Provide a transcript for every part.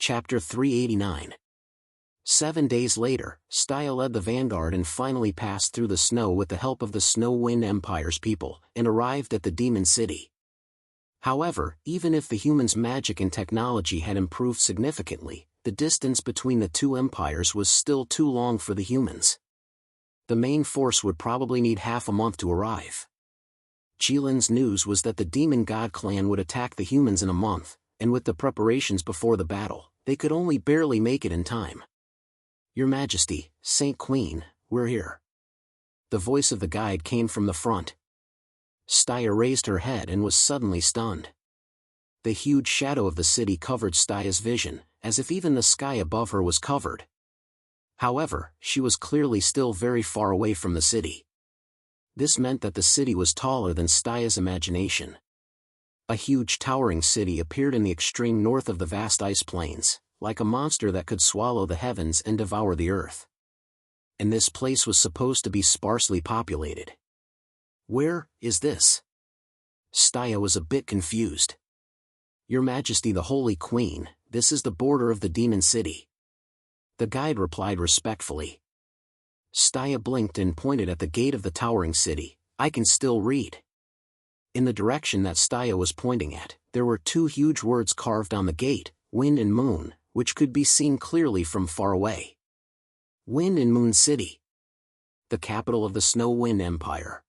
Chapter 389. 7 days later, Staya led the vanguard and finally passed through the snow with the help of the Snow Wind Empire's people, and arrived at the Demon City. However, even if the humans' magic and technology had improved significantly, the distance between the two empires was still too long for the humans. The main force would probably need half a month to arrive. Jilin's news was that the Demon God clan would attack the humans in a month, and with the preparations before the battle, they could only barely make it in time. "Your Majesty, Saint Queen, we're here." The voice of the guide came from the front. Staya raised her head and was suddenly stunned. The huge shadow of the city covered Staya's vision, as if even the sky above her was covered. However, she was clearly still very far away from the city. This meant that the city was taller than Staya's imagination. A huge towering city appeared in the extreme north of the vast ice plains, like a monster that could swallow the heavens and devour the earth. And this place was supposed to be sparsely populated. "Where is this?" Staya was a bit confused. "Your Majesty the Holy Queen, this is the border of the Demon City." The guide replied respectfully. Staya blinked and pointed at the gate of the towering city. "I can still read." In the direction that Staya was pointing at, there were two huge words carved on the gate, "Wind and Moon," which could be seen clearly from far away. Wind and Moon City. The capital of the Snow Wind Empire.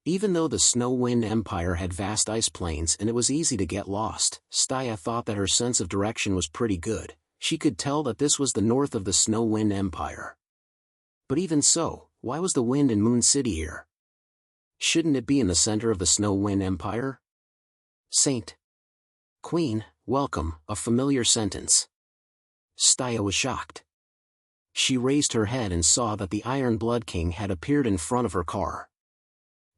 Even though the Snow Wind Empire had vast ice plains and it was easy to get lost, Staya thought that her sense of direction was pretty good. She could tell that this was the north of the Snow Wind Empire. But even so, why was the Wind and Moon City here? Shouldn't it be in the center of the Snow Wind Empire? "Saint Queen, welcome," a familiar sentence. Staya was shocked. She raised her head and saw that the Iron Blood King had appeared in front of her car.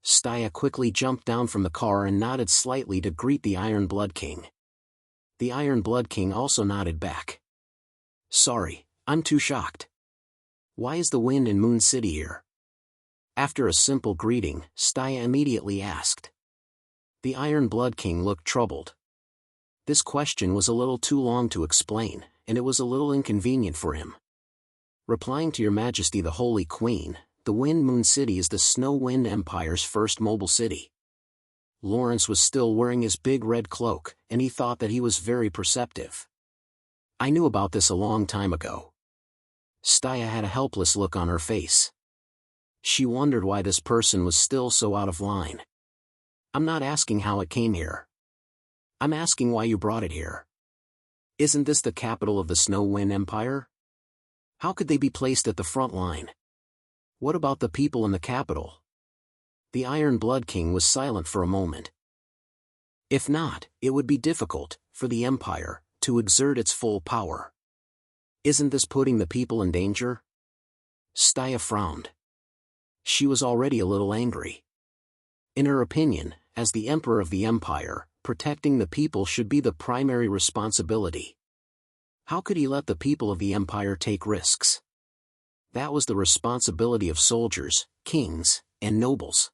Staya quickly jumped down from the car and nodded slightly to greet the Iron Blood King. The Iron Blood King also nodded back. "Sorry, I'm too shocked. Why is the Wind and Moon City here?" After a simple greeting, Staya immediately asked. The Iron Blood King looked troubled. This question was a little too long to explain, and it was a little inconvenient for him. Replying to Your Majesty the Holy Queen, the Wind Moon City is the Snow Wind Empire's first mobile city. Lawrence was still wearing his big red cloak, and he thought that he was very perceptive. "I knew about this a long time ago." Staya had a helpless look on her face. She wondered why this person was still so out of line. "I'm not asking how it came here. I'm asking why you brought it here. Isn't this the capital of the Snow Wind Empire? How could they be placed at the front line? What about the people in the capital?" The Iron Blood King was silent for a moment. "If not, it would be difficult for the Empire to exert its full power. Isn't this putting the people in danger?" Staya frowned. She was already a little angry. In her opinion, as the Emperor of the Empire, protecting the people should be the primary responsibility. How could he let the people of the Empire take risks? That was the responsibility of soldiers, kings, and nobles.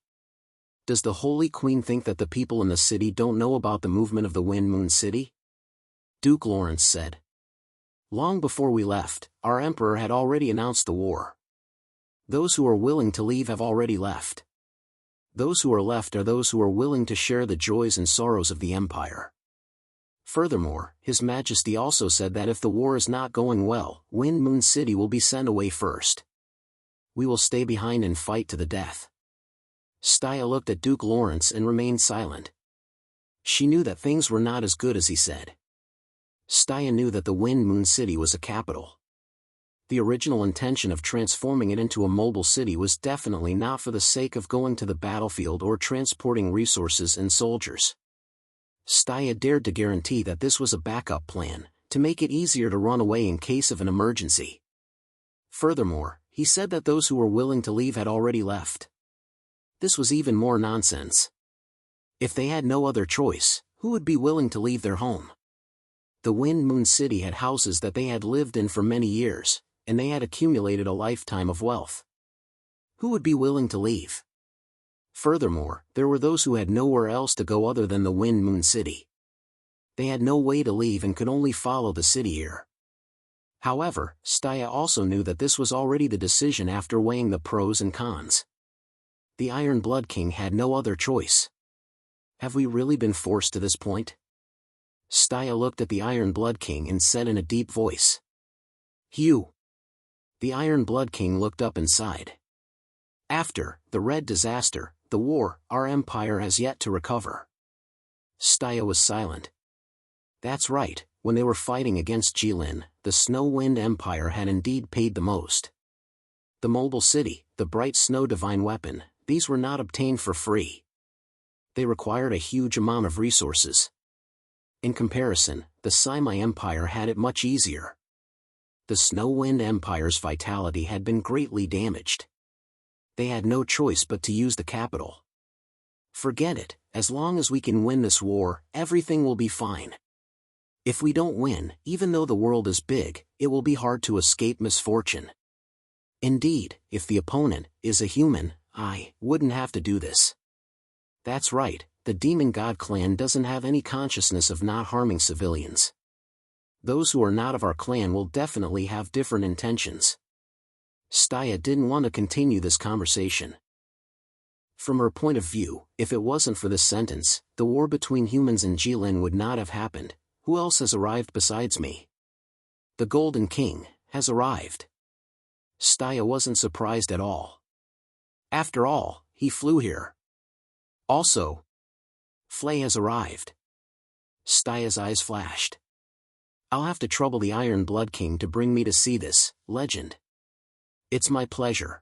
Does the Holy Queen think that the people in the city don't know about the movement of the Wind Moon City? Duke Lawrence said. "Long before we left, our Emperor had already announced the war. Those who are willing to leave have already left. Those who are left are those who are willing to share the joys and sorrows of the Empire. Furthermore, His Majesty also said that if the war is not going well, Wind Moon City will be sent away first. We will stay behind and fight to the death." Staya looked at Duke Lawrence and remained silent. She knew that things were not as good as he said. Staya knew that the Wind Moon City was a capital. The original intention of transforming it into a mobile city was definitely not for the sake of going to the battlefield or transporting resources and soldiers. Staya dared to guarantee that this was a backup plan, to make it easier to run away in case of an emergency. Furthermore, he said that those who were willing to leave had already left. This was even more nonsense. If they had no other choice, who would be willing to leave their home? The Wind Moon City had houses that they had lived in for many years, and they had accumulated a lifetime of wealth. Who would be willing to leave? Furthermore, there were those who had nowhere else to go other than the Wind Moon City. They had no way to leave and could only follow the city here. However, Staya also knew that this was already the decision after weighing the pros and cons. The Iron Blood King had no other choice. Have we really been forced to this point? Staya looked at the Iron Blood King and said in a deep voice. You. The Iron Blood King looked up and sighed. After the Red Disaster, the war, our empire has yet to recover. Staya was silent. That's right, when they were fighting against Jilin, the Snow Wind Empire had indeed paid the most. The mobile city, the bright snow divine weapon, these were not obtained for free. They required a huge amount of resources. In comparison, the Saimai Empire had it much easier. The Snow Wind Empire's vitality had been greatly damaged. They had no choice but to use the capital. Forget it, as long as we can win this war, everything will be fine. If we don't win, even though the world is big, it will be hard to escape misfortune. Indeed, if the opponent is a human, I wouldn't have to do this. That's right, the Demon God clan doesn't have any consciousness of not harming civilians. Those who are not of our clan will definitely have different intentions. Staya didn't want to continue this conversation. From her point of view, if it wasn't for this sentence, the war between humans and Jilin would not have happened. Who else has arrived besides me? The Golden King has arrived. Staya wasn't surprised at all. After all, he flew here. Also, Flay has arrived. Staya's eyes flashed. I'll have to trouble the Iron Blood King to bring me to see this legend. It's my pleasure.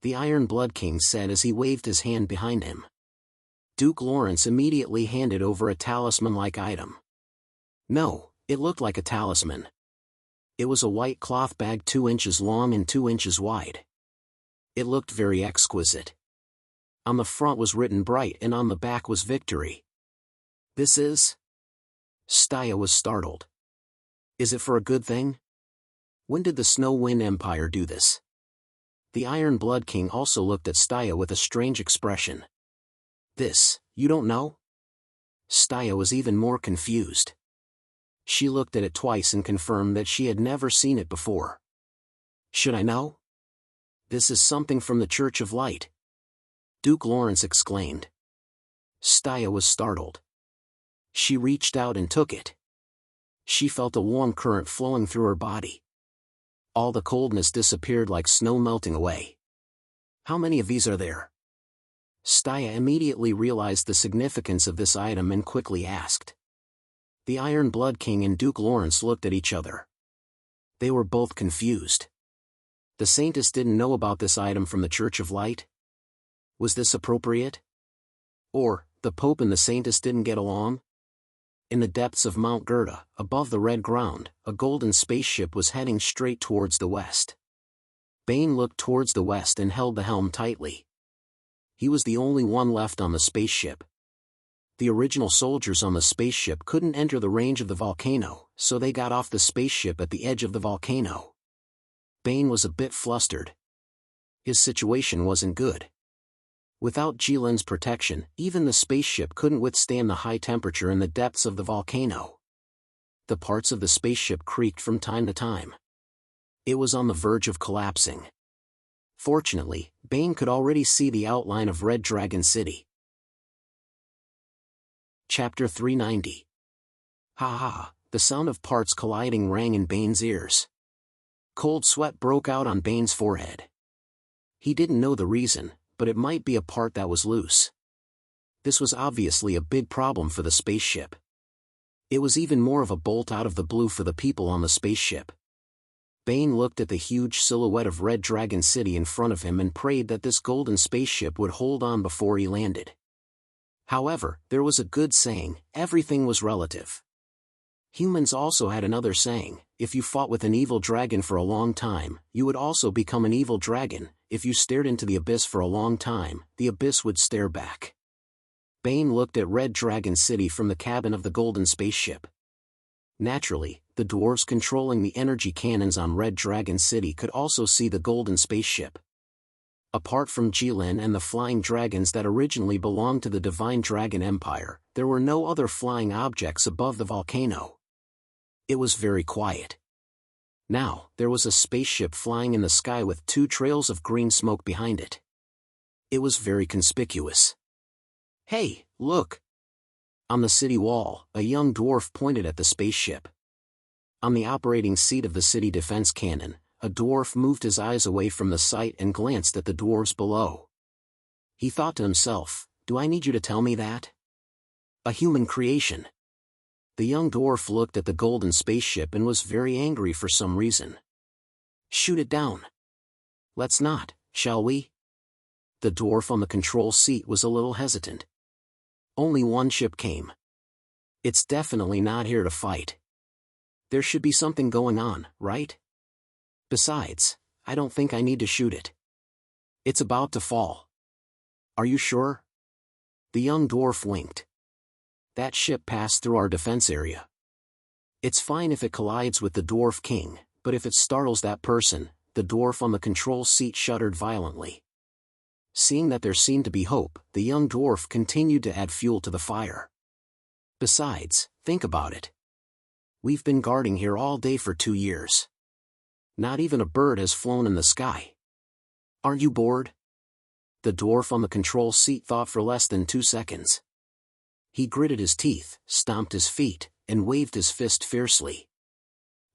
The Iron Blood King said as he waved his hand behind him. Duke Lawrence immediately handed over a talisman-like item. No, it looked like a talisman. It was a white cloth bag 2 inches long and 2 inches wide. It looked very exquisite. On the front was written bright and on the back was victory. This is? Staya was startled. Is it for a good thing? When did the Snow Wind Empire do this? The Iron Blood King also looked at Staya with a strange expression. This, you don't know? Staya was even more confused. She looked at it twice and confirmed that she had never seen it before. Should I know? This is something from the Church of Light. Duke Lawrence exclaimed. Staya was startled. She reached out and took it. She felt a warm current flowing through her body. All the coldness disappeared like snow melting away. How many of these are there? Staya immediately realized the significance of this item and quickly asked. The Iron Blood King and Duke Lawrence looked at each other. They were both confused. The Saintess didn't know about this item from the Church of Light? Was this appropriate? Or, the Pope and the Saintess didn't get along? In the depths of Mount Gerda, above the red ground, a golden spaceship was heading straight towards the west. Bane looked towards the west and held the helm tightly. He was the only one left on the spaceship. The original soldiers on the spaceship couldn't enter the range of the volcano, so they got off the spaceship at the edge of the volcano. Bane was a bit flustered. His situation wasn't good. Without Jilin's protection, even the spaceship couldn't withstand the high temperature in the depths of the volcano. The parts of the spaceship creaked from time to time. It was on the verge of collapsing. Fortunately, Bane could already see the outline of Red Dragon City. Chapter 390. Ha ha, the sound of parts colliding rang in Bane's ears. Cold sweat broke out on Bane's forehead. He didn't know the reason, but it might be a part that was loose. This was obviously a big problem for the spaceship. It was even more of a bolt out of the blue for the people on the spaceship. Bane looked at the huge silhouette of Red Dragon City in front of him and prayed that this golden spaceship would hold on before he landed. However, there was a good saying, everything was relative. Humans also had another saying, if you fought with an evil dragon for a long time, you would also become an evil dragon. If you stared into the abyss for a long time, the abyss would stare back. Bane looked at Red Dragon City from the cabin of the golden spaceship. Naturally, the dwarves controlling the energy cannons on Red Dragon City could also see the golden spaceship. Apart from Jilin and the flying dragons that originally belonged to the Divine Dragon Empire, there were no other flying objects above the volcano. It was very quiet. Now, there was a spaceship flying in the sky with 2 trails of green smoke behind it. It was very conspicuous. "Hey, look!" On the city wall, a young dwarf pointed at the spaceship. On the operating seat of the city defense cannon, a dwarf moved his eyes away from the sight and glanced at the dwarves below. He thought to himself, "Do I need you to tell me that? A human creation." The young dwarf looked at the golden spaceship and was very angry for some reason. "Shoot it down." "Let's not, shall we?" The dwarf on the control seat was a little hesitant. Only one ship came. It's definitely not here to fight. There should be something going on, right? Besides, I don't think I need to shoot it. It's about to fall. Are you sure? The young dwarf winked. That ship passed through our defense area. It's fine if it collides with the dwarf king, but if it startles that person, the dwarf on the control seat shuddered violently. Seeing that there seemed to be hope, the young dwarf continued to add fuel to the fire. Besides, think about it. We've been guarding here all day for 2 years. Not even a bird has flown in the sky. Aren't you bored? The dwarf on the control seat thought for less than 2 seconds. He gritted his teeth, stomped his feet, and waved his fist fiercely.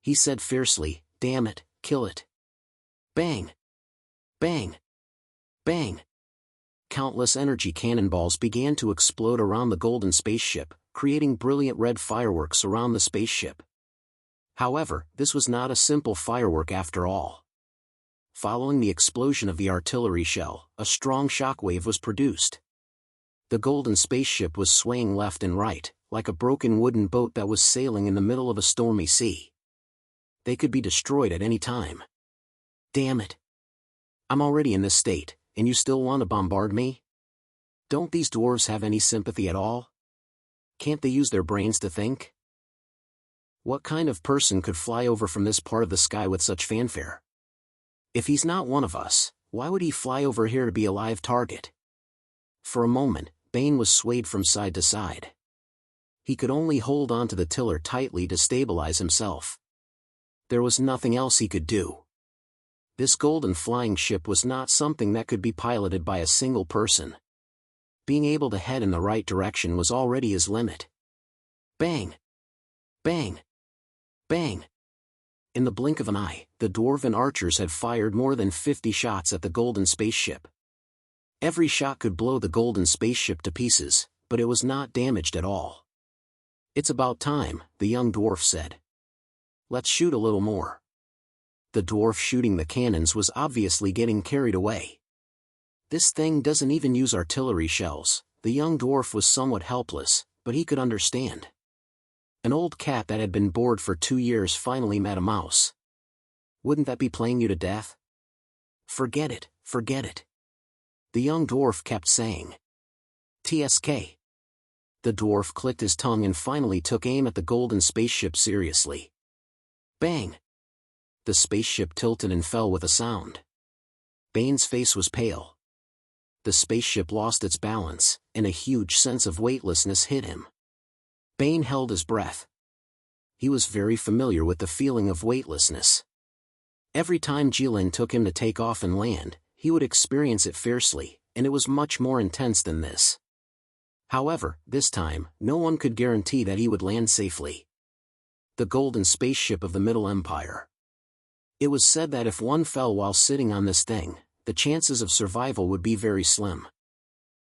He said fiercely, "Damn it, kill it." Bang! Bang! Bang! Countless energy cannonballs began to explode around the golden spaceship, creating brilliant red fireworks around the spaceship. However, this was not a simple firework after all. Following the explosion of the artillery shell, a strong shockwave was produced. The golden spaceship was swaying left and right, like a broken wooden boat that was sailing in the middle of a stormy sea. They could be destroyed at any time. Damn it! I'm already in this state, and you still want to bombard me? Don't these dwarves have any sympathy at all? Can't they use their brains to think? What kind of person could fly over from this part of the sky with such fanfare? If he's not one of us, why would he fly over here to be a live target? For a moment, Bane was swayed from side to side. He could only hold on to the tiller tightly to stabilize himself. There was nothing else he could do. This golden flying ship was not something that could be piloted by a single person. Being able to head in the right direction was already his limit. Bang! Bang! Bang! In the blink of an eye, the dwarven archers had fired more than 50 shots at the golden spaceship. Every shot could blow the golden spaceship to pieces, but it was not damaged at all. "It's about time," the young dwarf said. "Let's shoot a little more." The dwarf shooting the cannons was obviously getting carried away. "This thing doesn't even use artillery shells." The young dwarf was somewhat helpless, but he could understand. An old cat that had been bored for 2 years finally met a mouse. Wouldn't that be playing you to death? Forget it, forget it. The young dwarf kept saying. TSK. The dwarf clicked his tongue and finally took aim at the golden spaceship seriously. Bang! The spaceship tilted and fell with a sound. Bane's face was pale. The spaceship lost its balance, and a huge sense of weightlessness hit him. Bane held his breath. He was very familiar with the feeling of weightlessness. Every time Jilin took him to take off and land, he would experience it fiercely, and it was much more intense than this. However, this time, no one could guarantee that he would land safely. The golden spaceship of the Middle Empire. It was said that if one fell while sitting on this thing, the chances of survival would be very slim.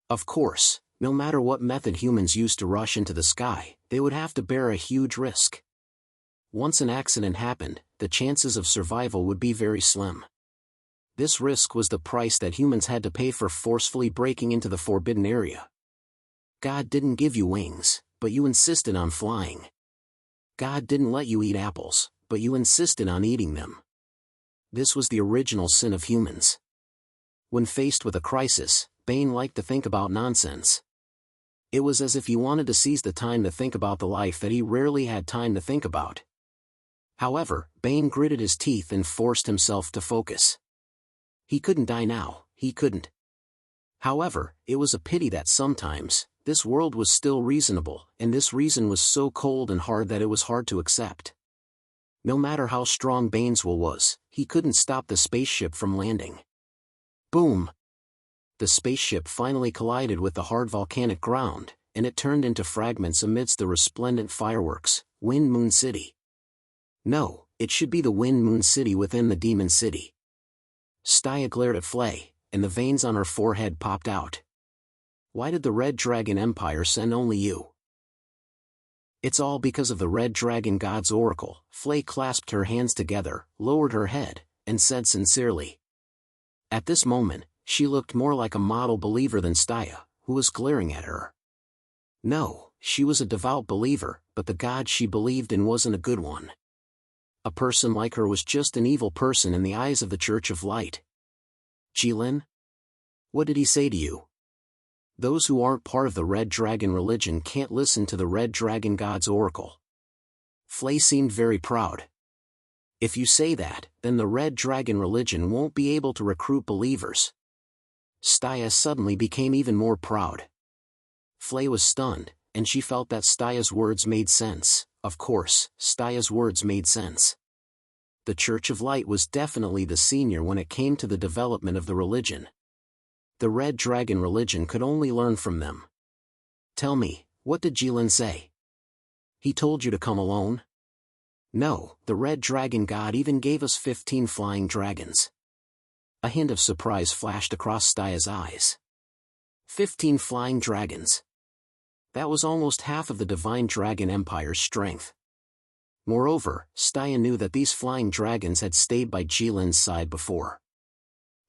Of course, no matter what method humans used to rush into the sky, they would have to bear a huge risk. Once an accident happened, the chances of survival would be very slim. This risk was the price that humans had to pay for forcefully breaking into the forbidden area. God didn't give you wings, but you insisted on flying. God didn't let you eat apples, but you insisted on eating them. This was the original sin of humans. When faced with a crisis, Bane liked to think about nonsense. It was as if he wanted to seize the time to think about the life that he rarely had time to think about. However, Bane gritted his teeth and forced himself to focus. He couldn't die now, he couldn't. However, it was a pity that sometimes, this world was still reasonable, and this reason was so cold and hard that it was hard to accept. No matter how strong Bane's will was, he couldn't stop the spaceship from landing. Boom! The spaceship finally collided with the hard volcanic ground, and it turned into fragments amidst the resplendent fireworks. Wind Moon City. No, it should be the Wind Moon City within the Demon City. Staya glared at Flay, and the veins on her forehead popped out. Why did the Red Dragon Empire send only you? It's all because of the Red Dragon God's Oracle. Flay clasped her hands together, lowered her head, and said sincerely. At this moment, she looked more like a model believer than Staya, who was glaring at her. No, she was a devout believer, but the God she believed in wasn't a good one. A person like her was just an evil person in the eyes of the Church of Light. Jilin? What did he say to you? Those who aren't part of the Red Dragon religion can't listen to the Red Dragon God's Oracle. Flay seemed very proud. If you say that, then the Red Dragon religion won't be able to recruit believers. Staya suddenly became even more proud. Flay was stunned, and she felt that Staya's words made sense. Of course, Staya's words made sense. The Church of Light was definitely the senior when it came to the development of the religion. The Red Dragon religion could only learn from them. Tell me, what did Jilin say? He told you to come alone? No, the Red Dragon God even gave us 15 flying dragons. A hint of surprise flashed across Staya's eyes. 15 flying dragons. That was almost half of the Divine Dragon Empire's strength. Moreover, Staya knew that these flying dragons had stayed by Jilin's side before.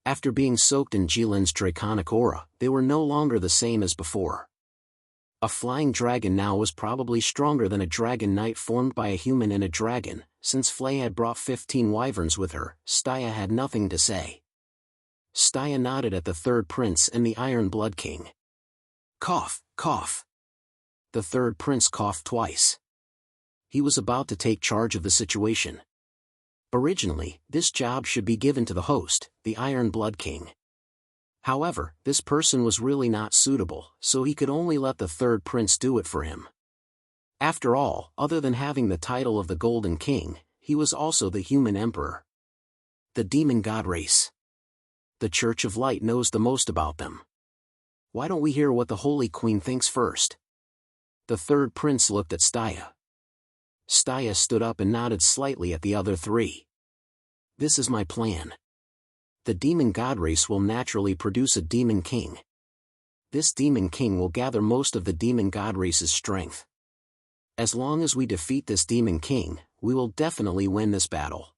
After being soaked in Jilin's draconic aura, they were no longer the same as before. A flying dragon now was probably stronger than a dragon knight formed by a human and a dragon. Since Flay had brought 15 wyverns with her, Staya had nothing to say. Staya nodded at the third prince and the Iron Blood King. Cough, cough. The third prince coughed twice. He was about to take charge of the situation. Originally, this job should be given to the host, the Iron Blood King. However, this person was really not suitable, so he could only let the third prince do it for him. After all, other than having the title of the Golden King, he was also the human emperor. The demon god race. The Church of Light knows the most about them. Why don't we hear what the Holy Queen thinks first? The third prince looked at Staya. Staya stood up and nodded slightly at the other three. This is my plan. The demon god race will naturally produce a demon king. This demon king will gather most of the demon god race's strength. As long as we defeat this demon king, we will definitely win this battle.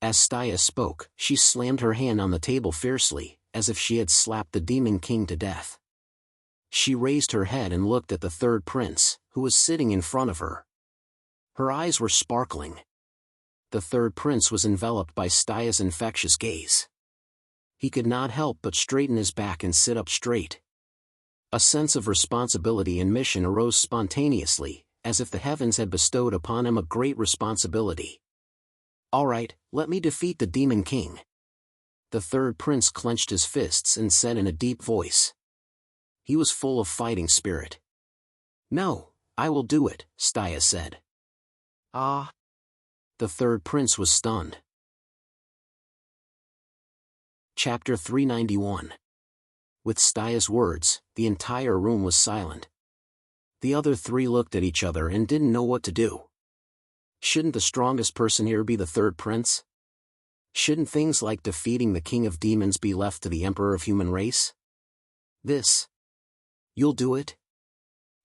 As Staya spoke, she slammed her hand on the table fiercely, as if she had slapped the demon king to death. She raised her head and looked at the third prince, who was sitting in front of her. Her eyes were sparkling. The third prince was enveloped by Staya's infectious gaze. He could not help but straighten his back and sit up straight. A sense of responsibility and mission arose spontaneously, as if the heavens had bestowed upon him a great responsibility. All right, let me defeat the demon king. The third prince clenched his fists and said in a deep voice. He was full of fighting spirit. No, I will do it, Staya said. Ah. The third prince was stunned. Chapter 391. With Staya's words, the entire room was silent. The other three looked at each other and didn't know what to do. Shouldn't the strongest person here be the third prince? Shouldn't things like defeating the king of demons be left to the emperor of human race? This. You'll do it?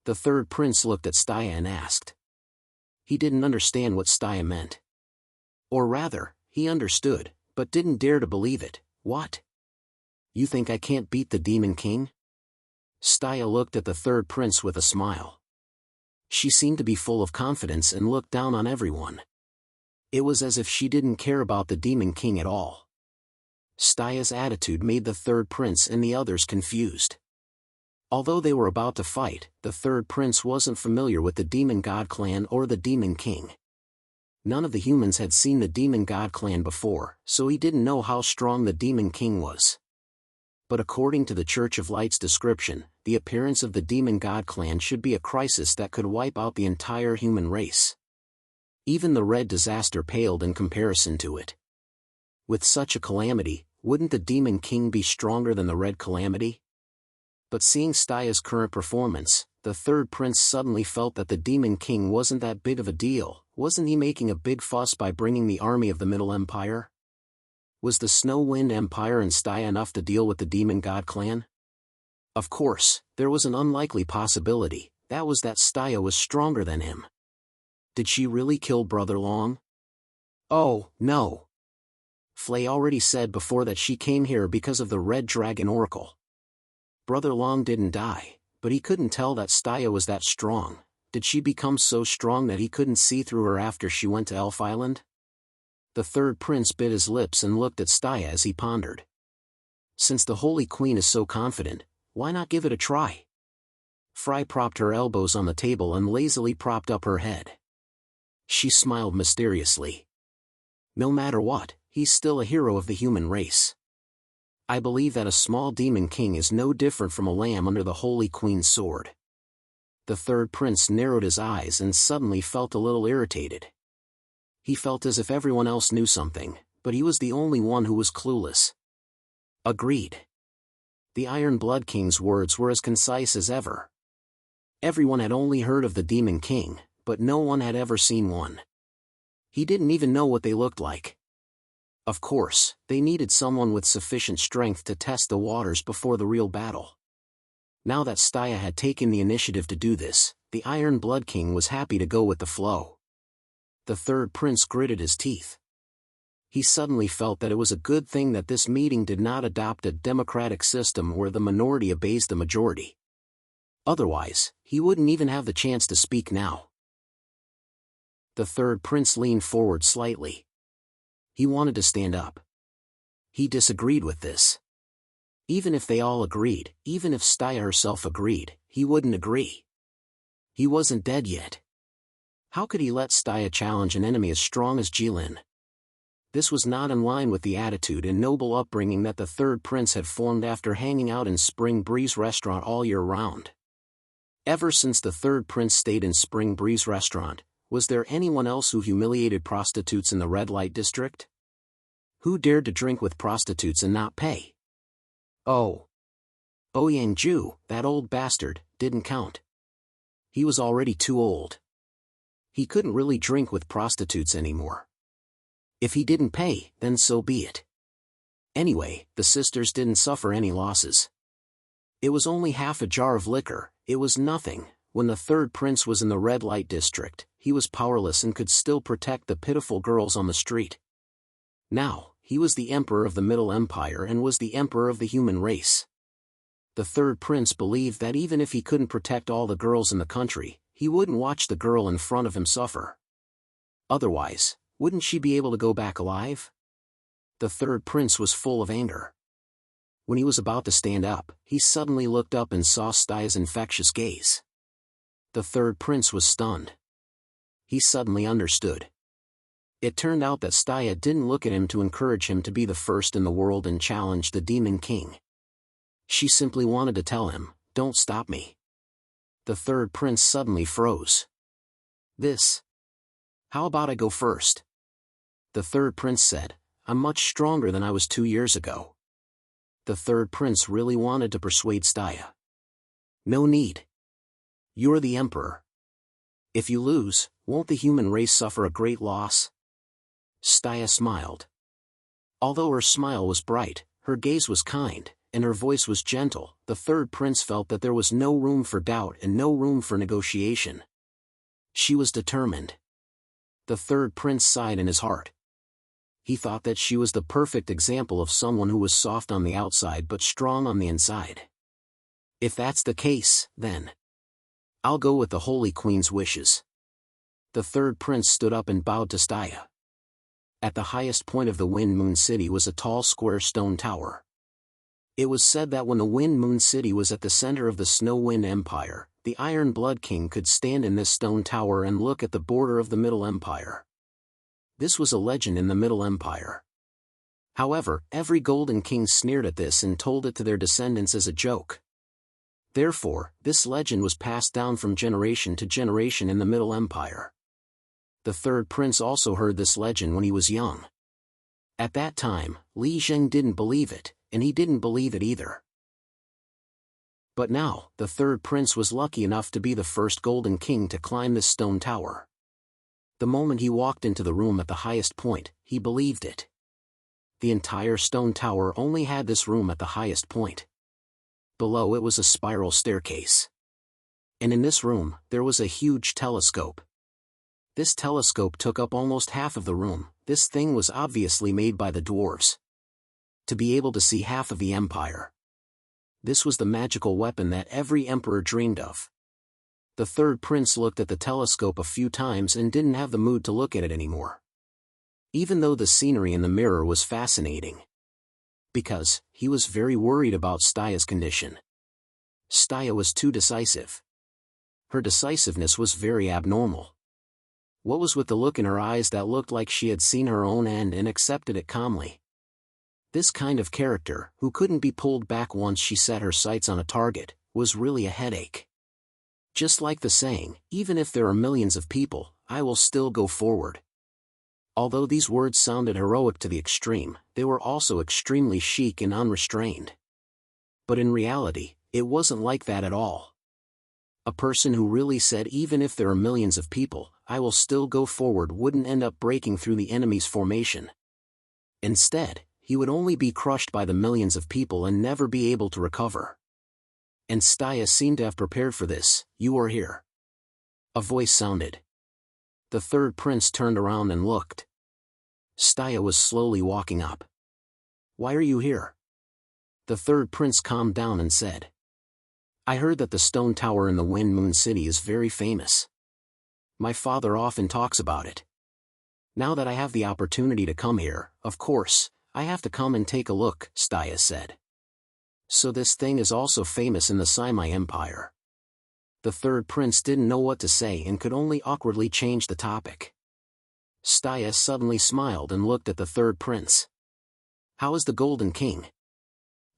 The third prince looked at Staya and asked. He didn't understand what Staya meant. Or rather, he understood, but didn't dare to believe it. What? You think I can't beat the demon king? Staya looked at the third prince with a smile. She seemed to be full of confidence and looked down on everyone. It was as if she didn't care about the demon king at all. Staya's attitude made the third prince and the others confused. Although they were about to fight, the third prince wasn't familiar with the demon god clan or the demon king. None of the humans had seen the demon god clan before, so he didn't know how strong the demon king was. But according to the Church of Light's description, the appearance of the demon god clan should be a crisis that could wipe out the entire human race. Even the red disaster paled in comparison to it. With such a calamity, wouldn't the demon king be stronger than the red calamity? But seeing Stya's current performance, the third prince suddenly felt that the demon king wasn't that big of a deal. Wasn't he making a big fuss by bringing the army of the Middle Empire? Was the Snow Wind Empire and Stya enough to deal with the demon god clan? Of course, there was an unlikely possibility, that was that Stya was stronger than him. Did she really kill Brother Long? Oh, no. Flay already said before that she came here because of the Red Dragon Oracle. Brother Long didn't die, but he couldn't tell that Stya was that strong. Did she become so strong that he couldn't see through her after she went to Elf Island? The third prince bit his lips and looked at Stya as he pondered. Since the Holy Queen is so confident, why not give it a try? Fry propped her elbows on the table and lazily propped up her head. She smiled mysteriously. No matter what, he's still a hero of the human race. I believe that a small demon king is no different from a lamb under the Holy Queen's sword. The third prince narrowed his eyes and suddenly felt a little irritated. He felt as if everyone else knew something, but he was the only one who was clueless. Agreed. The Iron Blood King's words were as concise as ever. Everyone had only heard of the Demon King, but no one had ever seen one. He didn't even know what they looked like. Of course, they needed someone with sufficient strength to test the waters before the real battle. Now that Stya had taken the initiative to do this, the Iron Blood King was happy to go with the flow. The third prince gritted his teeth. He suddenly felt that it was a good thing that this meeting did not adopt a democratic system where the minority obeys the majority. Otherwise, he wouldn't even have the chance to speak now. The third prince leaned forward slightly. He wanted to stand up. He disagreed with this. Even if they all agreed, even if Stya herself agreed, he wouldn't agree. He wasn't dead yet. How could he let Stya challenge an enemy as strong as Jilin? This was not in line with the attitude and noble upbringing that the third prince had formed after hanging out in Spring Breeze Restaurant all year round. Ever since the third prince stayed in Spring Breeze Restaurant, was there anyone else who humiliated prostitutes in the red light district? Who dared to drink with prostitutes and not pay? Oh, Ouyang Ju, that old bastard, didn't count. He was already too old. He couldn't really drink with prostitutes anymore. If he didn't pay, then so be it. Anyway, the sisters didn't suffer any losses. It was only half a jar of liquor, it was nothing. When the third prince was in the red light district, he was powerless and could still protect the pitiful girls on the street. Now, he was the emperor of the Middle Empire and was the emperor of the human race. The third prince believed that even if he couldn't protect all the girls in the country, he wouldn't watch the girl in front of him suffer. Otherwise, wouldn't she be able to go back alive? The third prince was full of anger. When he was about to stand up, he suddenly looked up and saw Stya's infectious gaze. The third prince was stunned. He suddenly understood. It turned out that Stya didn't look at him to encourage him to be the first in the world and challenge the Demon King. She simply wanted to tell him, "Don't stop me." The third prince suddenly froze. How about I go first? The third prince said, "I'm much stronger than I was 2 years ago." The third prince really wanted to persuade Stya. "No need. You're the emperor. If you lose, won't the human race suffer a great loss?" Stya smiled. Although her smile was bright, her gaze was kind, and her voice was gentle, the third prince felt that there was no room for doubt and no room for negotiation. She was determined. The third prince sighed in his heart. He thought that she was the perfect example of someone who was soft on the outside but strong on the inside. If that's the case, then I'll go with the Holy Queen's wishes. The third prince stood up and bowed to Stya. At the highest point of the Wind Moon City was a tall square stone tower. It was said that when the Wind Moon City was at the center of the Snow Wind Empire, the Iron Blood King could stand in this stone tower and look at the border of the Middle Empire. This was a legend in the Middle Empire. However, every Golden King sneered at this and told it to their descendants as a joke. Therefore, this legend was passed down from generation to generation in the Middle Empire. The third prince also heard this legend when he was young. At that time, Li Zheng didn't believe it, and he didn't believe it either. But now, the third prince was lucky enough to be the first Golden King to climb this stone tower. The moment he walked into the room at the highest point, he believed it. The entire stone tower only had this room at the highest point. Below it was a spiral staircase. And in this room, there was a huge telescope. This telescope took up almost half of the room. This thing was obviously made by the dwarves. To be able to see half of the empire. This was the magical weapon that every emperor dreamed of. The third prince looked at the telescope a few times and didn't have the mood to look at it anymore. Even though the scenery in the mirror was fascinating. Because, he was very worried about Staya's condition. Staya was too decisive. Her decisiveness was very abnormal. What was with the look in her eyes that looked like she had seen her own end and accepted it calmly? This kind of character, who couldn't be pulled back once she set her sights on a target, was really a headache. Just like the saying, even if there are millions of people, I will still go forward. Although these words sounded heroic to the extreme, they were also extremely chic and unrestrained. But in reality, it wasn't like that at all. A person who really said even if there are millions of people, I will still go forward wouldn't end up breaking through the enemy's formation. Instead, he would only be crushed by the millions of people and never be able to recover. And Staya seemed to have prepared for this. You are here. A voice sounded. The third prince turned around and looked. Staya was slowly walking up. Why are you here? The third prince calmed down and said. I heard that the stone tower in the Wind Moon City is very famous. My father often talks about it. Now that I have the opportunity to come here, of course, I have to come and take a look, Staya said. So this thing is also famous in the Saimai Empire. The third prince didn't know what to say and could only awkwardly change the topic. Staya suddenly smiled and looked at the third prince. How is the Golden King?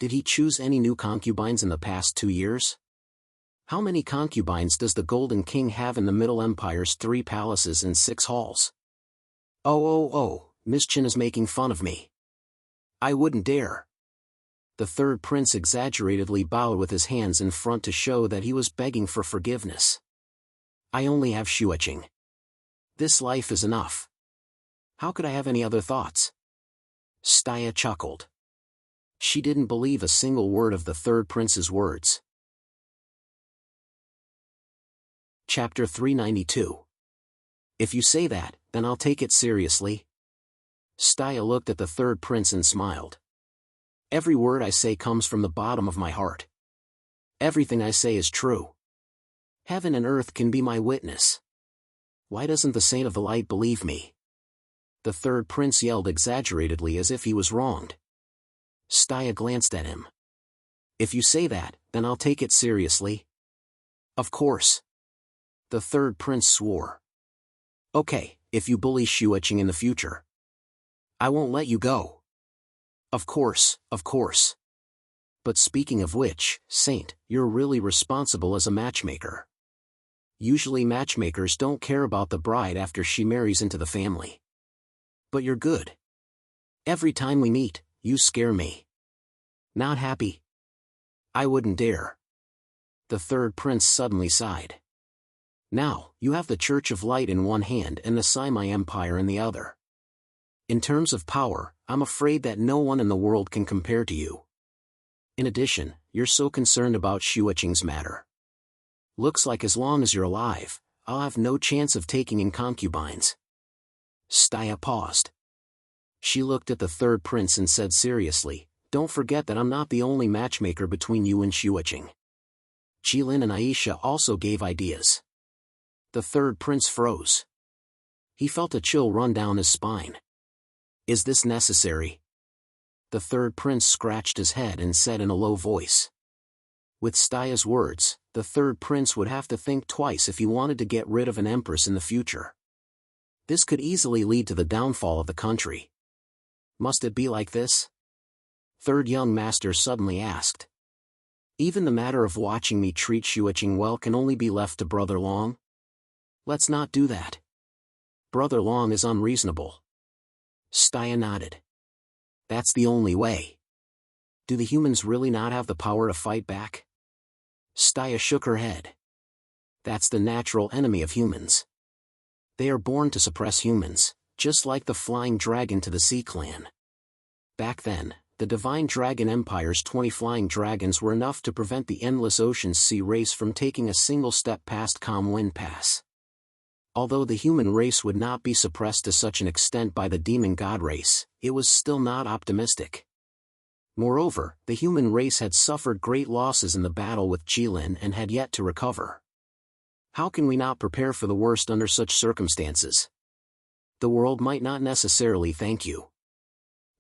Did he choose any new concubines in the past 2 years? How many concubines does the Golden King have in the Middle Empire's 3 palaces and 6 halls? Oh, Miss Chin is making fun of me. I wouldn't dare. The third prince exaggeratedly bowed with his hands in front to show that he was begging for forgiveness. I only have Shueching. This life is enough. How could I have any other thoughts? Staya chuckled. She didn't believe a single word of the third prince's words. Chapter 392. If you say that, then I'll take it seriously. Staya looked at the third prince and smiled. Every word I say comes from the bottom of my heart. Everything I say is true. Heaven and earth can be my witness. Why doesn't the Saint of the Light believe me? The third prince yelled exaggeratedly as if he was wronged. Staya glanced at him. If you say that, then I'll take it seriously. Of course. The third prince swore. Okay, if you bully Shueching in the future, I won't let you go. Of course. But speaking of which, Saint, you're really responsible as a matchmaker. Usually matchmakers don't care about the bride after she marries into the family. But you're good. Every time we meet, you scare me. Not happy? I wouldn't dare. The third prince suddenly sighed. Now, you have the Church of Light in one hand and the Saimai Empire in the other. In terms of power, I'm afraid that no one in the world can compare to you. In addition, you're so concerned about Shueching's matter. Looks like as long as you're alive, I'll have no chance of taking in concubines. Staya paused. She looked at the third prince and said seriously, don't forget that I'm not the only matchmaker between you and Shueching. Jilin and Aisha also gave ideas. The third prince froze. He felt a chill run down his spine. Is this necessary? The third prince scratched his head and said in a low voice. With Staya's words, the third prince would have to think twice if he wanted to get rid of an empress in the future. This could easily lead to the downfall of the country. Must it be like this? Third young master suddenly asked. Even the matter of watching me treat Shuiching well can only be left to Brother Long? Let's not do that. Brother Long is unreasonable. Staya nodded. That's the only way. Do the humans really not have the power to fight back? Staya shook her head. That's the natural enemy of humans. They are born to suppress humans, just like the flying dragon to the Sea Clan. Back then, the Divine Dragon Empire's 20 flying dragons were enough to prevent the Endless Ocean's sea race from taking a single step past Calm Wind Pass. Although the human race would not be suppressed to such an extent by the demon god race, it was still not optimistic. Moreover, the human race had suffered great losses in the battle with Jilin and had yet to recover. How can we not prepare for the worst under such circumstances? The world might not necessarily thank you.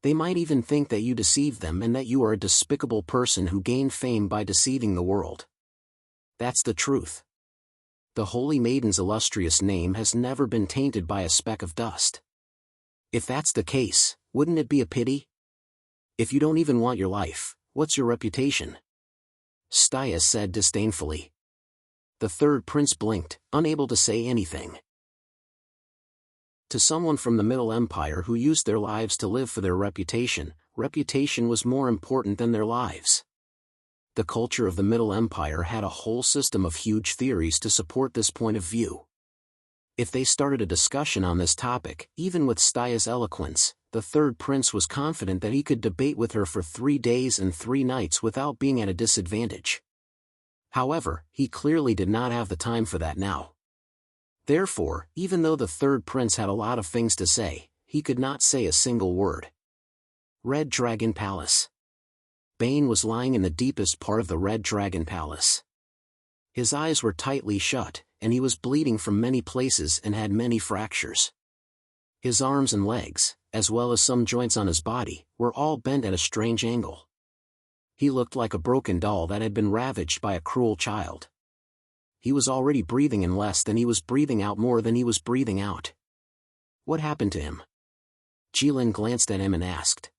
They might even think that you deceived them and that you are a despicable person who gained fame by deceiving the world. That's the truth. The Holy Maiden's illustrious name has never been tainted by a speck of dust. If that's the case, wouldn't it be a pity? If you don't even want your life, what's your reputation? Staya said disdainfully. The third prince blinked, unable to say anything. To someone from the Middle Empire who used their lives to live for their reputation, reputation was more important than their lives. The culture of the Middle Empire had a whole system of huge theories to support this point of view. If they started a discussion on this topic, even with Staya's eloquence, the third prince was confident that he could debate with her for 3 days and 3 nights without being at a disadvantage. However, he clearly did not have the time for that now. Therefore, even though the third prince had a lot of things to say, he could not say a single word. Red Dragon Palace. Bane was lying in the deepest part of the Red Dragon Palace. His eyes were tightly shut, and he was bleeding from many places and had many fractures. His arms and legs, as well as some joints on his body, were all bent at a strange angle. He looked like a broken doll that had been ravaged by a cruel child. He was already breathing in less than he was breathing out more than he was breathing out. What happened to him? Jilin glanced at him and asked.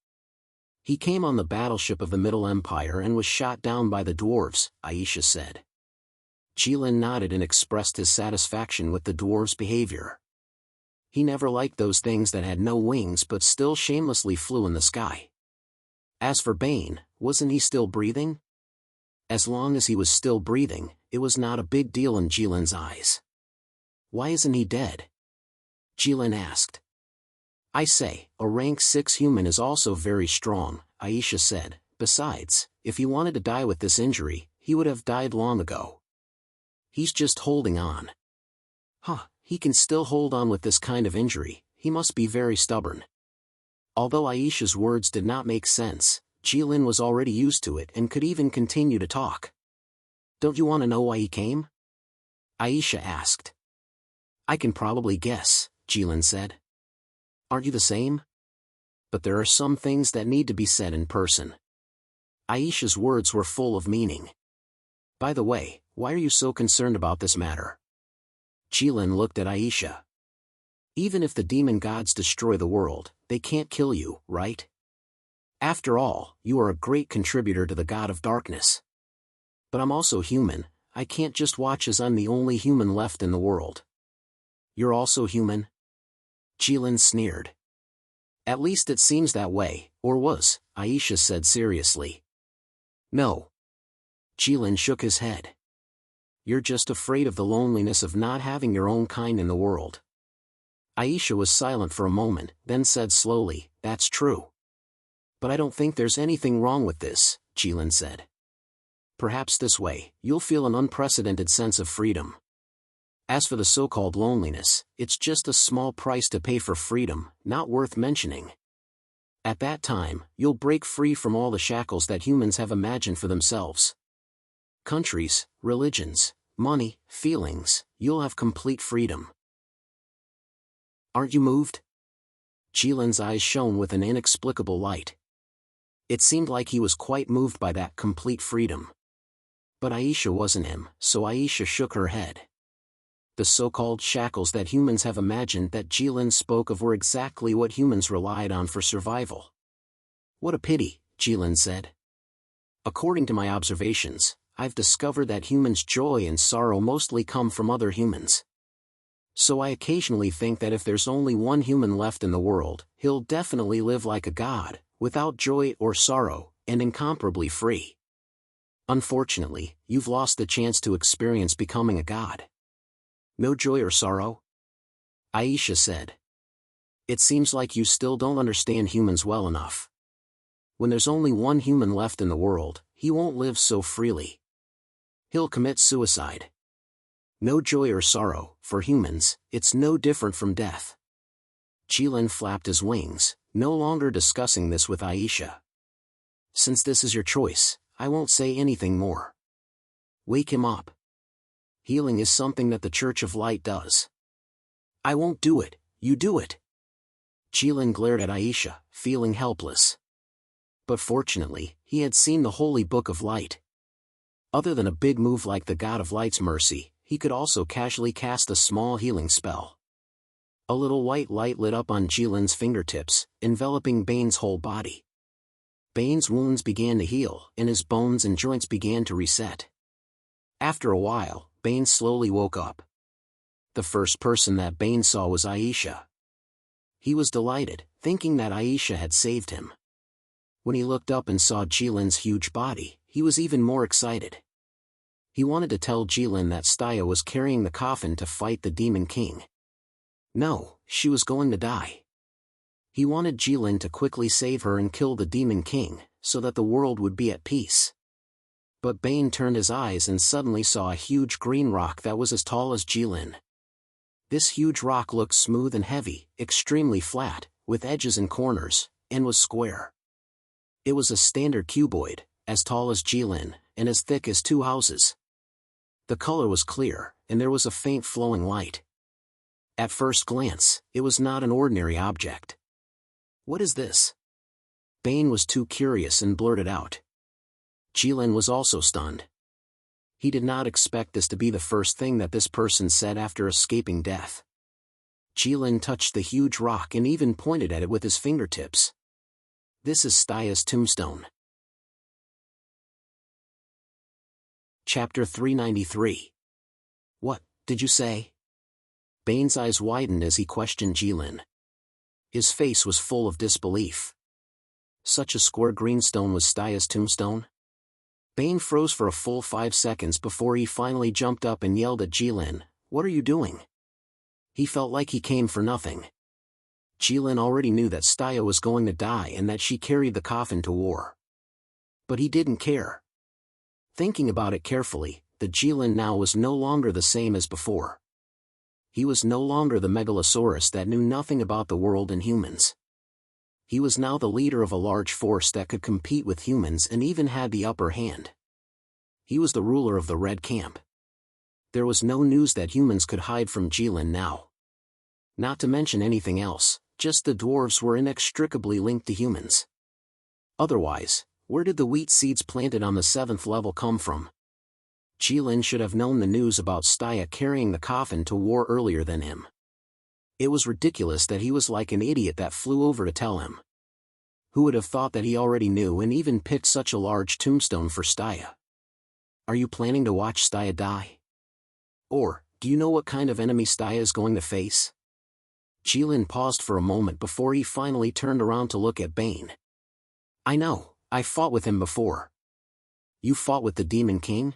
He came on the battleship of the Middle Empire and was shot down by the dwarves, Aisha said. Jilin nodded and expressed his satisfaction with the dwarves' behavior. He never liked those things that had no wings but still shamelessly flew in the sky. As for Bane, wasn't he still breathing? As long as he was still breathing, it was not a big deal in Jilin's eyes. Why isn't he dead? Jilin asked. I say, a rank 6 human is also very strong, Aisha said. Besides, if he wanted to die with this injury, he would have died long ago. He's just holding on. He can still hold on with this kind of injury, he must be very stubborn. Although Aisha's words did not make sense, Jilin was already used to it and could even continue to talk. Don't you want to know why he came? Aisha asked. I can probably guess, Jilin said. Aren't you the same? But there are some things that need to be said in person. Aisha's words were full of meaning. By the way, why are you so concerned about this matter? Jilin looked at Aisha. Even if the demon gods destroy the world, they can't kill you, right? After all, you are a great contributor to the god of darkness. But I'm also human, I can't just watch as I'm the only human left in the world. You're also human? Jilin sneered. At least it seems that way, or was, Aisha said seriously. No. Jilin shook his head. You're just afraid of the loneliness of not having your own kind in the world. Aisha was silent for a moment, then said slowly, That's true. But I don't think there's anything wrong with this, Jilin said. Perhaps this way, you'll feel an unprecedented sense of freedom. As for the so-called loneliness, it's just a small price to pay for freedom, not worth mentioning. At that time, you'll break free from all the shackles that humans have imagined for themselves. Countries, religions, money, feelings, you'll have complete freedom. Aren't you moved? Jilin's eyes shone with an inexplicable light. It seemed like he was quite moved by that complete freedom. But Aisha wasn't him, so Aisha shook her head. The so-called shackles that humans have imagined that Jilin spoke of were exactly what humans relied on for survival. What a pity, Jilin said. According to my observations, I've discovered that humans' joy and sorrow mostly come from other humans. So I occasionally think that if there's only one human left in the world, he'll definitely live like a god, without joy or sorrow, and incomparably free. Unfortunately, you've lost the chance to experience becoming a god. No joy or sorrow? Aisha said. It seems like you still don't understand humans well enough. When there's only one human left in the world, he won't live so freely. He'll commit suicide. No joy or sorrow, for humans, it's no different from death. Jilin flapped his wings, no longer discussing this with Aisha. Since this is your choice, I won't say anything more. Wake him up. Healing is something that the Church of Light does. I won't do it, you do it. Jilin glared at Aisha, feeling helpless. But fortunately, he had seen the Holy Book of Light. Other than a big move like the God of Light's mercy, he could also casually cast a small healing spell. A little white light lit up on Jilin's fingertips, enveloping Bane's whole body. Bane's wounds began to heal, and his bones and joints began to reset. After a while, Bane slowly woke up. The first person that Bane saw was Aisha. He was delighted, thinking that Aisha had saved him. When he looked up and saw Jilin's huge body, he was even more excited. He wanted to tell Jilin that Staya was carrying the coffin to fight the Demon King. No, she was going to die. He wanted Jilin to quickly save her and kill the Demon King, so that the world would be at peace. But Bane turned his eyes and suddenly saw a huge green rock that was as tall as Jilin. This huge rock looked smooth and heavy, extremely flat, with edges and corners, and was square. It was a standard cuboid, as tall as Jilin, and as thick as 2 houses. The color was clear, and there was a faint flowing light. At first glance, it was not an ordinary object. What is this? Bane was too curious and blurted out. Jilin was also stunned. He did not expect this to be the first thing that this person said after escaping death. Jilin touched the huge rock and even pointed at it with his fingertips. This is Staya's tombstone. Chapter 393. What, did you say? Bane's eyes widened as he questioned Jilin. His face was full of disbelief. Such a square greenstone was Staya's tombstone? Bane froze for a full 5 seconds before he finally jumped up and yelled at Jilin, "What are you doing?" He felt like he came for nothing. Jilin already knew that Staya was going to die and that she carried the coffin to war. But he didn't care. Thinking about it carefully, the Jilin now was no longer the same as before. He was no longer the megalosaurus that knew nothing about the world and humans. He was now the leader of a large force that could compete with humans and even had the upper hand. He was the ruler of the Red Camp. There was no news that humans could hide from Jilin now. Not to mention anything else, just the dwarves were inextricably linked to humans. Otherwise, where did the wheat seeds planted on the 7th level come from? Jilin should have known the news about Staya carrying the coffin to war earlier than him. It was ridiculous that he was like an idiot that flew over to tell him. Who would have thought that he already knew and even picked such a large tombstone for Staya? Are you planning to watch Staya die? Or, do you know what kind of enemy Staya is going to face? Jilin paused for a moment before he finally turned around to look at Bane. I know, I fought with him before. You fought with the Demon King?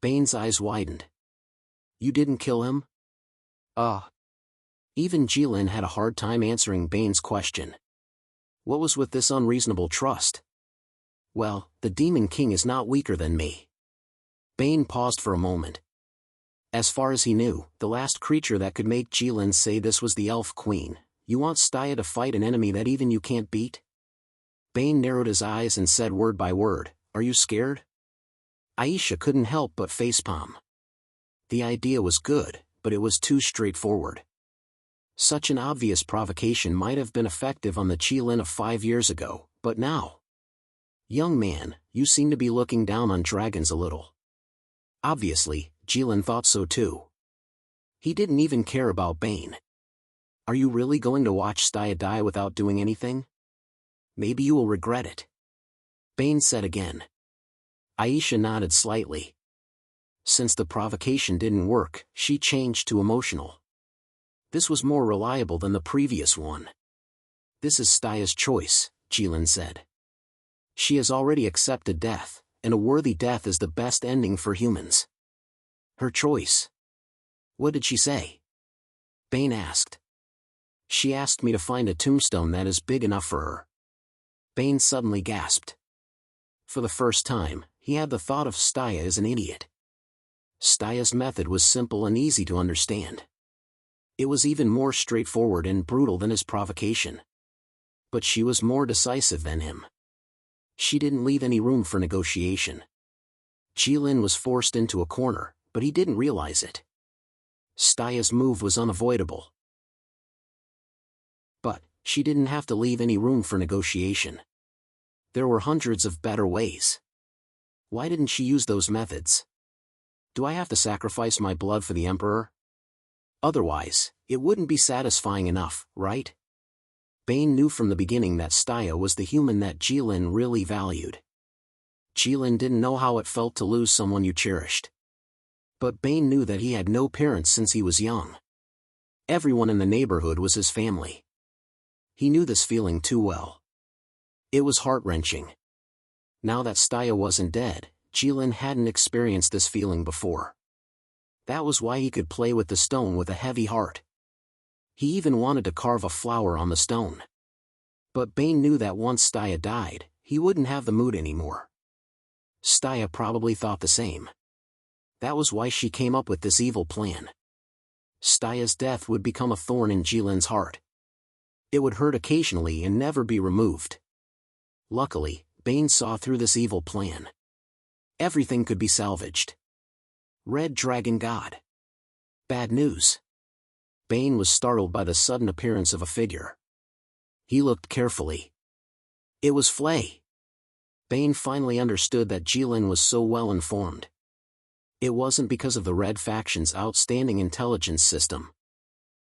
Bane's eyes widened. You didn't kill him? Even Jilin had a hard time answering Bane's question. What was with this unreasonable trust? Well, the Demon King is not weaker than me. Bane paused for a moment. As far as he knew, the last creature that could make Jilin say this was the Elf Queen. You want Staya to fight an enemy that even you can't beat? Bane narrowed his eyes and said word by word, "Are you scared?" Aisha couldn't help but facepalm. The idea was good, but it was too straightforward. Such an obvious provocation might have been effective on the Jilin of 5 years ago, but now? Young man, you seem to be looking down on dragons a little. Obviously, Jilin thought so too. He didn't even care about Bane. Are you really going to watch Staya die without doing anything? Maybe you will regret it. Bane said again. Aisha nodded slightly. Since the provocation didn't work, she changed to emotional. This was more reliable than the previous one. This is Staya's choice, Jilin said. She has already accepted death, and a worthy death is the best ending for humans. Her choice. What did she say? Bane asked. She asked me to find a tombstone that is big enough for her. Bane suddenly gasped. For the first time, he had the thought of Staya as an idiot. Staya's method was simple and easy to understand. It was even more straightforward and brutal than his provocation. But she was more decisive than him. She didn't leave any room for negotiation. Jilin was forced into a corner, but he didn't realize it. Staya's move was unavoidable. But she didn't have to leave any room for negotiation. There were hundreds of better ways. Why didn't she use those methods? Do I have to sacrifice my blood for the Emperor? Otherwise, it wouldn't be satisfying enough, right? Bane knew from the beginning that Staya was the human that Jilin really valued. Jilin didn't know how it felt to lose someone you cherished. But Bane knew that he had no parents since he was young. Everyone in the neighborhood was his family. He knew this feeling too well. It was heart-wrenching. Now that Staya wasn't dead, Jilin hadn't experienced this feeling before. That was why he could play with the stone with a heavy heart. He even wanted to carve a flower on the stone. But Bane knew that once Staya died, he wouldn't have the mood anymore. Staya probably thought the same. That was why she came up with this evil plan. Staya's death would become a thorn in Jilin's heart. It would hurt occasionally and never be removed. Luckily, Bane saw through this evil plan. Everything could be salvaged. Red Dragon God. Bad news. Bane was startled by the sudden appearance of a figure. He looked carefully. It was Flay. Bane finally understood that Jilin was so well informed. It wasn't because of the Red Faction's outstanding intelligence system.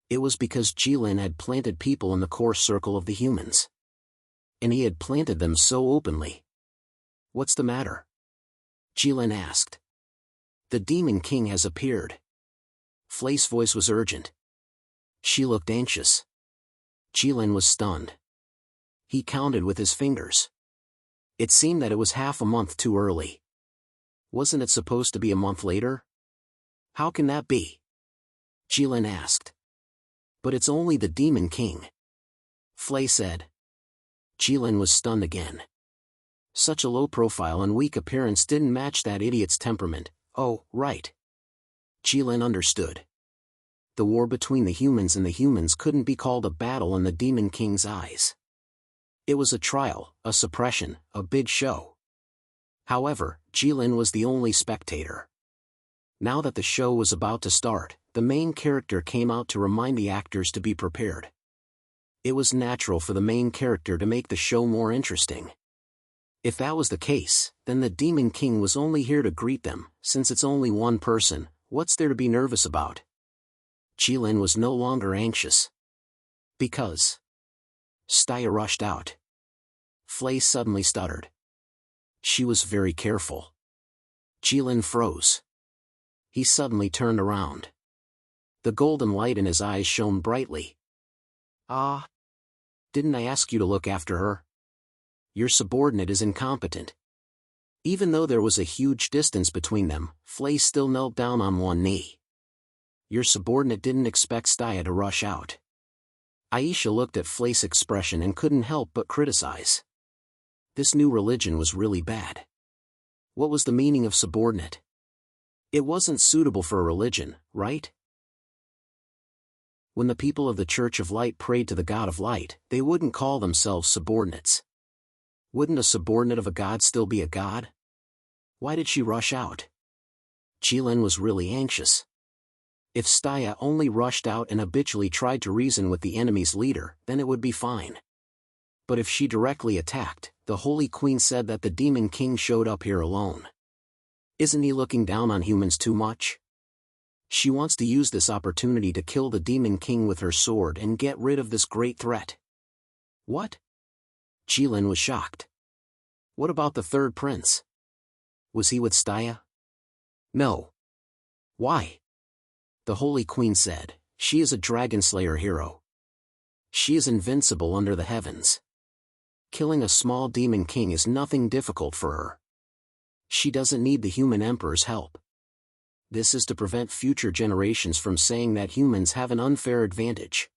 It was because Jilin had planted people in the core circle of the humans. And he had planted them so openly. What's the matter? Jilin asked. The Demon King has appeared. Flay's voice was urgent. She looked anxious. Jilin was stunned. He counted with his fingers. It seemed that it was half a month too early. Wasn't it supposed to be a month later? How can that be? Jilin asked. But it's only the Demon King. Flay said. Jilin was stunned again. Such a low profile and weak appearance didn't match that idiot's temperament. Oh, right. Jilin understood. The war between the humans and the humans couldn't be called a battle in the Demon King's eyes. It was a trial, a suppression, a big show. However, Jilin was the only spectator. Now that the show was about to start, the main character came out to remind the actors to be prepared. It was natural for the main character to make the show more interesting. If that was the case, then the Demon King was only here to greet them. Since it's only one person, what's there to be nervous about? Jilin was no longer anxious. Because Staya rushed out. Flay suddenly stuttered. She was very careful. Jilin froze. He suddenly turned around. The golden light in his eyes shone brightly. Ah! Didn't I ask you to look after her? Your subordinate is incompetent. Even though there was a huge distance between them, Flay still knelt down on one knee. Your subordinate didn't expect Staya to rush out. Aisha looked at Flay's expression and couldn't help but criticize. This new religion was really bad. What was the meaning of subordinate? It wasn't suitable for a religion, right? When the people of the Church of Light prayed to the God of Light, they wouldn't call themselves subordinates. Wouldn't a subordinate of a god still be a god? Why did she rush out? Jilin was really anxious. If Staya only rushed out and habitually tried to reason with the enemy's leader, then it would be fine. But if she directly attacked, the Holy Queen said that the Demon King showed up here alone. Isn't he looking down on humans too much? She wants to use this opportunity to kill the Demon King with her sword and get rid of this great threat. What? Jilin was shocked. What about the third prince? Was he with Staya? No. Why? The Holy Queen said, she is a dragon slayer hero. She is invincible under the heavens. Killing a small demon king is nothing difficult for her. She doesn't need the human emperor's help. This is to prevent future generations from saying that humans have an unfair advantage.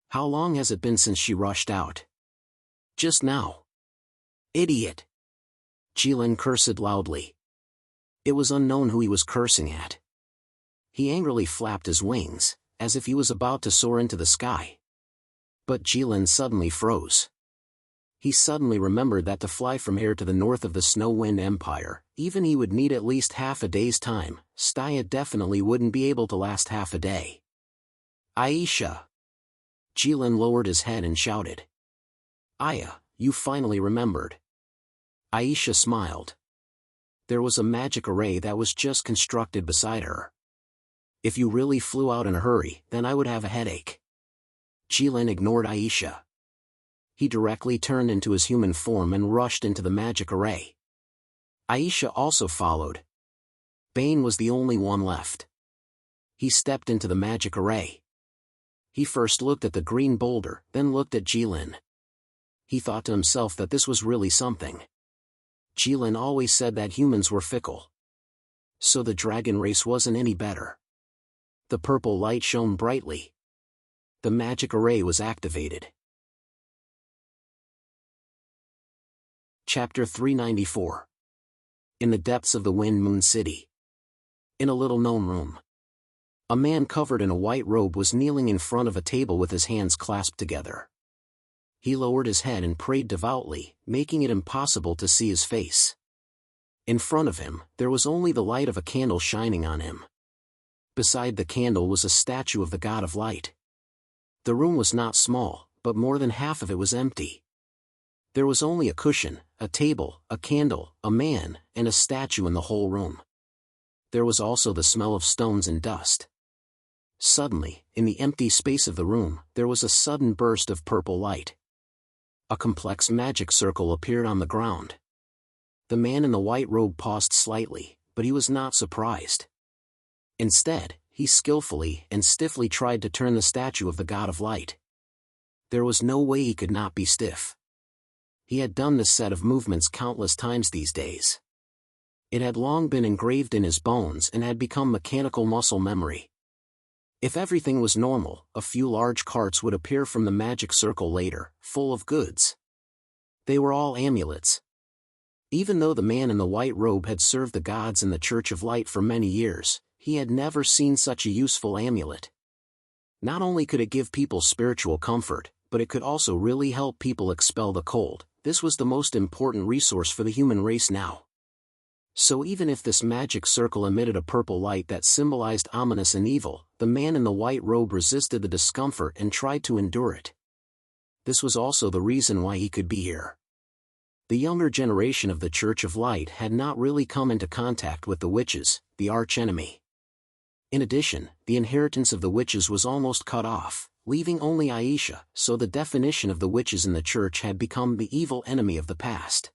How long has it been since she rushed out? Just now. Idiot! Jilin cursed loudly. It was unknown who he was cursing at. He angrily flapped his wings, as if he was about to soar into the sky. But Jilin suddenly froze. He suddenly remembered that to fly from here to the north of the Snow Wind Empire, even he would need at least half a day's time. Staya definitely wouldn't be able to last half a day. Aisha! Jilin lowered his head and shouted. Aya, you finally remembered. Aisha smiled. There was a magic array that was just constructed beside her. If you really flew out in a hurry, then I would have a headache. Jilin ignored Aisha. He directly turned into his human form and rushed into the magic array. Aisha also followed. Bane was the only one left. He stepped into the magic array. He first looked at the green boulder, then looked at Jilin. He thought to himself that this was really something. Jilin always said that humans were fickle. So the dragon race wasn't any better. The purple light shone brightly. The magic array was activated. Chapter 394. In the depths of the Wind Moon City. In a little-known room. A man covered in a white robe was kneeling in front of a table with his hands clasped together. He lowered his head and prayed devoutly, making it impossible to see his face. In front of him, there was only the light of a candle shining on him. Beside the candle was a statue of the god of light. The room was not small, but more than half of it was empty. There was only a cushion, a table, a candle, a man, and a statue in the whole room. There was also the smell of stones and dust. Suddenly, in the empty space of the room, there was a sudden burst of purple light. A complex magic circle appeared on the ground. The man in the white robe paused slightly, but he was not surprised. Instead, he skillfully and stiffly tried to turn the statue of the god of light. There was no way he could not be stiff. He had done this set of movements countless times these days. It had long been engraved in his bones and had become mechanical muscle memory. If everything was normal, a few large carts would appear from the magic circle later, full of goods. They were all amulets. Even though the man in the white robe had served the gods in the Church of Light for many years, he had never seen such a useful amulet. Not only could it give people spiritual comfort, but it could also really help people expel the cold. This was the most important resource for the human race now. So even if this magic circle emitted a purple light that symbolized ominous and evil, the man in the white robe resisted the discomfort and tried to endure it. This was also the reason why he could be here. The younger generation of the Church of Light had not really come into contact with the witches, the archenemy. In addition, the inheritance of the witches was almost cut off, leaving only Aisha, so the definition of the witches in the church had become the evil enemy of the past.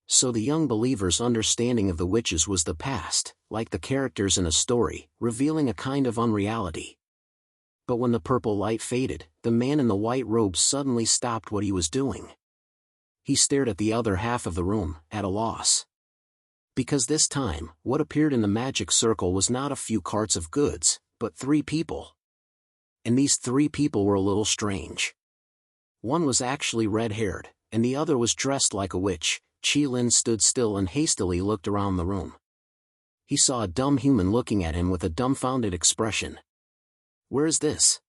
So the young believers' understanding of the witches was the past, like the characters in a story, revealing a kind of unreality. But when the purple light faded, the man in the white robe suddenly stopped what he was doing. He stared at the other half of the room, at a loss. Because this time, what appeared in the magic circle was not a few carts of goods, but 3 people. And these 3 people were a little strange. One was actually red-haired, and the other was dressed like a witch. Jilin stood still and hastily looked around the room. He saw a dumb human looking at him with a dumbfounded expression. Where is this?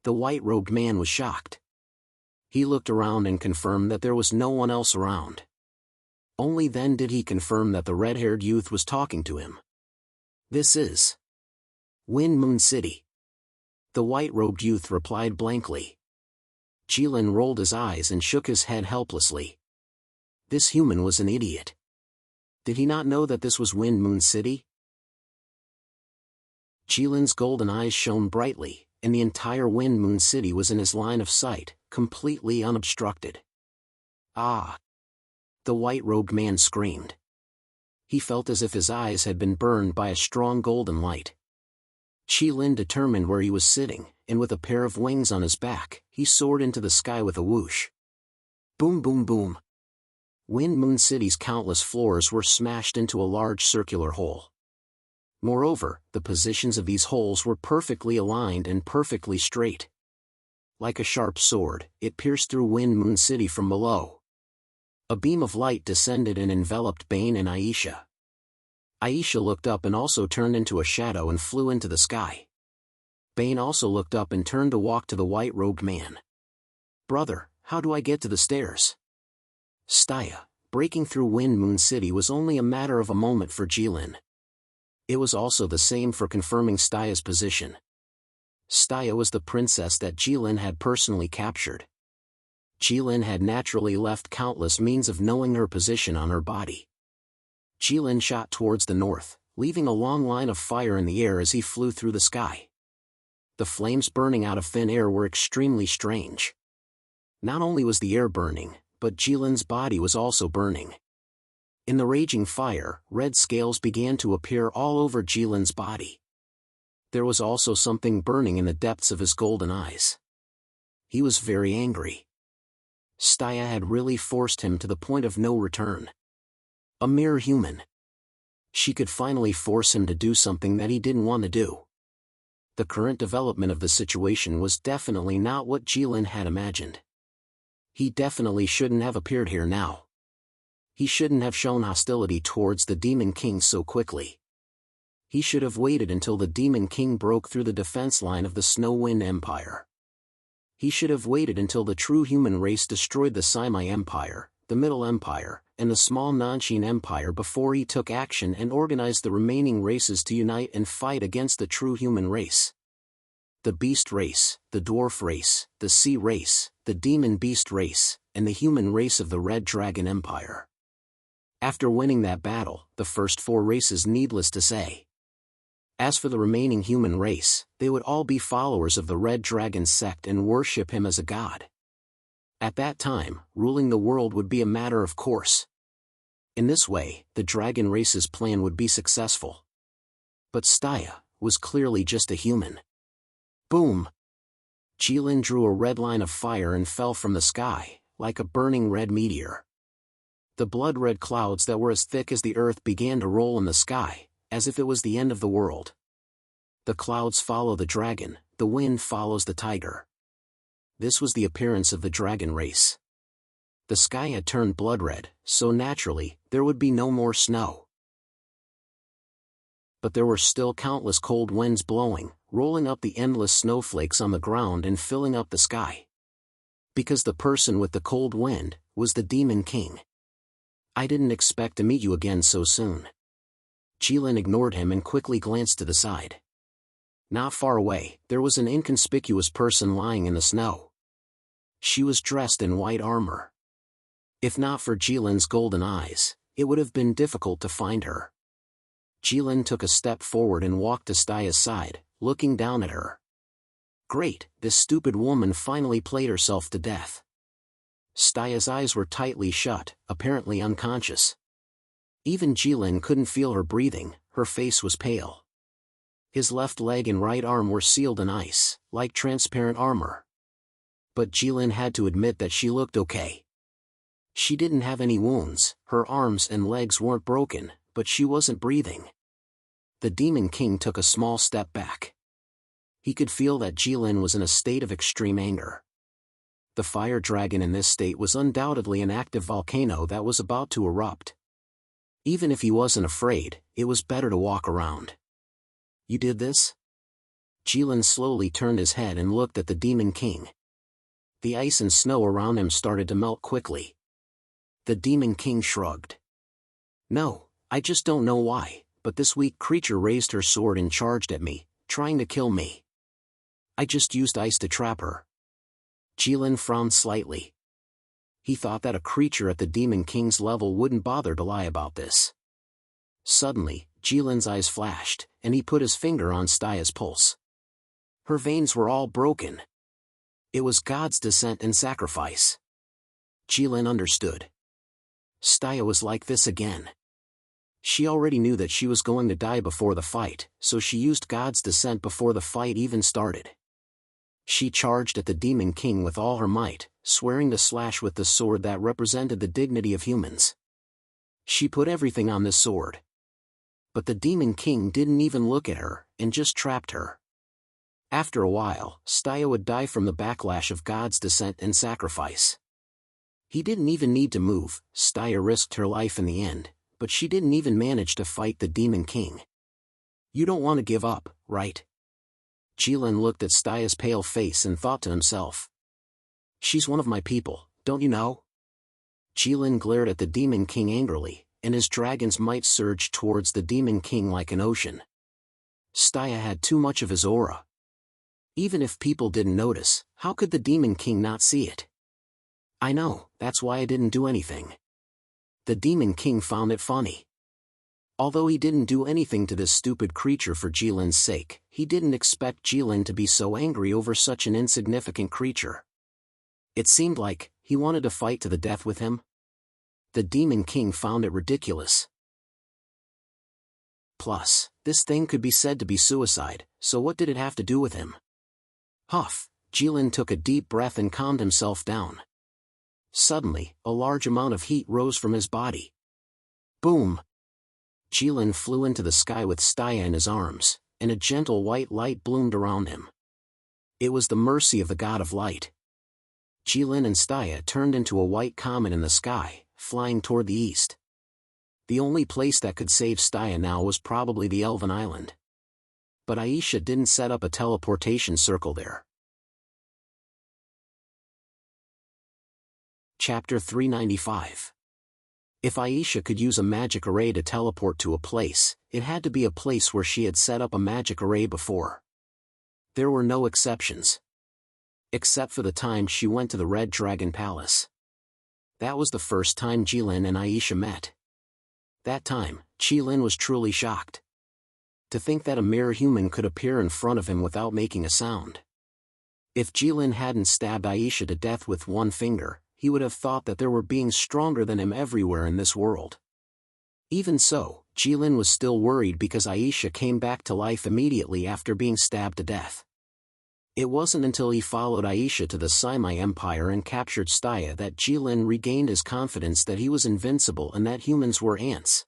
The white-robed man was shocked. He looked around and confirmed that there was no one else around. Only then did he confirm that the red-haired youth was talking to him. This is Wind Moon City. The white-robed youth replied blankly. Jilin rolled his eyes and shook his head helplessly. This human was an idiot. Did he not know that this was Wind Moon City? Jilin's golden eyes shone brightly, and the entire Wind Moon City was in his line of sight, completely unobstructed. Ah! The white-robed man screamed. He felt as if his eyes had been burned by a strong golden light. Qilin determined where he was sitting, and with a pair of wings on his back, he soared into the sky with a whoosh. Boom boom boom. Wind Moon City's countless floors were smashed into a large circular hole. Moreover, the positions of these holes were perfectly aligned and perfectly straight. Like a sharp sword, it pierced through Wind Moon City from below. A beam of light descended and enveloped Bane and Aisha. Aisha looked up and also turned into a shadow and flew into the sky. Bane also looked up and turned to walk to the white-robed man. "Brother, how do I get to the stairs?" Staya, breaking through Wind Moon City was only a matter of a moment for Qilin. It was also the same for confirming Staya's position. Staya was the princess that Qilin had personally captured. Qilin had naturally left countless means of knowing her position on her body. Qilin shot towards the north, leaving a long line of fire in the air as he flew through the sky. The flames burning out of thin air were extremely strange. Not only was the air burning, but Jilin's body was also burning. In the raging fire, red scales began to appear all over Jilin's body. There was also something burning in the depths of his golden eyes. He was very angry. Staya had really forced him to the point of no return. A mere human. She could finally force him to do something that he didn't want to do. The current development of the situation was definitely not what Jilin had imagined. He definitely shouldn't have appeared here now. He shouldn't have shown hostility towards the Demon King so quickly. He should have waited until the Demon King broke through the defense line of the Snow Wind Empire. He should have waited until the true human race destroyed the Saimai Empire, the Middle Empire, and the small Nanshin Empire before he took action and organized the remaining races to unite and fight against the true human race. The Beast Race, the Dwarf Race, the Sea Race, the Demon Beast Race, and the human race of the Red Dragon Empire. After winning that battle, the first four races needless to say. As for the remaining human race, they would all be followers of the Red Dragon sect and worship him as a god. At that time, ruling the world would be a matter of course. In this way, the dragon race's plan would be successful. But Staya was clearly just a human. Boom! Jilin drew a red line of fire and fell from the sky, like a burning red meteor. The blood-red clouds that were as thick as the earth began to roll in the sky, as if it was the end of the world. The clouds follow the dragon, the wind follows the tiger. This was the appearance of the dragon race. The sky had turned blood-red, so naturally, there would be no more snow. But there were still countless cold winds blowing, rolling up the endless snowflakes on the ground and filling up the sky. Because the person with the cold wind was the Demon King. "I didn't expect to meet you again so soon." Jilin ignored him and quickly glanced to the side. Not far away, there was an inconspicuous person lying in the snow. She was dressed in white armor. If not for Jilin's golden eyes, it would have been difficult to find her. Jilin took a step forward and walked to Staya's side, looking down at her. Great, this stupid woman finally played herself to death. Staya's eyes were tightly shut, apparently unconscious. Even Jilin couldn't feel her breathing, her face was pale. His left leg and right arm were sealed in ice, like transparent armor. But Jilin had to admit that she looked okay. She didn't have any wounds, her arms and legs weren't broken, but she wasn't breathing. The Demon King took a small step back. He could feel that Jilin was in a state of extreme anger. The fire dragon in this state was undoubtedly an active volcano that was about to erupt. Even if he wasn't afraid, it was better to walk around. "You did this?" Jilin slowly turned his head and looked at the Demon King. The ice and snow around him started to melt quickly. The Demon King shrugged. "No, I just don't know why, but this weak creature raised her sword and charged at me, trying to kill me. I just used ice to trap her." Jilin frowned slightly. He thought that a creature at the Demon King's level wouldn't bother to lie about this. Suddenly, Jilin's eyes flashed, and he put his finger on Staya's pulse. Her veins were all broken. It was God's descent and sacrifice. Jilin understood. Staya was like this again. She already knew that she was going to die before the fight, so she used God's descent before the fight even started. She charged at the Demon King with all her might, swearing to slash with the sword that represented the dignity of humans. She put everything on this sword. But the Demon King didn't even look at her, and just trapped her. After a while, Staya would die from the backlash of God's descent and sacrifice. He didn't even need to move. Staya risked her life in the end, but she didn't even manage to fight the Demon King. You don't want to give up, right? Jilin looked at Staya's pale face and thought to himself. She's one of my people, don't you know? Jilin glared at the Demon King angrily, and his dragon's might surged towards the Demon King like an ocean. Staya had too much of his aura. Even if people didn't notice, how could the Demon King not see it? I know, that's why I didn't do anything. The Demon King found it funny. Although he didn't do anything to this stupid creature for Jilin's sake, he didn't expect Jilin to be so angry over such an insignificant creature. It seemed like he wanted to fight to the death with him. The Demon King found it ridiculous. Plus, this thing could be said to be suicide, so what did it have to do with him? Huff, Jilin took a deep breath and calmed himself down. Suddenly, a large amount of heat rose from his body. Boom! Jilin flew into the sky with Staya in his arms, and a gentle white light bloomed around him. It was the mercy of the God of Light. Jilin and Staya turned into a white comet in the sky, flying toward the east. The only place that could save Staya now was probably the Elven Island. But Aisha didn't set up a teleportation circle there. Chapter 395. If Aisha could use a magic array to teleport to a place, it had to be a place where she had set up a magic array before. There were no exceptions. Except for the time she went to the Red Dragon Palace. That was the first time Jilin and Aisha met. That time, Jilin was truly shocked. To think that a mere human could appear in front of him without making a sound. If Jilin hadn't stabbed Aisha to death with one finger, he would have thought that there were beings stronger than him everywhere in this world. Even so, Jilin was still worried because Aisha came back to life immediately after being stabbed to death. It wasn't until he followed Aisha to the Simai Empire and captured Staya that Jilin regained his confidence that he was invincible and that humans were ants.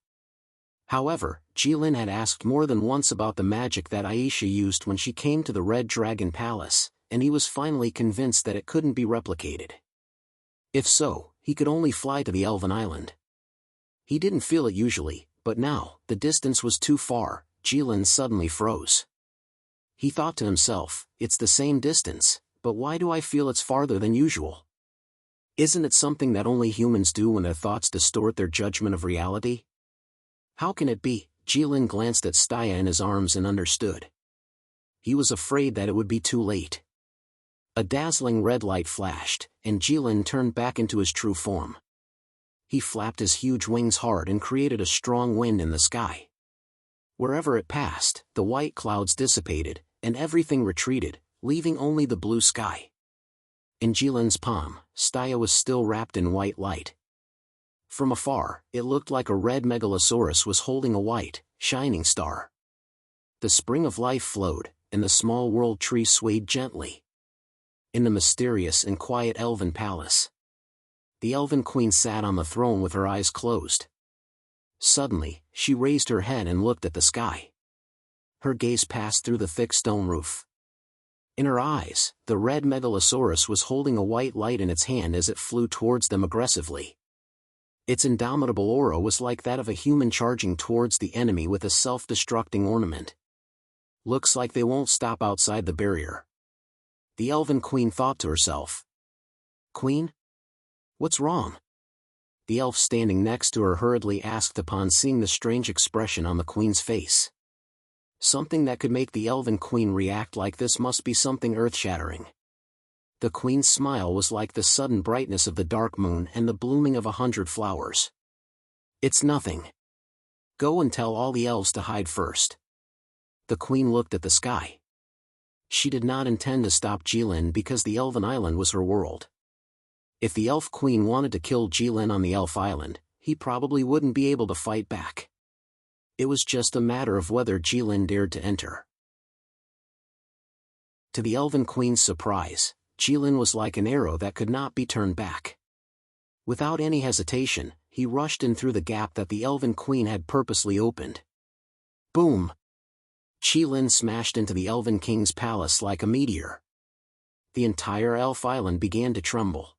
However, Jilin had asked more than once about the magic that Aisha used when she came to the Red Dragon Palace, and he was finally convinced that it couldn't be replicated. If so, he could only fly to the Elven Island. He didn't feel it usually, but now, the distance was too far. Jilin suddenly froze. He thought to himself, it's the same distance, but why do I feel it's farther than usual? Isn't it something that only humans do when their thoughts distort their judgment of reality? How can it be? Jilin glanced at Staya in his arms and understood. He was afraid that it would be too late. A dazzling red light flashed, and Jilin turned back into his true form. He flapped his huge wings hard and created a strong wind in the sky. Wherever it passed, the white clouds dissipated, and everything retreated, leaving only the blue sky. In Jilin's palm, Staya was still wrapped in white light. From afar, it looked like a red megalosaurus was holding a white, shining star. The spring of life flowed, and the small world tree swayed gently. In the mysterious and quiet elven palace, the elven queen sat on the throne with her eyes closed. Suddenly, she raised her head and looked at the sky. Her gaze passed through the thick stone roof. In her eyes, the red megalosaurus was holding a white light in its hand as it flew towards them aggressively. Its indomitable aura was like that of a human charging towards the enemy with a self-destructing ornament. Looks like they won't stop outside the barrier. The elven queen thought to herself. Queen? What's wrong? The elf standing next to her hurriedly asked upon seeing the strange expression on the queen's face. Something that could make the elven queen react like this must be something earth-shattering. The queen's smile was like the sudden brightness of the dark moon and the blooming of 100 flowers. It's nothing. Go and tell all the elves to hide first. The queen looked at the sky. She did not intend to stop Jilin because the Elven Island was her world. If the Elf Queen wanted to kill Jilin on the Elf Island, he probably wouldn't be able to fight back. It was just a matter of whether Jilin dared to enter. To the Elven Queen's surprise, Jilin was like an arrow that could not be turned back. Without any hesitation, he rushed in through the gap that the Elven Queen had purposely opened. Boom! Jilin smashed into the Elven King's palace like a meteor. The entire Elf Island began to tremble.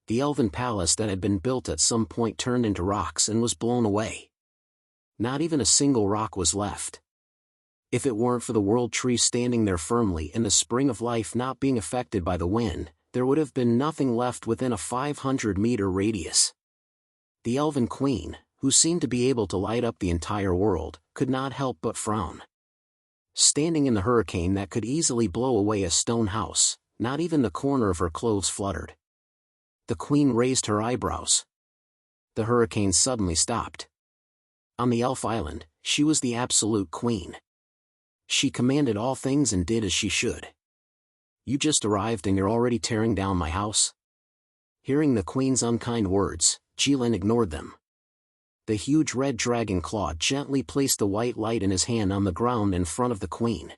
The Elven palace that had been built at some point turned into rocks and was blown away. Not even a single rock was left. If it weren't for the World Tree standing there firmly and the spring of life not being affected by the wind, there would have been nothing left within a 500-meter radius. The Elven Queen, who seemed to be able to light up the entire world, could not help but frown. Standing in the hurricane that could easily blow away a stone house, not even the corner of her clothes fluttered. The Queen raised her eyebrows. The hurricane suddenly stopped. On the Elf Island, she was the absolute queen. She commanded all things and did as she should. You just arrived and you're already tearing down my house? Hearing the Queen's unkind words, Jilin ignored them. The huge red dragon claw gently placed the white light in his hand on the ground in front of the Queen.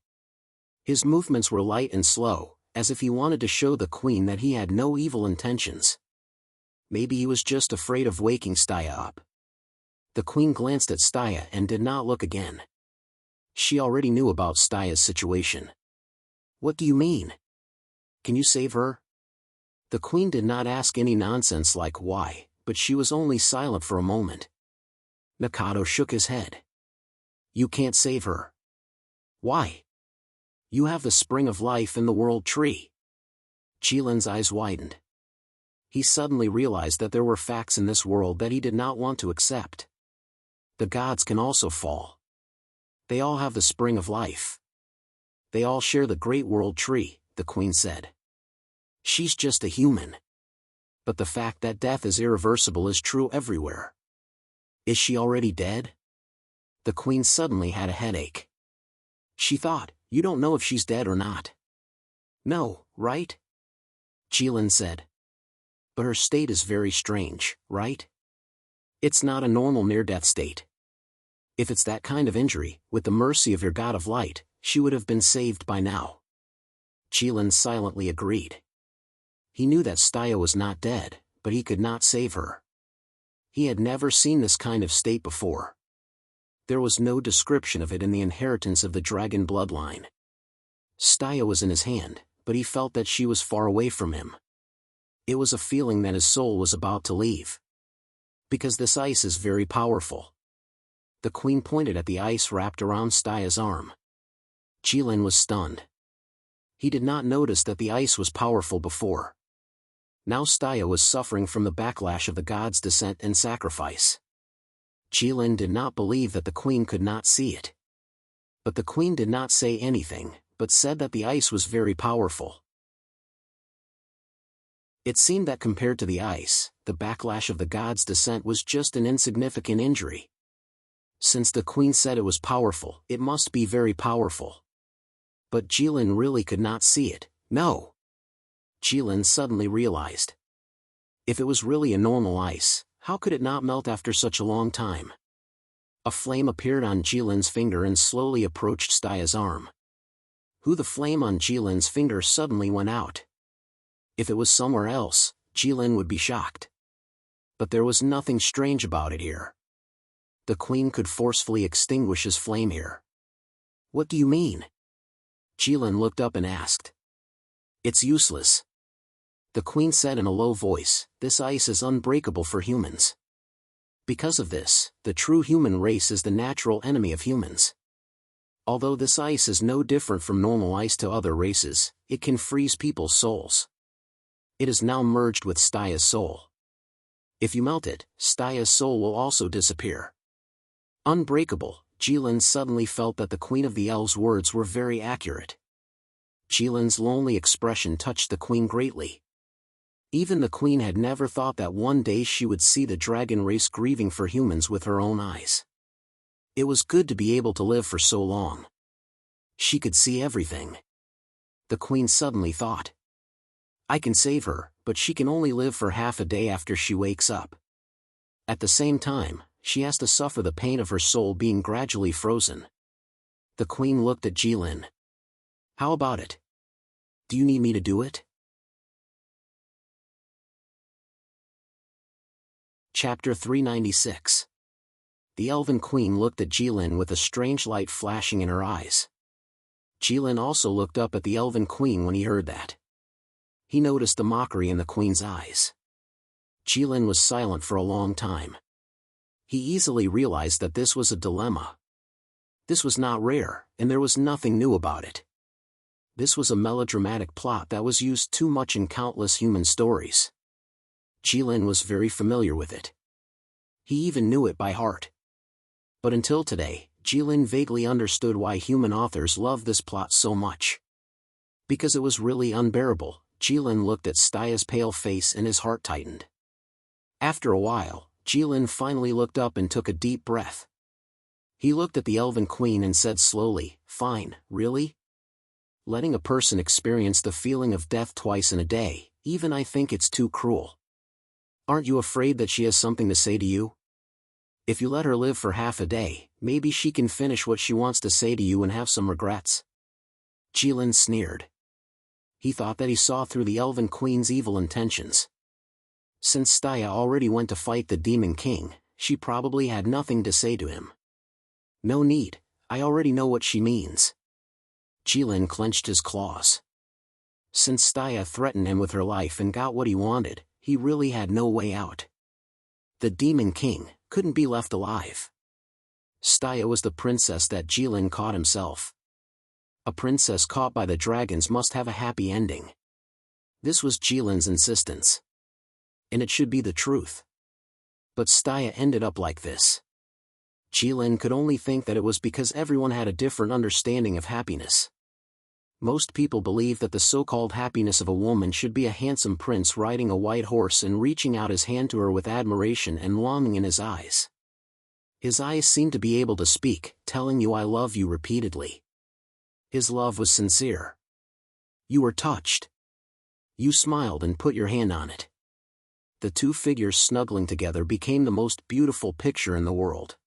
His movements were light and slow, as if he wanted to show the Queen that he had no evil intentions. Maybe he was just afraid of waking Staya up. The Queen glanced at Staya and did not look again. She already knew about Staya's situation. What do you mean? Can you save her? The Queen did not ask any nonsense like why, but she was only silent for a moment. Mikado shook his head. You can't save her. Why? You have the spring of life in the World Tree. Jilin's eyes widened. He suddenly realized that there were facts in this world that he did not want to accept. The gods can also fall. They all have the spring of life. They all share the great World Tree, the Queen said. She's just a human. But the fact that death is irreversible is true everywhere. Is she already dead? The Queen suddenly had a headache. She thought, you don't know if she's dead or not. No, right? Jilin said. But her state is very strange, right? It's not a normal near-death state. If it's that kind of injury, with the mercy of your God of Light, she would have been saved by now. Jilin silently agreed. He knew that Staya was not dead, but he could not save her. He had never seen this kind of state before. There was no description of it in the inheritance of the dragon bloodline. Staya was in his hand, but he felt that she was far away from him. It was a feeling that his soul was about to leave. Because this ice is very powerful. The Queen pointed at the ice wrapped around Staya's arm. Jilin was stunned. He did not notice that the ice was powerful before. Now Staya was suffering from the backlash of the gods' descent and sacrifice. Jilin did not believe that the Queen could not see it. But the Queen did not say anything, but said that the ice was very powerful. It seemed that compared to the ice, the backlash of the gods' descent was just an insignificant injury. Since the Queen said it was powerful, it must be very powerful. But Jilin really could not see it, no. Jilin suddenly realized. If it was really a normal ice, how could it not melt after such a long time? A flame appeared on Jilin's finger and slowly approached Staya's arm. The flame on Jilin's finger suddenly went out. If it was somewhere else, Jilin would be shocked. But there was nothing strange about it here. The Queen could forcefully extinguish his flame here. What do you mean? Jilin looked up and asked. It's useless. The Queen said in a low voice, this ice is unbreakable for humans. Because of this, the true human race is the natural enemy of humans. Although this ice is no different from normal ice to other races, it can freeze people's souls. It is now merged with Staya's soul. If you melt it, Staya's soul will also disappear. Unbreakable, Jilin suddenly felt that the Queen of the Elves' words were very accurate. Jilin's lonely expression touched the Queen greatly. Even the Queen had never thought that one day she would see the dragon race grieving for humans with her own eyes. It was good to be able to live for so long. She could see everything. The Queen suddenly thought. I can save her, but she can only live for half a day after she wakes up. At the same time, she has to suffer the pain of her soul being gradually frozen. The queen looked at Jilin. How about it? Do you need me to do it? Chapter 396. The Elven Queen looked at Jilin with a strange light flashing in her eyes. Jilin also looked up at the Elven Queen when he heard that. He noticed the mockery in the Queen's eyes. Jilin was silent for a long time. He easily realized that this was a dilemma. This was not rare, and there was nothing new about it. This was a melodramatic plot that was used too much in countless human stories. Jilin was very familiar with it. He even knew it by heart. But until today, Jilin vaguely understood why human authors love this plot so much. Because it was really unbearable, Jilin looked at Staya's pale face and his heart tightened. After a while, Jilin finally looked up and took a deep breath. He looked at the Elven Queen and said slowly, "Fine, really? Letting a person experience the feeling of death twice in a day, even I think it's too cruel. Aren't you afraid that she has something to say to you? If you let her live for half a day, maybe she can finish what she wants to say to you and have some regrets." Jilin sneered. He thought that he saw through the Elven Queen's evil intentions. Since Staya already went to fight the Demon King, she probably had nothing to say to him. "No need, I already know what she means." Jilin clenched his claws. Since Staya threatened him with her life and got what he wanted, he really had no way out. The Demon King couldn't be left alive. Staya was the princess that Jilin caught himself. A princess caught by the dragons must have a happy ending. This was Jilin's insistence. And it should be the truth. But Staya ended up like this. Jilin could only think that it was because everyone had a different understanding of happiness. Most people believe that the so-called happiness of a woman should be a handsome prince riding a white horse and reaching out his hand to her with admiration and longing in his eyes. His eyes seemed to be able to speak, telling you "I love you" repeatedly. His love was sincere. You were touched. You smiled and put your hand on it. The two figures snuggling together became the most beautiful picture in the world.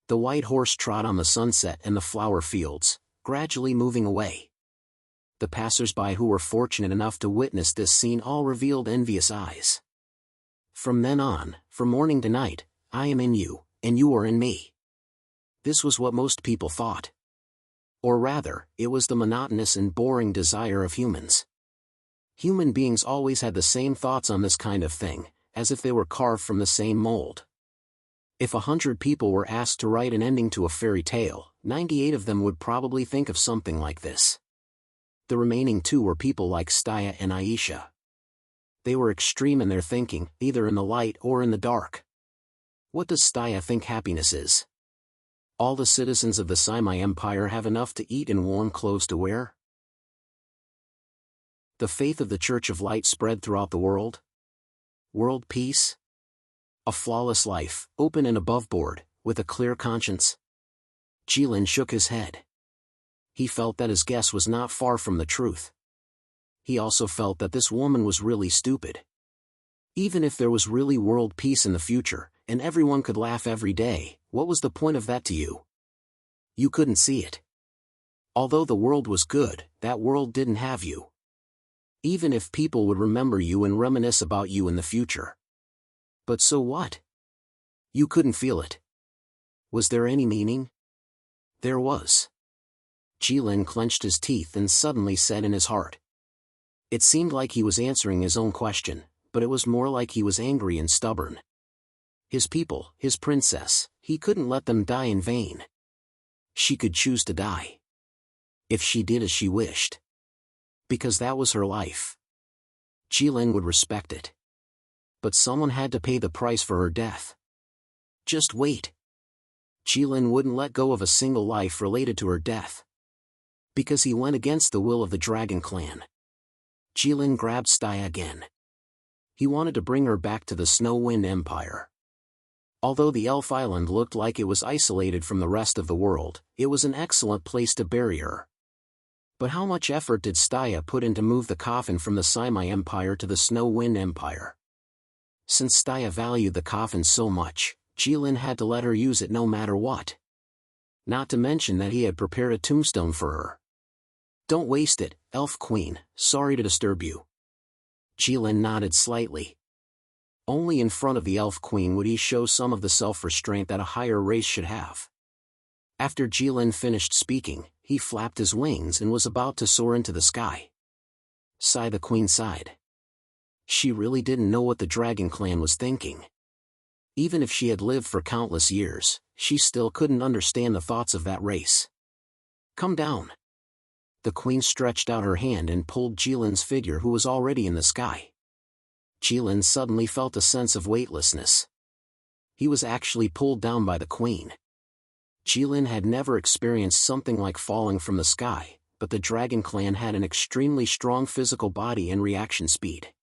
The white horse trod on the sunset and the flower fields, gradually moving away. The passers-by who were fortunate enough to witness this scene all revealed envious eyes. From then on, from morning to night, I am in you, and you are in me. This was what most people thought. Or rather, it was the monotonous and boring desire of humans. Human beings always had the same thoughts on this kind of thing, as if they were carved from the same mold. If 100 people were asked to write an ending to a fairy tale, 98 of them would probably think of something like this. The remaining 2 were people like Staya and Aisha. They were extreme in their thinking, either in the light or in the dark. What does Staya think happiness is? All the citizens of the Saimai Empire have enough to eat and warm clothes to wear? The faith of the Church of Light spread throughout the world? World peace? A flawless life, open and aboveboard, with a clear conscience? Jilin shook his head. He felt that his guess was not far from the truth. He also felt that this woman was really stupid. Even if there was really world peace in the future, and everyone could laugh every day, what was the point of that to you? You couldn't see it. Although the world was good, that world didn't have you. Even if people would remember you and reminisce about you in the future. But so what? You couldn't feel it. Was there any meaning? There was. Jilin clenched his teeth and suddenly said in his heart. It seemed like he was answering his own question, but it was more like he was angry and stubborn. His people, his princess, he couldn't let them die in vain. She could choose to die. If she did as she wished. Because that was her life. Jilin would respect it. But someone had to pay the price for her death. Just wait. Jilin wouldn't let go of a single life related to her death. Because he went against the will of the Dragon Clan. Jilin grabbed Staya again. He wanted to bring her back to the Snow Wind Empire. Although the Elf Island looked like it was isolated from the rest of the world, it was an excellent place to bury her. But how much effort did Staya put in to move the coffin from the Simai Empire to the Snow Wind Empire? Since Staya valued the coffin so much, Jilin had to let her use it no matter what. Not to mention that he had prepared a tombstone for her. Don't waste it, Elf Queen, sorry to disturb you. Jilin nodded slightly. Only in front of the Elf Queen would he show some of the self-restraint that a higher race should have. After Jilin finished speaking, he flapped his wings and was about to soar into the sky. Sigh, the Queen sighed. She really didn't know what the Dragon Clan was thinking. Even if she had lived for countless years, she still couldn't understand the thoughts of that race. Come down. The Queen stretched out her hand and pulled Jilin's figure, who was already in the sky. Jilin suddenly felt a sense of weightlessness. He was actually pulled down by the Queen. Jilin had never experienced something like falling from the sky, but the Dragon Clan had an extremely strong physical body and reaction speed.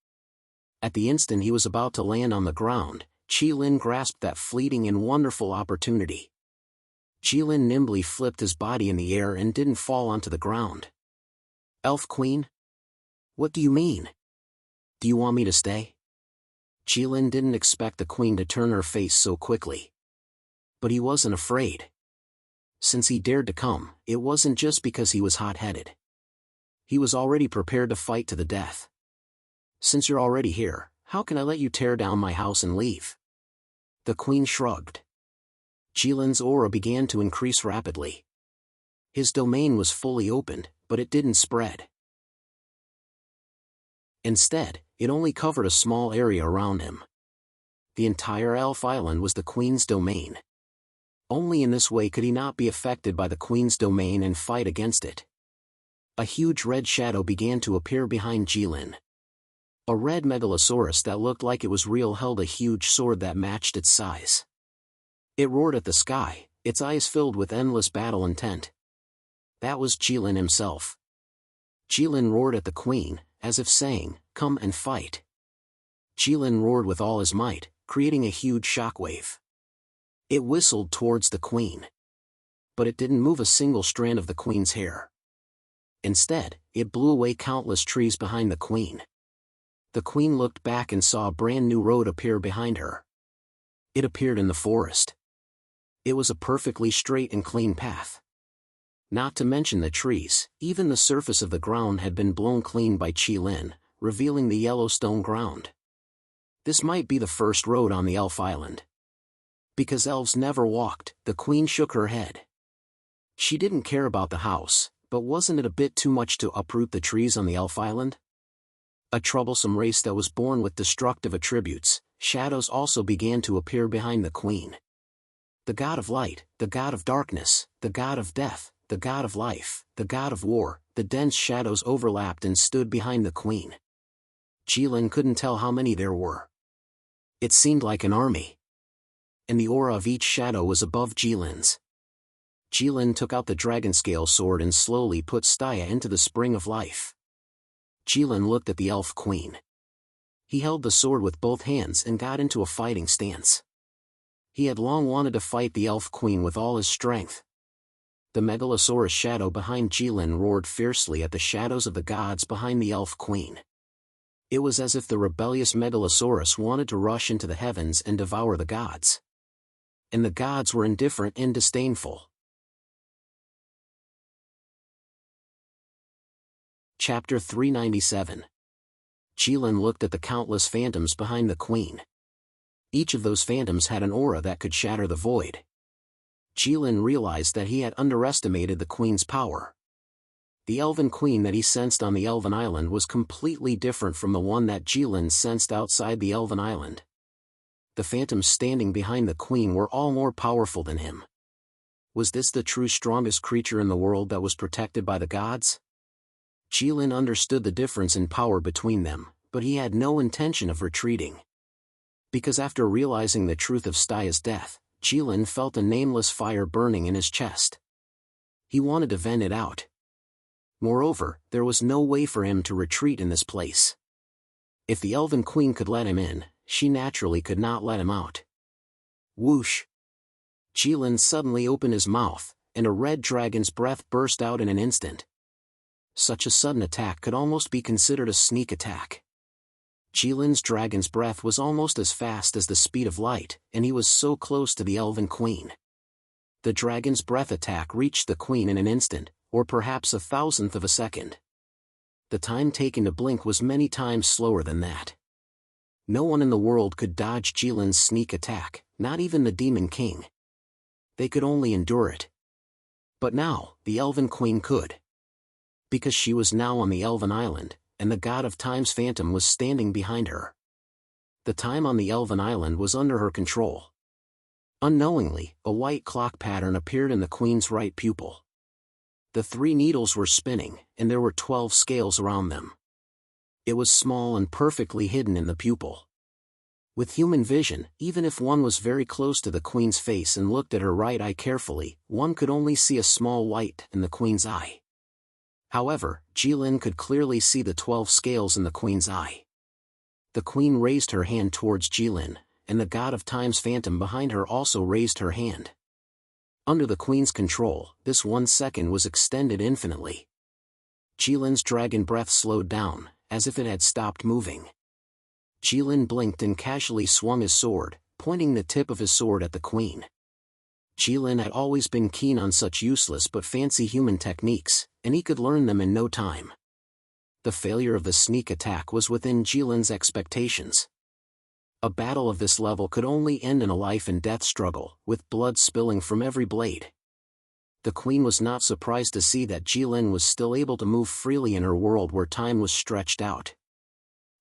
At the instant he was about to land on the ground, Jilin grasped that fleeting and wonderful opportunity. Jilin nimbly flipped his body in the air and didn't fall onto the ground. Elf Queen? What do you mean? Do you want me to stay? Jilin didn't expect the Queen to turn her face so quickly. But he wasn't afraid. Since he dared to come, it wasn't just because he was hot-headed. He was already prepared to fight to the death. Since you're already here, how can I let you tear down my house and leave? The Queen shrugged. Jilin's aura began to increase rapidly. His domain was fully opened, but it didn't spread. Instead, it only covered a small area around him. The entire Elf Island was the Queen's domain. Only in this way could he not be affected by the Queen's domain and fight against it. A huge red shadow began to appear behind Jilin. A red megalosaurus that looked like it was real held a huge sword that matched its size. It roared at the sky, its eyes filled with endless battle intent. That was Jilin himself. Jilin roared at the Queen, as if saying, "Come and fight." Jilin roared with all his might, creating a huge shockwave. It whistled towards the Queen. But it didn't move a single strand of the Queen's hair. Instead, it blew away countless trees behind the Queen. The Queen looked back and saw a brand new road appear behind her. It appeared in the forest. It was a perfectly straight and clean path. Not to mention the trees, even the surface of the ground had been blown clean by Jilin, revealing the Yellowstone ground. This might be the first road on the Elf Island. Because elves never walked, the Queen shook her head. She didn't care about the house, but wasn't it a bit too much to uproot the trees on the Elf Island? A troublesome race that was born with destructive attributes, shadows also began to appear behind the Queen. The god of light, the god of darkness, the god of death, the god of life, the god of war, the dense shadows overlapped and stood behind the Queen. Jilin couldn't tell how many there were. It seemed like an army. And the aura of each shadow was above Jilin's. Jilin took out the dragon scale sword and slowly put Staya into the spring of life. Jilin looked at the Elf Queen. He held the sword with both hands and got into a fighting stance. He had long wanted to fight the Elf Queen with all his strength. The megalosaurus shadow behind Jilin roared fiercely at the shadows of the gods behind the Elf Queen. It was as if the rebellious megalosaurus wanted to rush into the heavens and devour the gods. And the gods were indifferent and disdainful. Chapter 397. Jilin looked at the countless phantoms behind the Queen. Each of those phantoms had an aura that could shatter the void. Jilin realized that he had underestimated the Queen's power. The Elven Queen that he sensed on the Elven Island was completely different from the one that Jilin sensed outside the Elven Island. The phantoms standing behind the Queen were all more powerful than him. Was this the true strongest creature in the world that was protected by the gods? Jilin understood the difference in power between them, but he had no intention of retreating. Because after realizing the truth of Staya's death, Jilin felt a nameless fire burning in his chest. He wanted to vent it out. Moreover, there was no way for him to retreat in this place. If the Elven Queen could let him in, she naturally could not let him out. Whoosh! Jilin suddenly opened his mouth, and a red dragon's breath burst out in an instant. Such a sudden attack could almost be considered a sneak attack. Jilin's dragon's breath was almost as fast as the speed of light, and he was so close to the Elven Queen. The dragon's breath attack reached the Queen in an instant, or perhaps a thousandth of a second. The time taken to blink was many times slower than that. No one in the world could dodge Jilin's sneak attack, not even the Demon King. They could only endure it. But now, the Elven Queen could. Because she was now on the Elven Island, and the god of time's phantom was standing behind her. The time on the Elven Island was under her control. Unknowingly, a white clock pattern appeared in the Queen's right pupil. The 3 needles were spinning, and there were 12 scales around them. It was small and perfectly hidden in the pupil. With human vision, even if one was very close to the Queen's face and looked at her right eye carefully, one could only see a small white in the Queen's eye. However, Jilin could clearly see the 12 scales in the Queen's eye. The Queen raised her hand towards Jilin, and the god of time's phantom behind her also raised her hand. Under the Queen's control, this 1 second was extended infinitely. Jilin's dragon breath slowed down, as if it had stopped moving. Jilin blinked and casually swung his sword, pointing the tip of his sword at the Queen. Jilin had always been keen on such useless but fancy human techniques, and he could learn them in no time. The failure of the sneak attack was within Jilin's expectations. A battle of this level could only end in a life-and-death struggle, with blood spilling from every blade. The Queen was not surprised to see that Jilin was still able to move freely in her world where time was stretched out.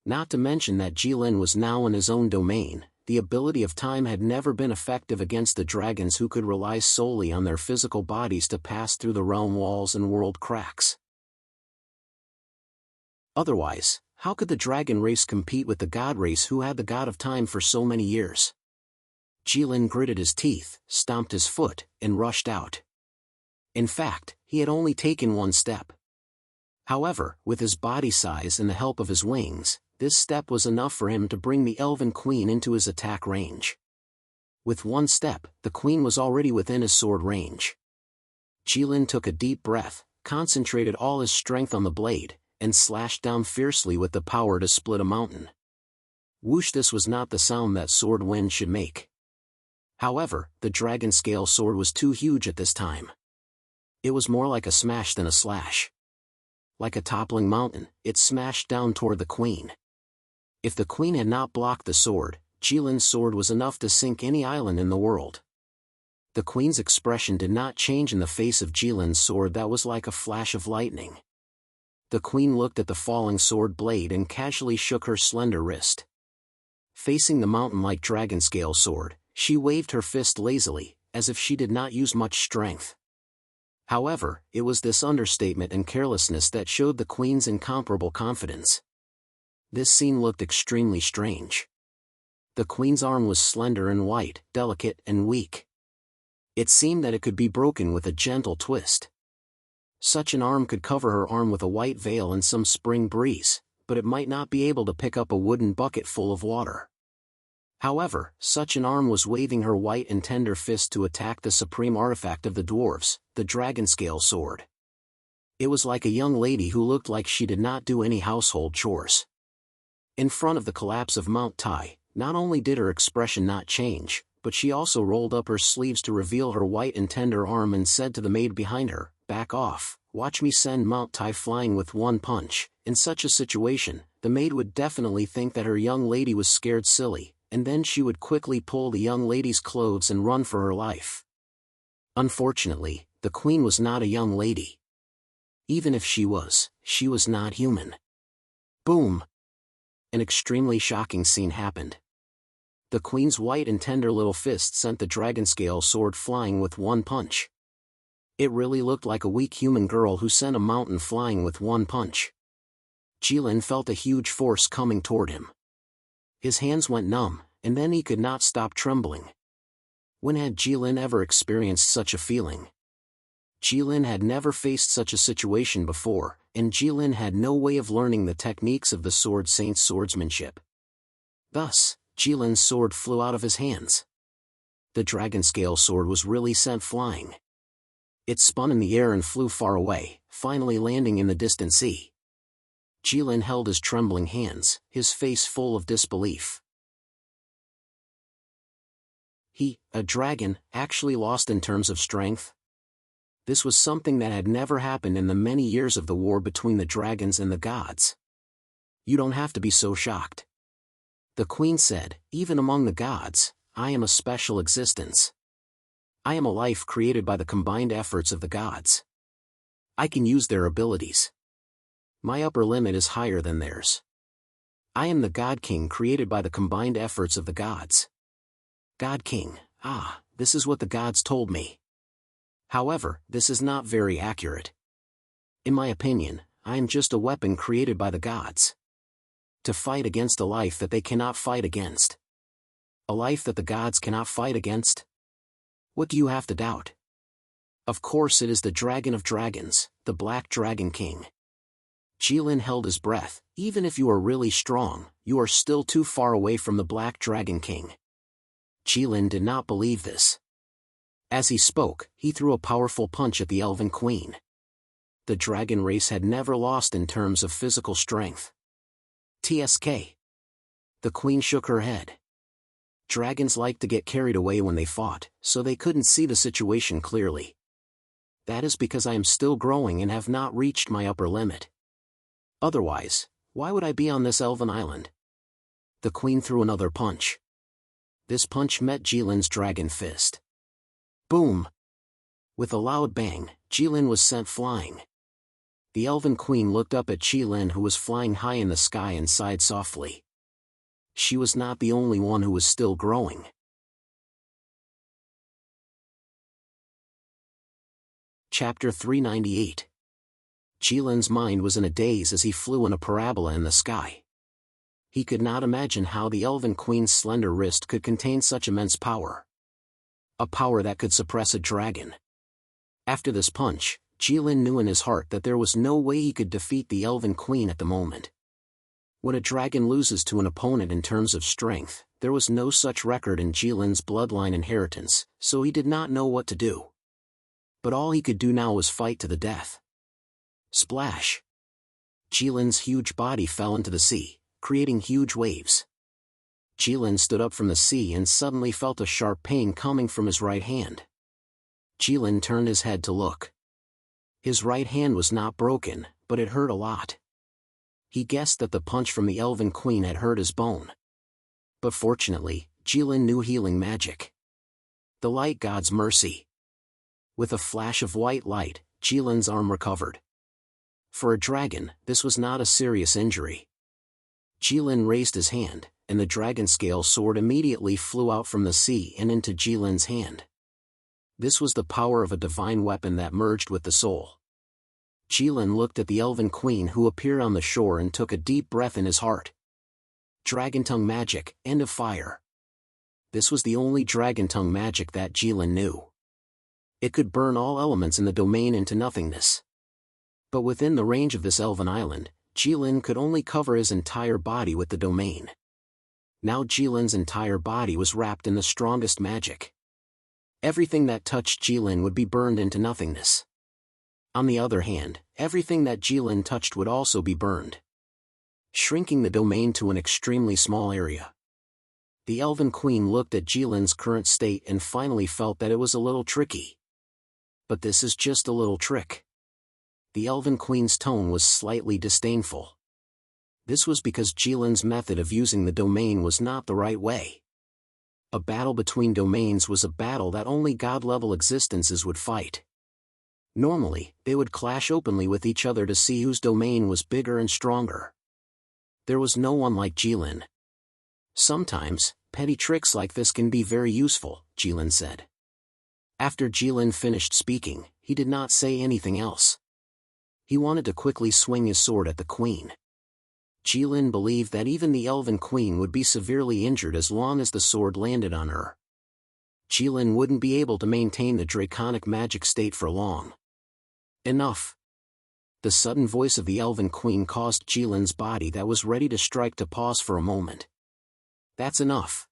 Not to mention that Jilin was now in his own domain. The ability of time had never been effective against the dragons who could rely solely on their physical bodies to pass through the realm walls and world cracks. Otherwise, how could the dragon race compete with the god race who had the god of time for so many years? Jilin gritted his teeth, stomped his foot, and rushed out. In fact, he had only taken 1 step. However, with his body size and the help of his wings, this step was enough for him to bring the Elven Queen into his attack range. With 1 step, the Queen was already within his sword range. Jilin took a deep breath, concentrated all his strength on the blade, and slashed down fiercely with the power to split a mountain. Whoosh! This was not the sound that sword wind should make. However, the dragon scale sword was too huge at this time. It was more like a smash than a slash. Like a toppling mountain, it smashed down toward the Queen. If the Queen had not blocked the sword, Jilin's sword was enough to sink any island in the world. The Queen's expression did not change in the face of Jilin's sword that was like a flash of lightning. The Queen looked at the falling sword blade and casually shook her slender wrist. Facing the mountain-like dragon scale sword, she waved her fist lazily, as if she did not use much strength. However, it was this understatement and carelessness that showed the Queen's incomparable confidence. This scene looked extremely strange. The Queen's arm was slender and white, delicate and weak. It seemed that it could be broken with a gentle twist. Such an arm could cover her arm with a white veil in some spring breeze, but it might not be able to pick up a wooden bucket full of water. However, such an arm was waving her white and tender fist to attack the supreme artifact of the dwarves, the dragon scale sword. It was like a young lady who looked like she did not do any household chores. In front of the collapse of Mount Tai, not only did her expression not change, but she also rolled up her sleeves to reveal her white and tender arm and said to the maid behind her, "Back off, watch me send Mount Tai flying with 1 punch." In such a situation, the maid would definitely think that her young lady was scared silly, and then she would quickly pull the young lady's clothes and run for her life. Unfortunately, the Queen was not a young lady. Even if she was not human. Boom! An extremely shocking scene happened. The Queen's white and tender little fist sent the dragon scale sword flying with 1 punch. It really looked like a weak human girl who sent a mountain flying with 1 punch. Jilin felt a huge force coming toward him. His hands went numb, and then he could not stop trembling. When had Jilin ever experienced such a feeling? Jilin had never faced such a situation before, and Jilin had no way of learning the techniques of the Sword Saint's swordsmanship. Thus, Jilin's sword flew out of his hands. The dragon scale sword was really sent flying. It spun in the air and flew far away, finally landing in the distant sea. Jilin held his trembling hands, his face full of disbelief. A dragon, actually lost in terms of strength? This was something that had never happened in the many years of the war between the dragons and the gods. You don't have to be so shocked. The queen said, even among the gods, I am a special existence. I am a life created by the combined efforts of the gods. I can use their abilities. My upper limit is higher than theirs. I am the God King created by the combined efforts of the gods. God King, this is what the gods told me. However, this is not very accurate. In my opinion, I am just a weapon created by the gods. To fight against a life that they cannot fight against. A life that the gods cannot fight against? What do you have to doubt? Of course it is the Dragon of Dragons, the Black Dragon King. Jilin held his breath. Even if you are really strong, you are still too far away from the Black Dragon King. Jilin did not believe this. As he spoke, he threw a powerful punch at the Elven Queen. The dragon race had never lost in terms of physical strength. TSK. The queen shook her head. Dragons like to get carried away when they fought, so they couldn't see the situation clearly. That is because I am still growing and have not reached my upper limit. Otherwise, why would I be on this elven island? The queen threw another punch. This punch met Jilin's dragon fist. Boom! With a loud bang, Jilin was sent flying. The Elven Queen looked up at Jilin, who was flying high in the sky, and sighed softly. She was not the only one who was still growing. Chapter 398. Jilin's mind was in a daze as he flew in a parabola in the sky. He could not imagine how the Elven Queen's slender wrist could contain such immense power. A power that could suppress a dragon. After this punch, Jilin knew in his heart that there was no way he could defeat the Elven Queen at the moment. When a dragon loses to an opponent in terms of strength, there was no such record in Jilin's bloodline inheritance, so he did not know what to do. But all he could do now was fight to the death. Splash! Jilin's huge body fell into the sea, creating huge waves. Jilin stood up from the sea and suddenly felt a sharp pain coming from his right hand. Jilin turned his head to look. His right hand was not broken, but it hurt a lot. He guessed that the punch from the Elven Queen had hurt his bone. But fortunately, Jilin knew healing magic. The light god's mercy. With a flash of white light, Jilin's arm recovered. For a dragon, this was not a serious injury. Jilin raised his hand, and the dragon scale sword immediately flew out from the sea and into Jilin's hand. This was the power of a divine weapon that merged with the soul. Jilin looked at the Elven Queen, who appeared on the shore, and took a deep breath in his heart. Dragon tongue magic, end of fire. This was the only dragon tongue magic that Jilin knew. It could burn all elements in the domain into nothingness. But within the range of this elven island, Jilin could only cover his entire body with the domain. Now Jilin's entire body was wrapped in the strongest magic. Everything that touched Jilin would be burned into nothingness. On the other hand, everything that Jilin touched would also be burned, shrinking the domain to an extremely small area. The Elven Queen looked at Jilin's current state and finally felt that it was a little tricky. But this is just a little trick. The Elven Queen's tone was slightly disdainful. This was because Jilin's method of using the domain was not the right way. A battle between domains was a battle that only god-level existences would fight. Normally, they would clash openly with each other to see whose domain was bigger and stronger. There was no one like Jilin. Sometimes, petty tricks like this can be very useful, Jilin said. After Jilin finished speaking, he did not say anything else. He wanted to quickly swing his sword at the queen. Jilin believed that even the Elven Queen would be severely injured as long as the sword landed on her. Jilin wouldn't be able to maintain the draconic magic state for long. Enough! The sudden voice of the Elven Queen caused Jilin's body that was ready to strike to pause for a moment. That's enough.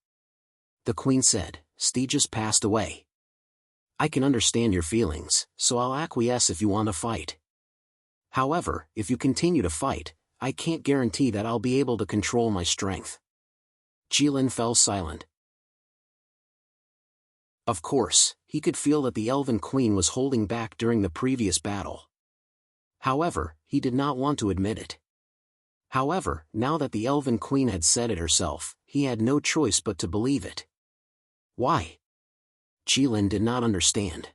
The queen said, Stygius passed away. I can understand your feelings, so I'll acquiesce if you want to fight. However, if you continue to fight, I can't guarantee that I'll be able to control my strength. Jilin fell silent. Of course, he could feel that the Elven Queen was holding back during the previous battle. However, he did not want to admit it. However, now that the Elven Queen had said it herself, he had no choice but to believe it. Why? Jilin did not understand.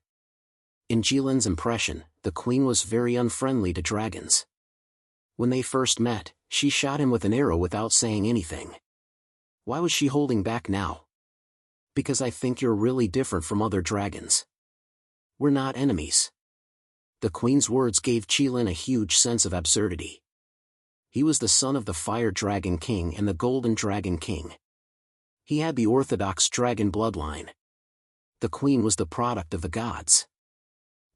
In Jilin's impression, the Queen was very unfriendly to dragons. When they first met, she shot him with an arrow without saying anything. Why was she holding back now? Because I think you're really different from other dragons. We're not enemies. The Queen's words gave Jilin a huge sense of absurdity. He was the son of the Fire Dragon King and the Golden Dragon King. He had the orthodox dragon bloodline. The Queen was the product of the gods.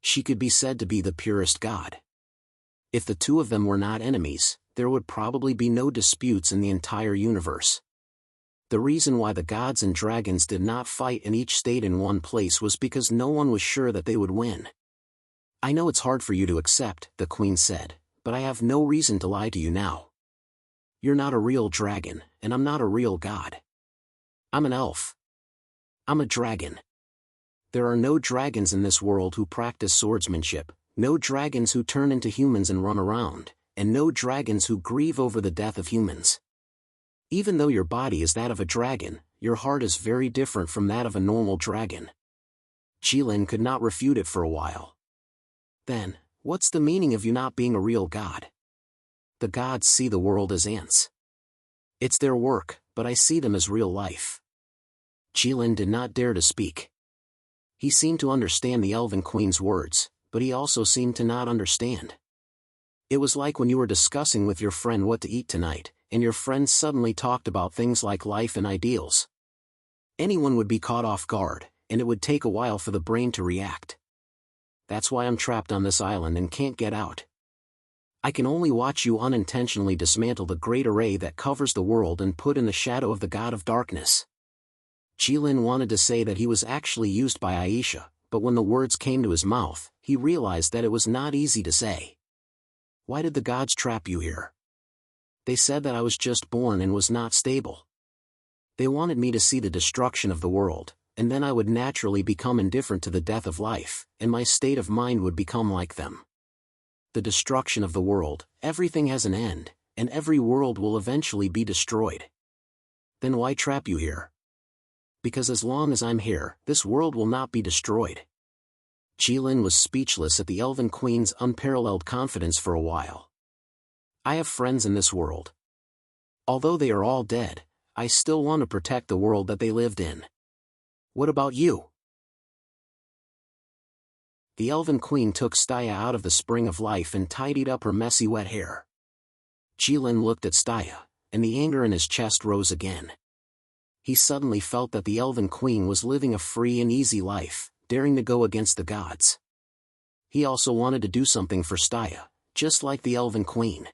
She could be said to be the purest god. If the two of them were not enemies, there would probably be no disputes in the entire universe. The reason why the gods and dragons did not fight and each stayed in one place was because no one was sure that they would win. I know it's hard for you to accept, the Queen said, but I have no reason to lie to you now. You're not a real dragon, and I'm not a real god. I'm an elf. I'm a dragon. There are no dragons in this world who practice swordsmanship, no dragons who turn into humans and run around, and no dragons who grieve over the death of humans. Even though your body is that of a dragon, your heart is very different from that of a normal dragon. Jilin could not refute it for a while. Then, what's the meaning of you not being a real god? The gods see the world as ants. It's their work, but I see them as real life. Jilin did not dare to speak. He seemed to understand the Elven Queen's words, but he also seemed to not understand. It was like when you were discussing with your friend what to eat tonight, and your friend suddenly talked about things like life and ideals. Anyone would be caught off guard, and it would take a while for the brain to react. That's why I'm trapped on this island and can't get out. I can only watch you unintentionally dismantle the great array that covers the world and put in the shadow of the God of Darkness. Jilin wanted to say that he was actually used by Aisha, but when the words came to his mouth, he realized that it was not easy to say. Why did the gods trap you here? They said that I was just born and was not stable. They wanted me to see the destruction of the world, and then I would naturally become indifferent to the death of life, and my state of mind would become like them. The destruction of the world, everything has an end, and every world will eventually be destroyed. Then why trap you here? Because as long as I'm here, this world will not be destroyed. Jilin was speechless at the Elven Queen's unparalleled confidence for a while. I have friends in this world. Although they are all dead, I still want to protect the world that they lived in. What about you? The Elven Queen took Staya out of the spring of life and tidied up her messy wet hair. Jilin looked at Staya, and the anger in his chest rose again. He suddenly felt that the Elven Queen was living a free and easy life, daring to go against the gods. He also wanted to do something for Staya, just like the Elven Queen.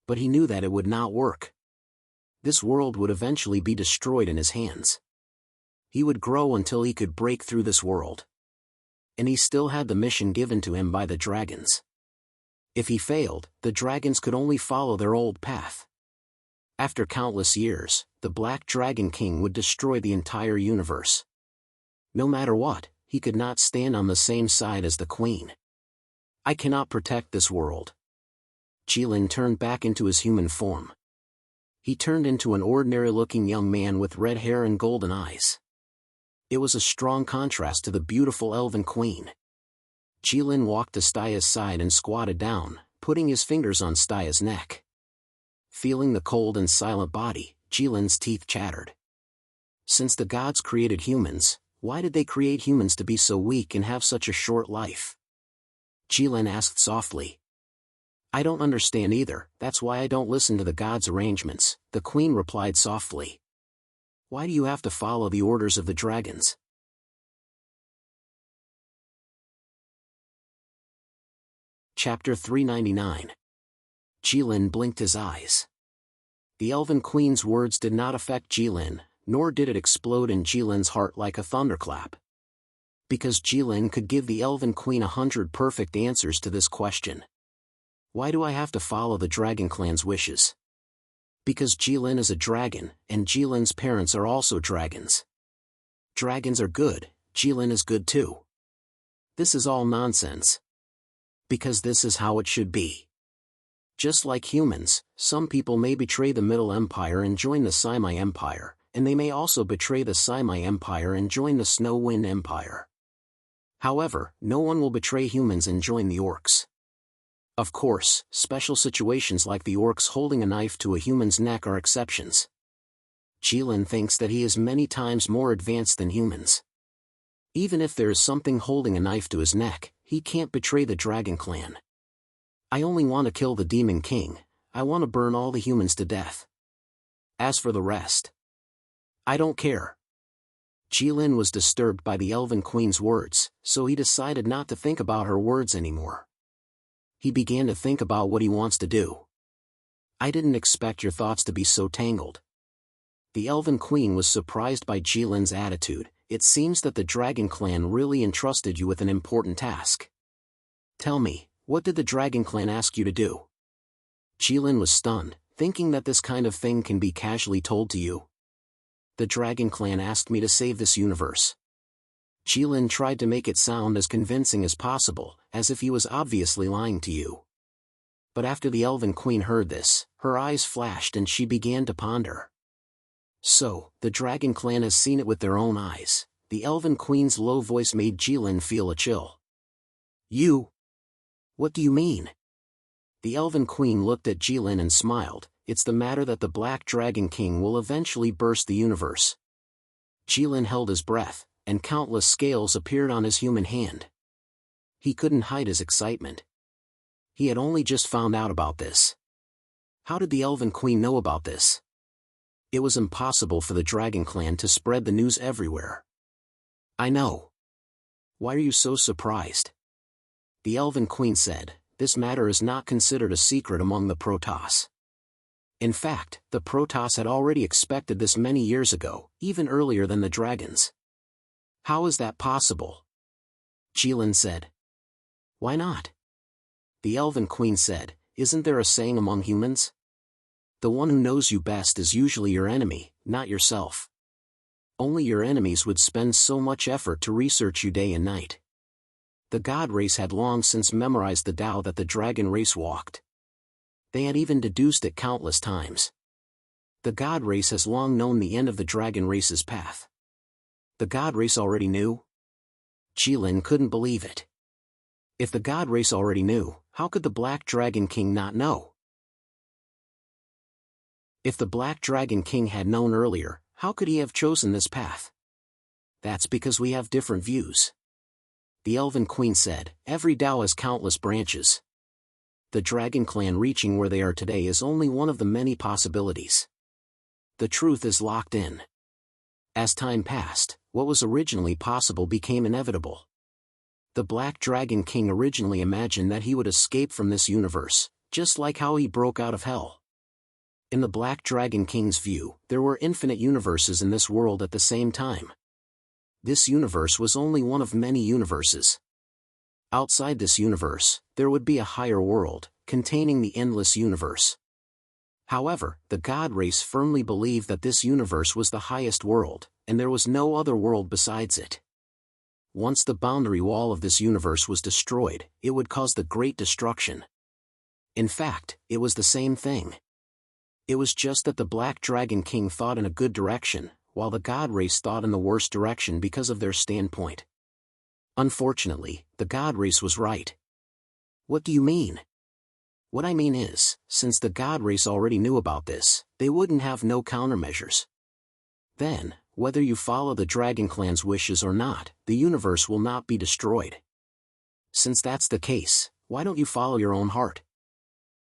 But he knew that it would not work. This world would eventually be destroyed in his hands. He would grow until he could break through this world. And he still had the mission given to him by the dragons. If he failed, the dragons could only follow their old path. After countless years, the Black Dragon King would destroy the entire universe. No matter what, he could not stand on the same side as the Queen. I cannot protect this world. Jilin turned back into his human form. He turned into an ordinary-looking young man with red hair and golden eyes. It was a strong contrast to the beautiful Elven Queen. Jilin walked to Staya's side and squatted down, putting his fingers on Staya's neck. Feeling the cold and silent body, Jilin's teeth chattered. Since the gods created humans, why did they create humans to be so weak and have such a short life? Jilin asked softly. I don't understand either, that's why I don't listen to the gods' arrangements, the Queen replied softly. Why do you have to follow the orders of the dragons? Chapter 399. Jilin blinked his eyes. The Elven Queen's words did not affect Jilin, nor did it explode in Jilin's heart like a thunderclap. Because Jilin could give the Elven Queen 100 perfect answers to this question. Why do I have to follow the Dragon Clan's wishes? Because Jilin is a dragon, and Jilin's parents are also dragons. Dragons are good, Jilin is good too. This is all nonsense. Because this is how it should be. Just like humans, some people may betray the Middle Empire and join the Simai Empire, and they may also betray the Simai Empire and join the Snow Wind Empire. However, no one will betray humans and join the orcs. Of course, special situations like the orcs holding a knife to a human's neck are exceptions. Jilin thinks that he is many times more advanced than humans. Even if there is something holding a knife to his neck, he can't betray the Dragon Clan. I only want to kill the Demon King, I want to burn all the humans to death. As for the rest, I don't care. Jilin was disturbed by the Elven Queen's words, so he decided not to think about her words anymore. He began to think about what he wants to do. I didn't expect your thoughts to be so tangled. The Elven Queen was surprised by Jilin's attitude. It seems that the Dragon Clan really entrusted you with an important task. Tell me, what did the Dragon Clan ask you to do? Jilin was stunned, thinking that this kind of thing can be casually told to you. The Dragon Clan asked me to save this universe. Jilin tried to make it sound as convincing as possible, as if he was obviously lying to you. But after the Elven Queen heard this, her eyes flashed and she began to ponder. So, the Dragon Clan has seen it with their own eyes. The Elven Queen's low voice made Jilin feel a chill. You? What do you mean? The Elven Queen looked at Jilin and smiled. It's the matter that the Black Dragon King will eventually burst the universe. Jilin held his breath, and countless scales appeared on his human hand. He couldn't hide his excitement. He had only just found out about this. How did the Elven Queen know about this? It was impossible for the Dragon Clan to spread the news everywhere. I know. Why are you so surprised? The Elven Queen said, this matter is not considered a secret among the Protoss. In fact, the Protoss had already expected this many years ago, even earlier than the dragons. How is that possible? Jilin said. Why not? The Elven Queen said, isn't there a saying among humans? The one who knows you best is usually your enemy, not yourself. Only your enemies would spend so much effort to research you day and night. The God race had long since memorized the Tao that the dragon race walked. They had even deduced it countless times. The God race has long known the end of the dragon race's path. The God race already knew? Jilin couldn't believe it. If the God race already knew, how could the Black Dragon King not know? If the Black Dragon King had known earlier, how could he have chosen this path? That's because we have different views. The Elven Queen said, every Tao has countless branches. The Dragon Clan reaching where they are today is only one of the many possibilities. The truth is locked in. As time passed, what was originally possible became inevitable. The Black Dragon King originally imagined that he would escape from this universe, just like how he broke out of hell. In the Black Dragon King's view, there were infinite universes in this world at the same time. This universe was only one of many universes. Outside this universe, there would be a higher world, containing the endless universe. However, the God race firmly believed that this universe was the highest world, and there was no other world besides it. Once the boundary wall of this universe was destroyed, it would cause the Great Destruction. In fact, it was the same thing. It was just that the Black Dragon King thought in a good direction, while the God race thought in the worst direction because of their standpoint. Unfortunately, the God race was right. What do you mean? What I mean is, since the God race already knew about this, they wouldn't have no countermeasures. Then, whether you follow the Dragon Clan's wishes or not, the universe will not be destroyed. Since that's the case, why don't you follow your own heart?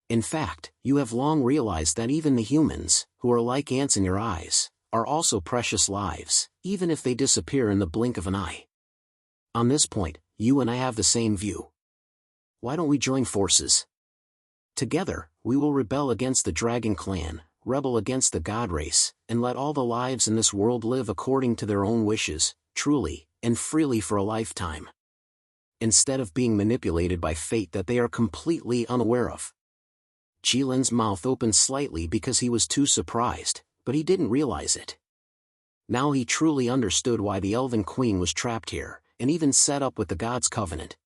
In fact, you have long realized that even the humans, who are like ants in your eyes, are also precious lives, even if they disappear in the blink of an eye. On this point, you and I have the same view. Why don't we join forces? Together, we will rebel against the Dragon Clan, rebel against the God race, and let all the lives in this world live according to their own wishes. Truly, and freely for a lifetime. Instead of being manipulated by fate that they are completely unaware of. Jilin's mouth opened slightly because he was too surprised, but he didn't realize it. Now he truly understood why the Elven Queen was trapped here, and even set up with the God's Covenant.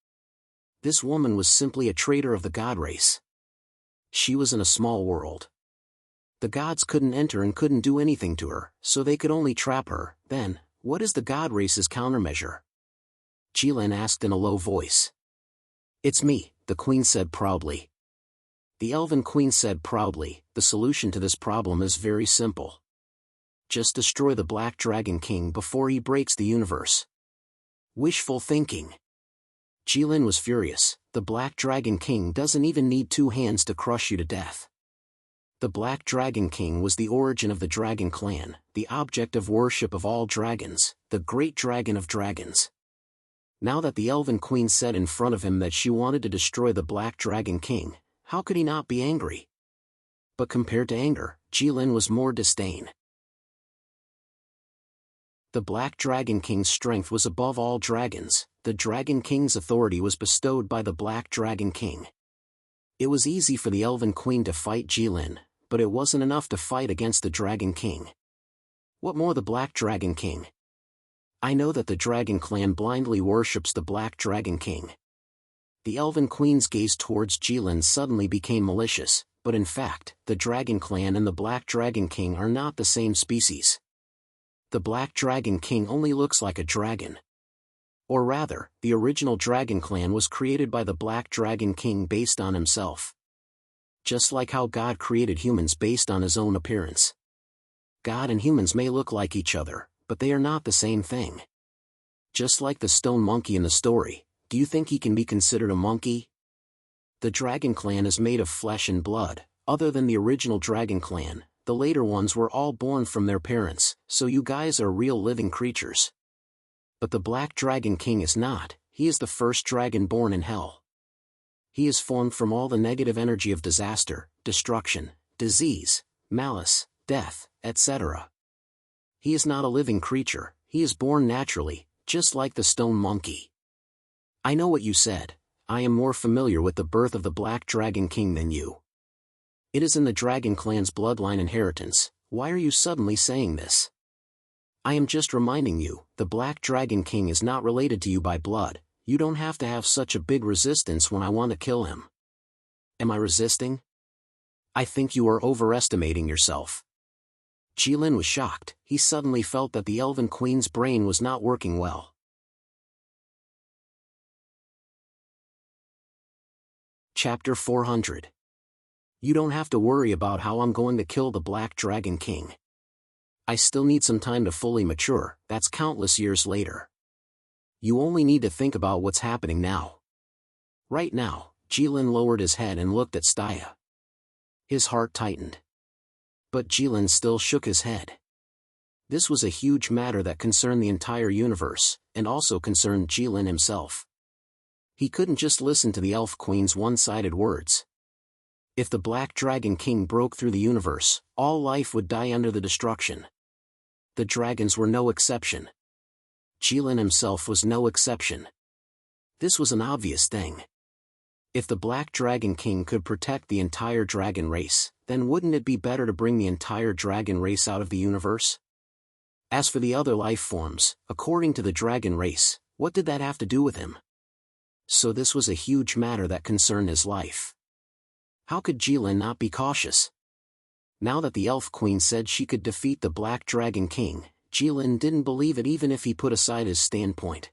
This woman was simply a traitor of the God race. She was in a small world. The gods couldn't enter and couldn't do anything to her, so they could only trap her. Then, what is the God race's countermeasure? Jilin asked in a low voice. It's me, the Queen said proudly. The Elven Queen said proudly, the solution to this problem is very simple. Just destroy the Black Dragon King before he breaks the universe. Wishful thinking. Jilin was furious. The Black Dragon King doesn't even need 2 hands to crush you to death. The Black Dragon King was the origin of the Dragon Clan, the object of worship of all dragons, the great dragon of dragons. Now that the Elven Queen said in front of him that she wanted to destroy the Black Dragon King, how could he not be angry? But compared to anger, Jilin was more disdain. The Black Dragon King's strength was above all dragons. The Dragon King's authority was bestowed by the Black Dragon King. It was easy for the Elven Queen to fight Jilin, but it wasn't enough to fight against the Dragon King. What more the Black Dragon King? I know that the Dragon Clan blindly worships the Black Dragon King. The Elven Queen's gaze towards Jilin suddenly became malicious, but in fact, the Dragon Clan and the Black Dragon King are not the same species. The Black Dragon King only looks like a dragon. Or rather, the original Dragon Clan was created by the Black Dragon King based on himself. Just like how God created humans based on his own appearance. God and humans may look like each other, but they are not the same thing. Just like the stone monkey in the story, do you think he can be considered a monkey? The Dragon Clan is made of flesh and blood. Other than the original Dragon Clan, the later ones were all born from their parents, so you guys are real living creatures. But the Black Dragon King is not. He is the first dragon born in hell. He is formed from all the negative energy of disaster, destruction, disease, malice, death, etc. He is not a living creature, he is born naturally, just like the stone monkey. I know what you said. I am more familiar with the birth of the Black Dragon King than you. It is in the Dragon Clan's bloodline inheritance. Why are you suddenly saying this? I am just reminding you, the Black Dragon King is not related to you by blood. You don't have to have such a big resistance when I want to kill him. Am I resisting? I think you are overestimating yourself. Jilin was shocked. He suddenly felt that the Elven Queen's brain was not working well. Chapter 400. You don't have to worry about how I'm going to kill the Black Dragon King. I still need some time to fully mature, that's countless years later. You only need to think about what's happening now. Right now, Jilin lowered his head and looked at Staya. His heart tightened. But Jilin still shook his head. This was a huge matter that concerned the entire universe, and also concerned Jilin himself. He couldn't just listen to the Elf Queen's one-sided words. If the Black Dragon King broke through the universe, all life would die under the destruction. The dragons were no exception. Jilin himself was no exception. This was an obvious thing. If the Black Dragon King could protect the entire dragon race, then wouldn't it be better to bring the entire dragon race out of the universe? As for the other life forms, according to the dragon race, what did that have to do with him? So this was a huge matter that concerned his life. How could Jilin not be cautious? Now that the Elf Queen said she could defeat the Black Dragon King, Jilin didn't believe it even if he put aside his standpoint.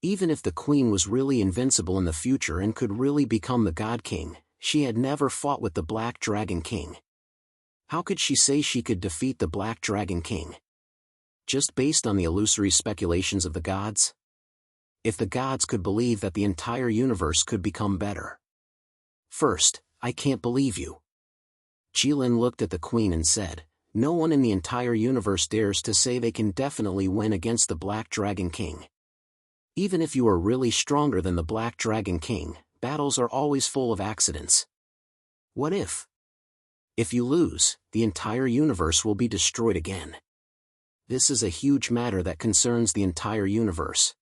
Even if the Queen was really invincible in the future and could really become the God King, she had never fought with the Black Dragon King. How could she say she could defeat the Black Dragon King? Just based on the illusory speculations of the gods? If the gods could believe that the entire universe could become better. First, I can't believe you. Jilin looked at the Queen and said, no one in the entire universe dares to say they can definitely win against the Black Dragon King. Even if you are really stronger than the Black Dragon King, battles are always full of accidents. What if? If you lose, the entire universe will be destroyed again. This is a huge matter that concerns the entire universe.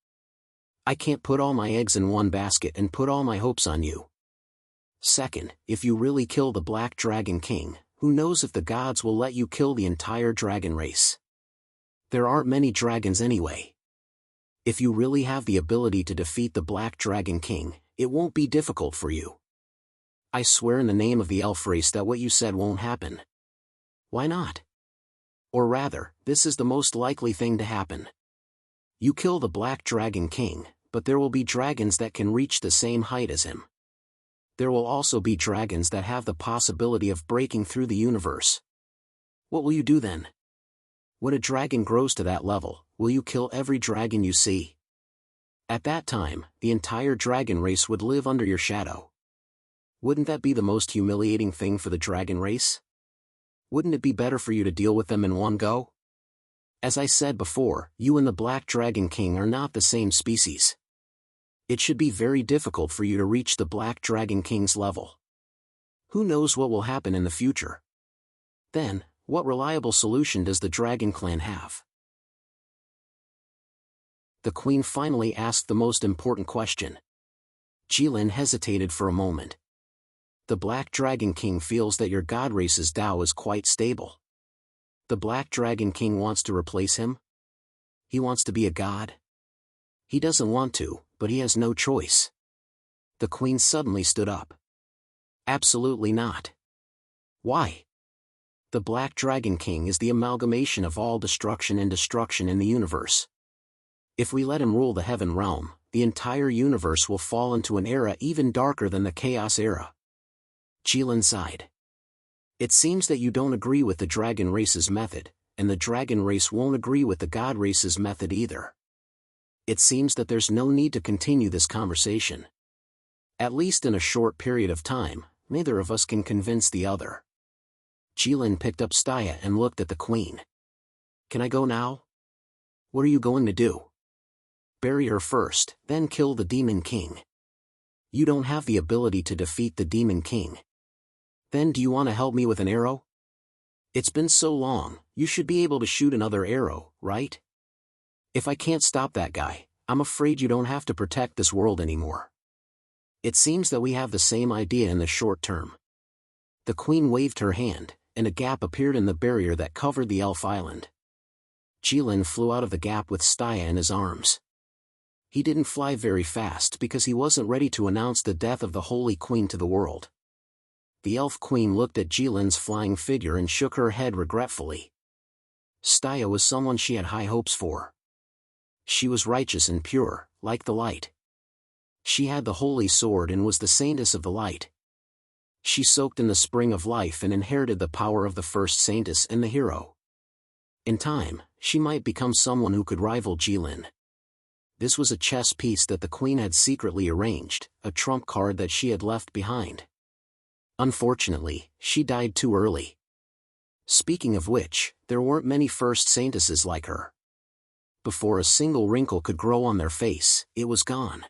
I can't put all my eggs in one basket and put all my hopes on you. Second, if you really kill the Black Dragon King, who knows if the gods will let you kill the entire dragon race? There aren't many dragons anyway. If you really have the ability to defeat the Black Dragon King, it won't be difficult for you. I swear in the name of the elf race that what you said won't happen. Why not? Or rather, this is the most likely thing to happen. You kill the Black Dragon King, but there will be dragons that can reach the same height as him. There will also be dragons that have the possibility of breaking through the universe. What will you do then? When a dragon grows to that level, will you kill every dragon you see? At that time, the entire dragon race would live under your shadow. Wouldn't that be the most humiliating thing for the dragon race? Wouldn't it be better for you to deal with them in one go? As I said before, you and the Black Dragon King are not the same species. It should be very difficult for you to reach the Black Dragon King's level. Who knows what will happen in the future? Then, what reliable solution does the Dragon Clan have? The Queen finally asked the most important question. Jilin hesitated for a moment. The Black Dragon King feels that your god race's Tao is quite stable. The Black Dragon King wants to replace him? He wants to be a god? He doesn't want to, but he has no choice. The Queen suddenly stood up. Absolutely not. Why? The Black Dragon King is the amalgamation of all destruction and destruction in the universe. If we let him rule the heaven realm, the entire universe will fall into an era even darker than the Chaos Era. Jilin sighed. It seems that you don't agree with the dragon race's method, and the dragon race won't agree with the god race's method either. It seems that there's no need to continue this conversation. At least in a short period of time, neither of us can convince the other. Jilin picked up Staya and looked at the Queen. Can I go now? What are you going to do? Bury her first, then kill the Demon King. You don't have the ability to defeat the Demon King. Then do you want to help me with an arrow? It's been so long, you should be able to shoot another arrow, right? If I can't stop that guy, I'm afraid you don't have to protect this world anymore. It seems that we have the same idea in the short term. The Queen waved her hand, and a gap appeared in the barrier that covered the Elf Island. Jilin flew out of the gap with Staya in his arms. He didn't fly very fast because he wasn't ready to announce the death of the Holy Queen to the world. The Elf Queen looked at Jilin's flying figure and shook her head regretfully. Staya was someone she had high hopes for. She was righteous and pure, like the light. She had the holy sword and was the saintess of the light. She soaked in the spring of life and inherited the power of the first saintess and the hero. In time, she might become someone who could rival Jilin. This was a chess piece that the Queen had secretly arranged, a trump card that she had left behind. Unfortunately, she died too early. Speaking of which, there weren't many first saintesses like her. Before a single wrinkle could grow on their face, it was gone.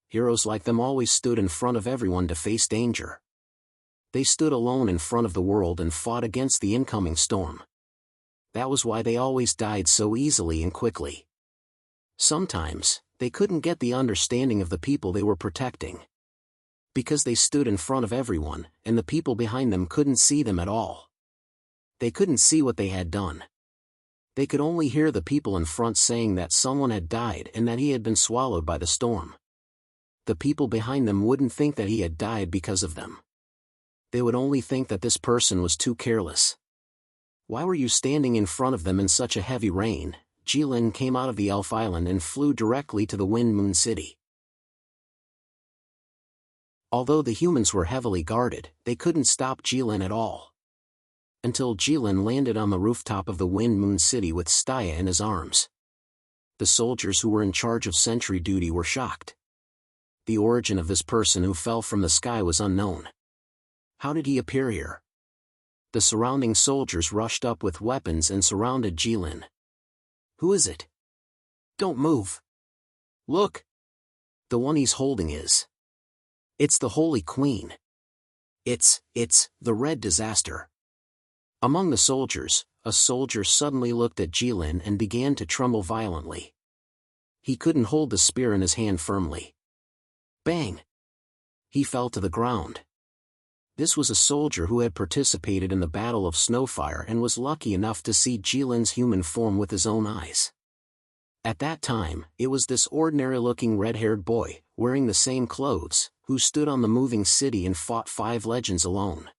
Heroes like them always stood in front of everyone to face danger. They stood alone in front of the world and fought against the incoming storm. That was why they always died so easily and quickly. Sometimes, they couldn't get the understanding of the people they were protecting. Because they stood in front of everyone, and the people behind them couldn't see them at all. They couldn't see what they had done. They could only hear the people in front saying that someone had died and that he had been swallowed by the storm. The people behind them wouldn't think that he had died because of them. They would only think that this person was too careless. Why were you standing in front of them in such a heavy rain? Jilin came out of the Elf Island and flew directly to the Wind Moon City. Although the humans were heavily guarded, they couldn't stop Jilin at all. Until Jilin landed on the rooftop of the Wind Moon City with Staya in his arms. The soldiers who were in charge of sentry duty were shocked. The origin of this person who fell from the sky was unknown. How did he appear here? The surrounding soldiers rushed up with weapons and surrounded Jilin. Who is it? Don't move. Look. The one he's holding is. It's the Holy Queen. It's the Red Disaster. Among the soldiers, a soldier suddenly looked at Jilin and began to tremble violently. He couldn't hold the spear in his hand firmly. Bang! He fell to the ground. This was a soldier who had participated in the Battle of Snowfire and was lucky enough to see Jilin's human form with his own eyes. At that time, it was this ordinary-looking red-haired boy, wearing the same clothes, who stood on the moving city and fought 5 legends alone.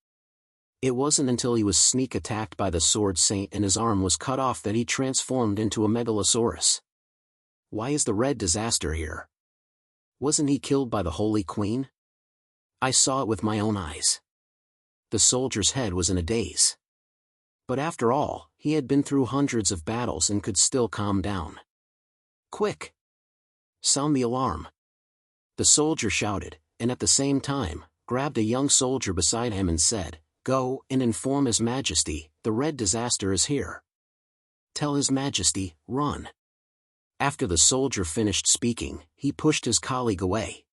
It wasn't until he was sneak-attacked by the Sword Saint and his arm was cut off that he transformed into a megalosaurus. Why is the Red Disaster here? Wasn't he killed by the Holy Queen? I saw it with my own eyes. The soldier's head was in a daze. But after all, he had been through hundreds of battles and could still calm down. Quick! Sound the alarm! The soldier shouted, and at the same time, grabbed a young soldier beside him and said, "Go and inform His Majesty, the Red Disaster is here. Tell His Majesty, run." After the soldier finished speaking, he pushed his colleague away.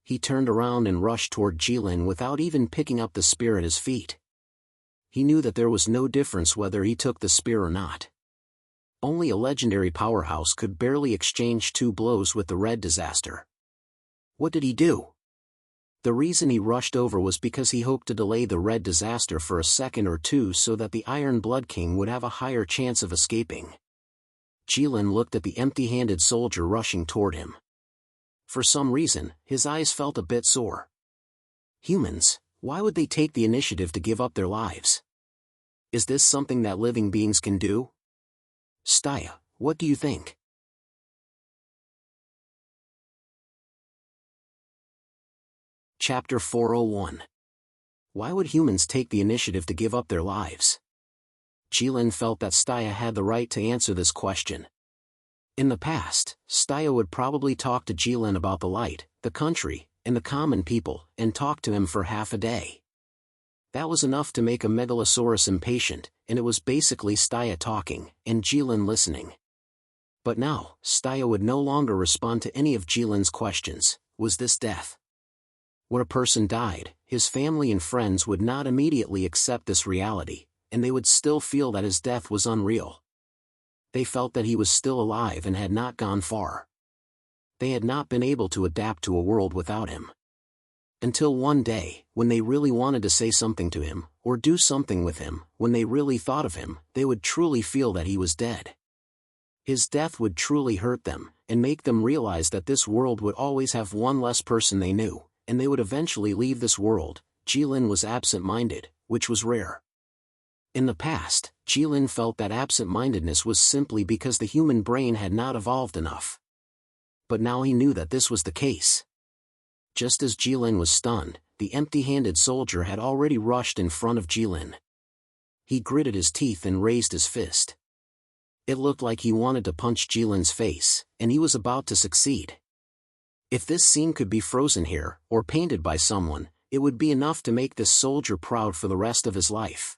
He turned around and rushed toward Jilin without even picking up the spear at his feet. He knew that there was no difference whether he took the spear or not. Only a legendary powerhouse could barely exchange 2 blows with the Red Disaster. What did he do? The reason he rushed over was because he hoped to delay the Red Disaster for a second or two so that the Iron Blood King would have a higher chance of escaping. Jilin looked at the empty-handed soldier rushing toward him. For some reason, his eyes felt a bit sore. Humans, why would they take the initiative to give up their lives? Is this something that living beings can do? Staya, what do you think? Chapter 401. Why would humans take the initiative to give up their lives? Jilin felt that Staya had the right to answer this question. In the past, Staya would probably talk to Jilin about the light, the country, and the common people, and talk to him for half a day. That was enough to make a megalosaurus impatient, and it was basically Staya talking, and Jilin listening. But now, Staya would no longer respond to any of Jilin's questions. Was this death? When a person died, his family and friends would not immediately accept this reality, and they would still feel that his death was unreal. They felt that he was still alive and had not gone far. They had not been able to adapt to a world without him. Until one day, when they really wanted to say something to him, or do something with him, when they really thought of him, they would truly feel that he was dead. His death would truly hurt them, and make them realize that this world would always have one less person they knew, and they would eventually leave this world. Jilin was absent-minded, which was rare. In the past, Jilin felt that absent-mindedness was simply because the human brain had not evolved enough. But now he knew that this was the case. Just as Jilin was stunned, the empty-handed soldier had already rushed in front of Jilin. He gritted his teeth and raised his fist. It looked like he wanted to punch Jilin's face, and he was about to succeed. If this scene could be frozen here, or painted by someone, it would be enough to make this soldier proud for the rest of his life.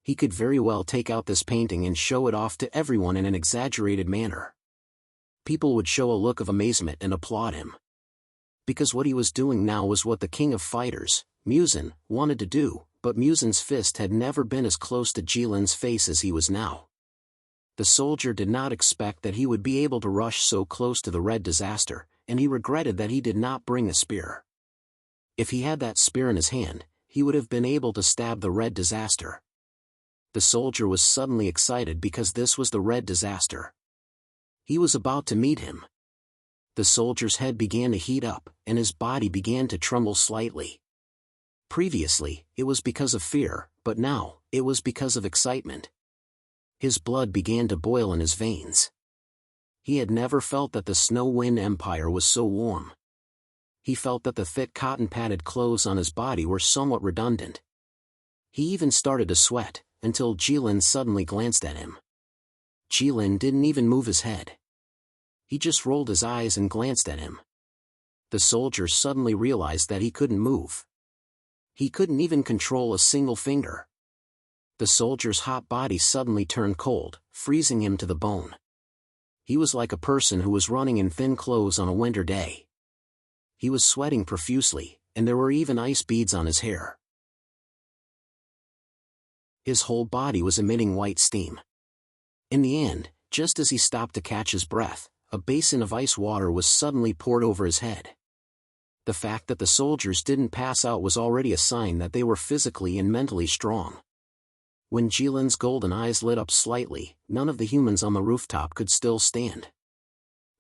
He could very well take out this painting and show it off to everyone in an exaggerated manner. People would show a look of amazement and applaud him. Because what he was doing now was what the king of fighters, Muzan, wanted to do, but Muzan's fist had never been as close to Jilin's face as he was now. The soldier did not expect that he would be able to rush so close to the Red Disaster, and he regretted that he did not bring a spear. If he had that spear in his hand, he would have been able to stab the Red Disaster. The soldier was suddenly excited because this was the Red Disaster. He was about to meet him. The soldier's head began to heat up, and his body began to tremble slightly. Previously, it was because of fear, but now, it was because of excitement. His blood began to boil in his veins. He had never felt that the Snow Wind Empire was so warm. He felt that the thick cotton-padded clothes on his body were somewhat redundant. He even started to sweat, until Jilin suddenly glanced at him. Jilin didn't even move his head. He just rolled his eyes and glanced at him. The soldier suddenly realized that he couldn't move. He couldn't even control a single finger. The soldier's hot body suddenly turned cold, freezing him to the bone. He was like a person who was running in thin clothes on a winter day. He was sweating profusely, and there were even ice beads on his hair. His whole body was emitting white steam. In the end, just as he stopped to catch his breath, a basin of ice water was suddenly poured over his head. The fact that the soldiers didn't pass out was already a sign that they were physically and mentally strong. When Jilin's golden eyes lit up slightly, none of the humans on the rooftop could still stand.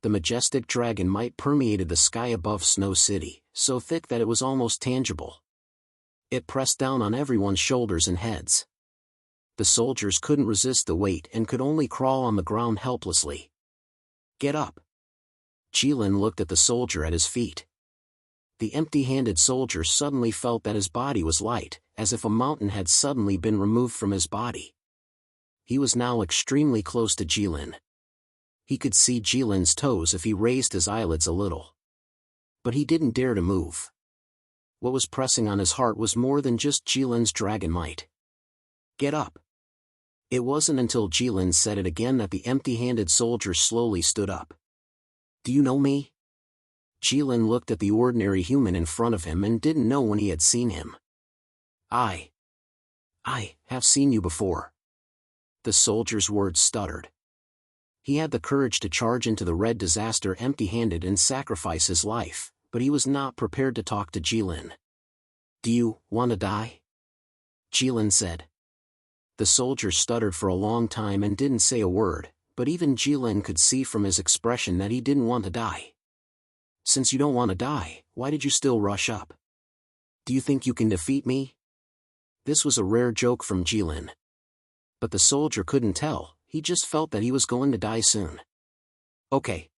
The majestic dragon might permeated the sky above Snow City, so thick that it was almost tangible. It pressed down on everyone's shoulders and heads. The soldiers couldn't resist the weight and could only crawl on the ground helplessly. "Get up." Jilin looked at the soldier at his feet. The empty-handed soldier suddenly felt that his body was light, as if a mountain had suddenly been removed from his body. He was now extremely close to Jilin. He could see Jilin's toes if he raised his eyelids a little. But he didn't dare to move. What was pressing on his heart was more than just Jilin's dragon might. "Get up." It wasn't until Jilin said it again that the empty-handed soldier slowly stood up. "Do you know me?" Jilin looked at the ordinary human in front of him and didn't know when he had seen him. I have seen you before." The soldier's words stuttered. He had the courage to charge into the red disaster empty-handed and sacrifice his life, but he was not prepared to talk to Jilin. "Do you want to die?" Jilin said. The soldier stuttered for a long time and didn't say a word, but even Jilin could see from his expression that he didn't want to die. "Since you don't want to die, why did you still rush up? Do you think you can defeat me?" This was a rare joke from Jilin. But the soldier couldn't tell, he just felt that he was going to die soon. "Okay."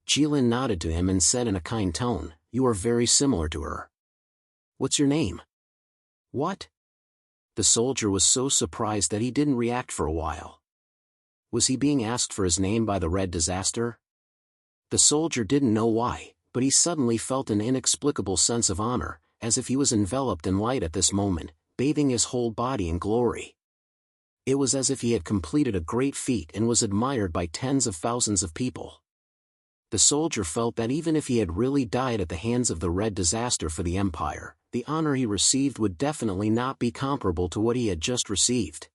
Jilin nodded to him and said in a kind tone, "You are very similar to her. What's your name?" "What?" The soldier was so surprised that he didn't react for a while. Was he being asked for his name by the red disaster? The soldier didn't know why, but he suddenly felt an inexplicable sense of honor, as if he was enveloped in light at this moment, bathing his whole body in glory. It was as if he had completed a great feat and was admired by tens of thousands of people. The soldier felt that even if he had really died at the hands of the red disaster for the Empire, the honor he received would definitely not be comparable to what he had just received.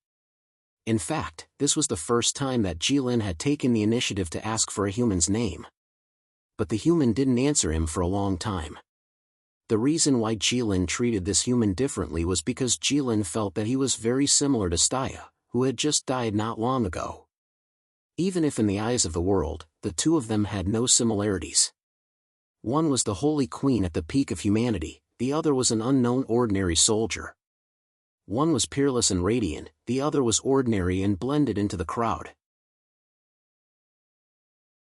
In fact, this was the first time that Jilin had taken the initiative to ask for a human's name. But the human didn't answer him for a long time. The reason why Jilin treated this human differently was because Jilin felt that he was very similar to Staya, who had just died not long ago. Even if in the eyes of the world, the two of them had no similarities. One was the Holy Queen at the peak of humanity, the other was an unknown ordinary soldier. One was peerless and radiant, the other was ordinary and blended into the crowd.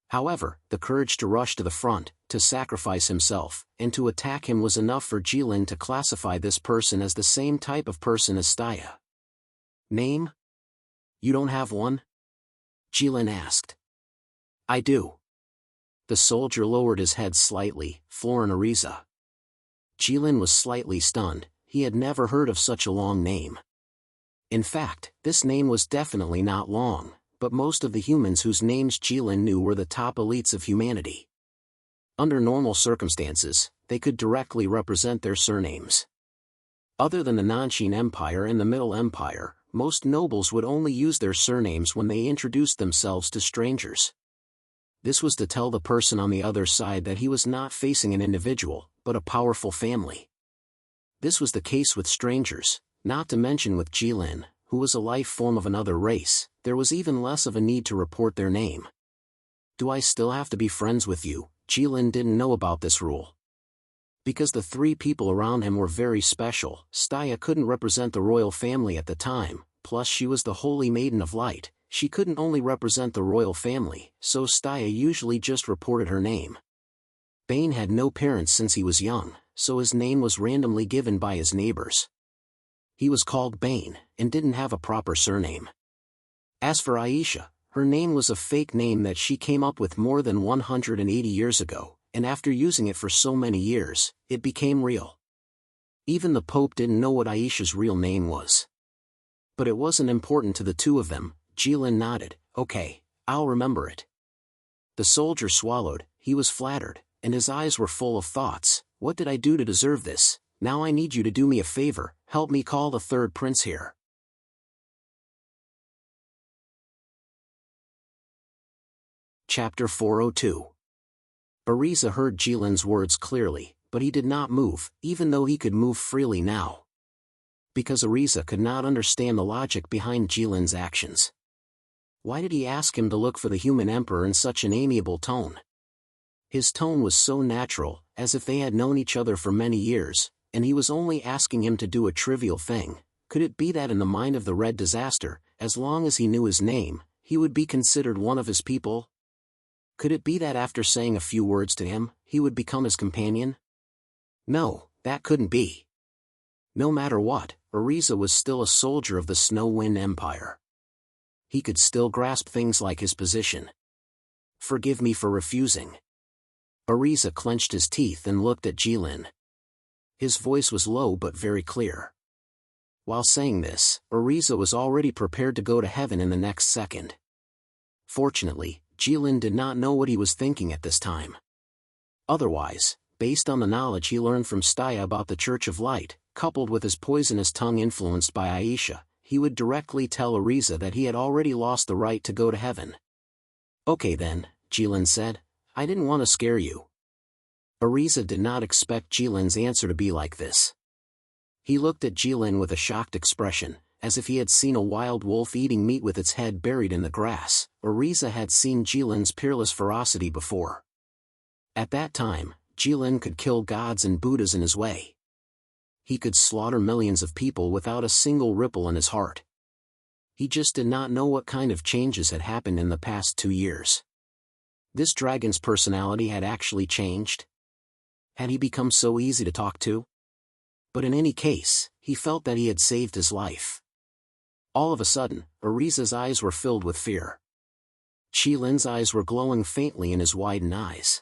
However, the courage to rush to the front, to sacrifice himself, and to attack him was enough for Jilin to classify this person as the same type of person as Staya. "Name? You don't have one?" Jilin asked. "I do." The soldier lowered his head slightly, Florin Ariza. Jilin was slightly stunned, he had never heard of such a long name. In fact, this name was definitely not long, but most of the humans whose names Jilin knew were the top elites of humanity. Under normal circumstances, they could directly represent their surnames. Other than the Nanshin Empire and the Middle Empire, most nobles would only use their surnames when they introduced themselves to strangers. This was to tell the person on the other side that he was not facing an individual, but a powerful family. This was the case with strangers, not to mention with Jilin, who was a life form of another race. There was even less of a need to report their name. "Do I still have to be friends with you?" Jilin didn't know about this rule. Because the three people around him were very special, Staya couldn't represent the royal family at the time, plus she was the Holy Maiden of Light, she couldn't only represent the royal family, so Staya usually just reported her name. Bane had no parents since he was young, so his name was randomly given by his neighbors. He was called Bane, and didn't have a proper surname. As for Aisha, her name was a fake name that she came up with more than 180 years ago, and after using it for so many years, it became real. Even the Pope didn't know what Aisha's real name was. But it wasn't important to the two of them. Jilin nodded. "Okay, I'll remember it." The soldier swallowed, he was flattered, and his eyes were full of thoughts. "What did I do to deserve this? Now I need you to do me a favor, help me call the third prince here." Chapter 402. Ariza heard Jilin's words clearly, but he did not move, even though he could move freely now. Because Ariza could not understand the logic behind Jilin's actions. Why did he ask him to look for the human emperor in such an amiable tone? His tone was so natural, as if they had known each other for many years, and he was only asking him to do a trivial thing. Could it be that in the mind of the Red Disaster, as long as he knew his name, he would be considered one of his people? Could it be that after saying a few words to him, he would become his companion? No, that couldn't be. No matter what, Ariza was still a soldier of the Snow Wind Empire. He could still grasp things like his position. Forgive me for refusing. Ariza clenched his teeth and looked at Jilin. His voice was low but very clear. While saying this, Ariza was already prepared to go to heaven in the next second. Fortunately, Jilin did not know what he was thinking at this time. Otherwise, based on the knowledge he learned from Staya about the Church of Light, coupled with his poisonous tongue influenced by Aisha, he would directly tell Ariza that he had already lost the right to go to heaven. Okay then, Jilin said, I didn't want to scare you. Ariza did not expect Jilin's answer to be like this. He looked at Jilin with a shocked expression, as if he had seen a wild wolf eating meat with its head buried in the grass. Ariza had seen Jilin's peerless ferocity before. At that time, Jilin could kill gods and Buddhas in his way. He could slaughter millions of people without a single ripple in his heart. He just did not know what kind of changes had happened in the past 2 years. This dragon's personality had actually changed. Had he become so easy to talk to? But in any case, he felt that he had saved his life. All of a sudden, Ariza's eyes were filled with fear. Jilin's eyes were glowing faintly in his widened eyes.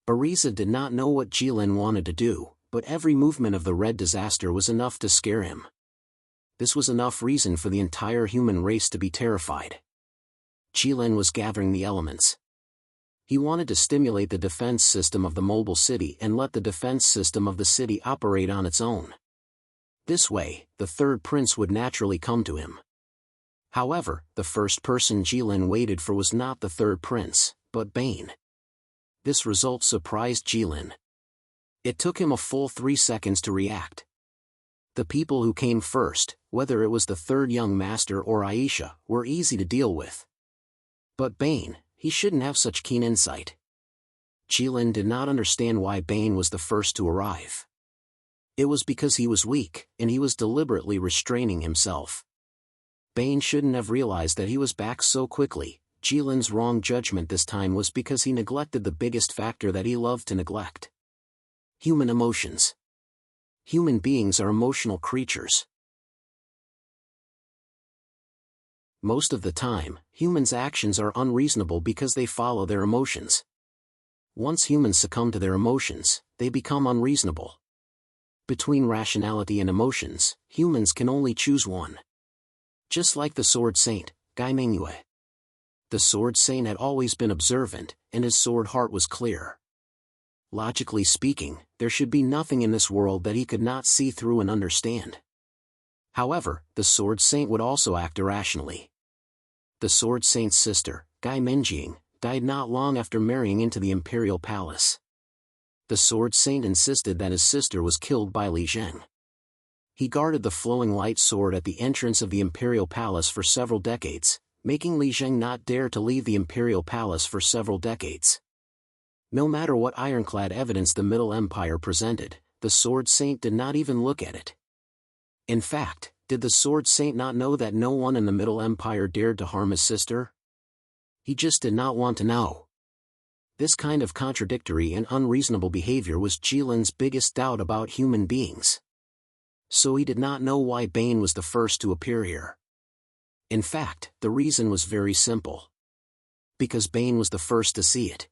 Ariza did not know what Jilin wanted to do, but every movement of the Red Disaster was enough to scare him. This was enough reason for the entire human race to be terrified. Jilin was gathering the elements. He wanted to stimulate the defense system of the mobile city and let the defense system of the city operate on its own. This way, the third prince would naturally come to him. However, the first person Jilin waited for was not the third prince, but Bane. This result surprised Jilin. It took him a full 3 seconds to react. The people who came first, whether it was the third young master or Aisha, were easy to deal with. But Bane, he shouldn't have such keen insight. Jilin did not understand why Bane was the first to arrive. It was because he was weak, and he was deliberately restraining himself. Bane shouldn't have realized that he was back so quickly. Jilin's wrong judgment this time was because he neglected the biggest factor that he loved to neglect. Human emotions. Human beings are emotional creatures. Most of the time, humans' actions are unreasonable because they follow their emotions. Once humans succumb to their emotions, they become unreasonable. Between rationality and emotions, humans can only choose one. Just like the Sword Saint, Gai Mengyue. The Sword Saint had always been observant, and his sword heart was clear. Logically speaking, there should be nothing in this world that he could not see through and understand. However, the Sword Saint would also act irrationally. The Sword Saint's sister, Gai Menjing, died not long after marrying into the imperial palace. The Sword Saint insisted that his sister was killed by Li Zheng. He guarded the flowing light sword at the entrance of the imperial palace for several decades, making Li Zheng not dare to leave the imperial palace for several decades. No matter what ironclad evidence the Middle Empire presented, the Sword Saint did not even look at it. In fact, did the Sword Saint not know that no one in the Middle Empire dared to harm his sister? He just did not want to know. This kind of contradictory and unreasonable behavior was Jilin's biggest doubt about human beings. So he did not know why Bane was the first to appear here. In fact, the reason was very simple. Because Bane was the first to see it.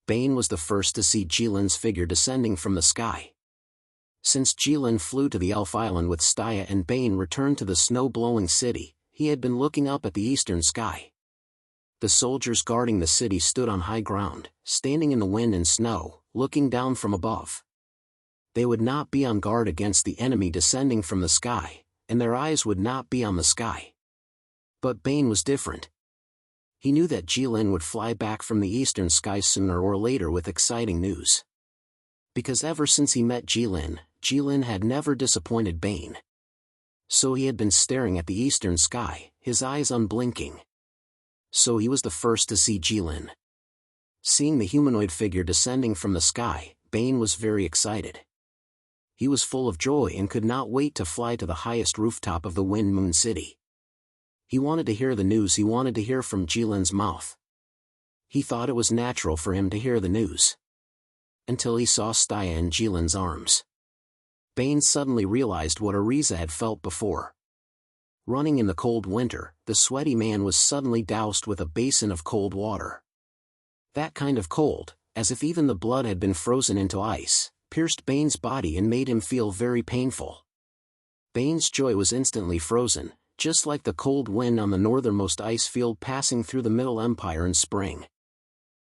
Bane was the first to see Jilin's figure descending from the sky. Since Jilin flew to the Elf Island with Staya and Bane returned to the snow-blowing city, he had been looking up at the eastern sky. The soldiers guarding the city stood on high ground, standing in the wind and snow, looking down from above. They would not be on guard against the enemy descending from the sky, and their eyes would not be on the sky. But Bane was different. He knew that Jilin would fly back from the eastern skies sooner or later with exciting news. Because ever since he met Jilin, Jilin had never disappointed Bane. So he had been staring at the eastern sky, his eyes unblinking. So he was the first to see Jilin. Seeing the humanoid figure descending from the sky, Bane was very excited. He was full of joy and could not wait to fly to the highest rooftop of the Wind Moon City. He wanted to hear the news he wanted to hear from Jilin's mouth. He thought it was natural for him to hear the news. Until he saw Staya in Jilin's arms. Bane suddenly realized what Ariza had felt before. Running in the cold winter, the sweaty man was suddenly doused with a basin of cold water. That kind of cold, as if even the blood had been frozen into ice, pierced Bane's body and made him feel very painful. Bane's joy was instantly frozen, just like the cold wind on the northernmost ice field passing through the Middle Empire in spring.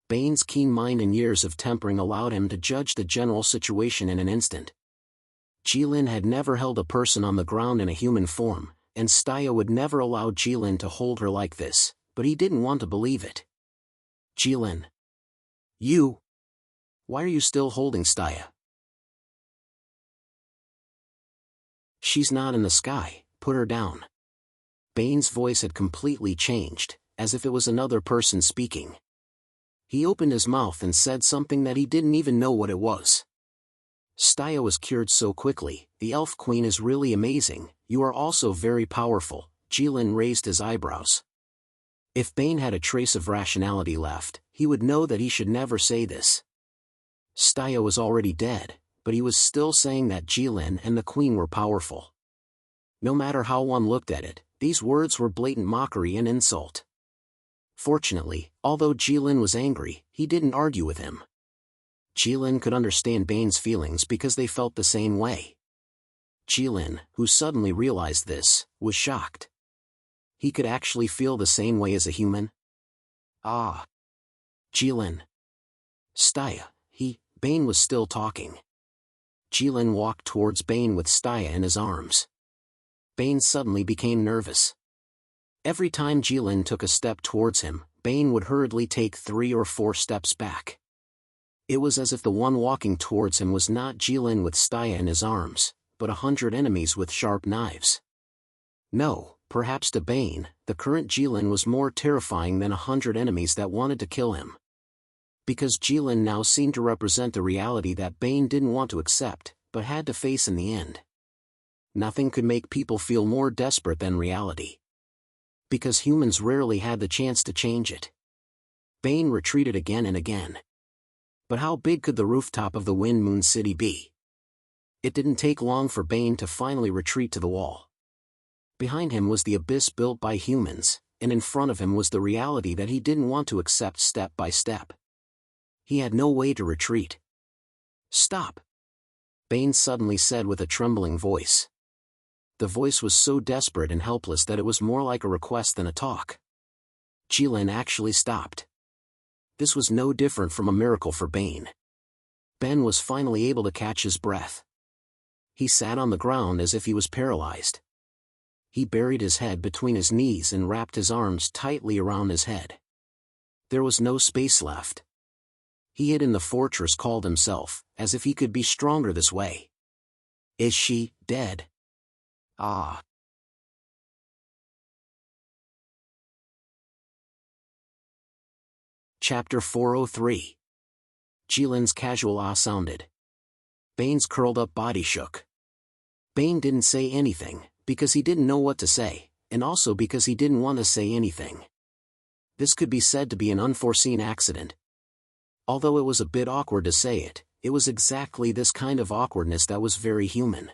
Bane's keen mind and years of tempering allowed him to judge the general situation in an instant. Jilin had never held a person on the ground in a human form, and Staya would never allow Jilin to hold her like this, but he didn't want to believe it. Jilin. You? Why are you still holding Staya? She's not in the sky, put her down. Bane's voice had completely changed, as if it was another person speaking. He opened his mouth and said something that he didn't even know what it was. Staya was cured so quickly. The Elf Queen is really amazing. You are also very powerful. Jilin raised his eyebrows. If Bane had a trace of rationality left, he would know that he should never say this. Staya was already dead, but he was still saying that Jilin and the Queen were powerful. No matter how one looked at it, these words were blatant mockery and insult. Fortunately, although Jilin was angry, he didn't argue with him. Jilin could understand Bane's feelings because they felt the same way. Jilin, who suddenly realized this, was shocked. He could actually feel the same way as a human? Ah. Jilin. Staya, Bane was still talking. Jilin walked towards Bane with Staya in his arms. Bane suddenly became nervous. Every time Jilin took a step towards him, Bane would hurriedly take 3 or 4 steps back. It was as if the one walking towards him was not Jilin with Staya in his arms, but 100 enemies with sharp knives. No, perhaps to Bane, the current Jilin was more terrifying than 100 enemies that wanted to kill him. Because Jilin now seemed to represent the reality that Bane didn't want to accept, but had to face in the end. Nothing could make people feel more desperate than reality. Because humans rarely had the chance to change it. Bane retreated again and again. But how big could the rooftop of the Wind Moon City be? It didn't take long for Bane to finally retreat to the wall. Behind him was the abyss built by humans, and in front of him was the reality that he didn't want to accept step by step. He had no way to retreat. Stop! Bane suddenly said with a trembling voice. The voice was so desperate and helpless that it was more like a request than a talk. Jilin actually stopped. This was no different from a miracle for Bane. Ben was finally able to catch his breath. He sat on the ground as if he was paralyzed. He buried his head between his knees and wrapped his arms tightly around his head. There was no space left. He hid in the fortress called himself, as if he could be stronger this way. Is she dead? Ah. Chapter 403. Jilin's casual ah sounded. Bane's curled-up body shook. Bane didn't say anything, because he didn't know what to say, and also because he didn't want to say anything. This could be said to be an unforeseen accident. Although it was a bit awkward to say it, it was exactly this kind of awkwardness that was very human.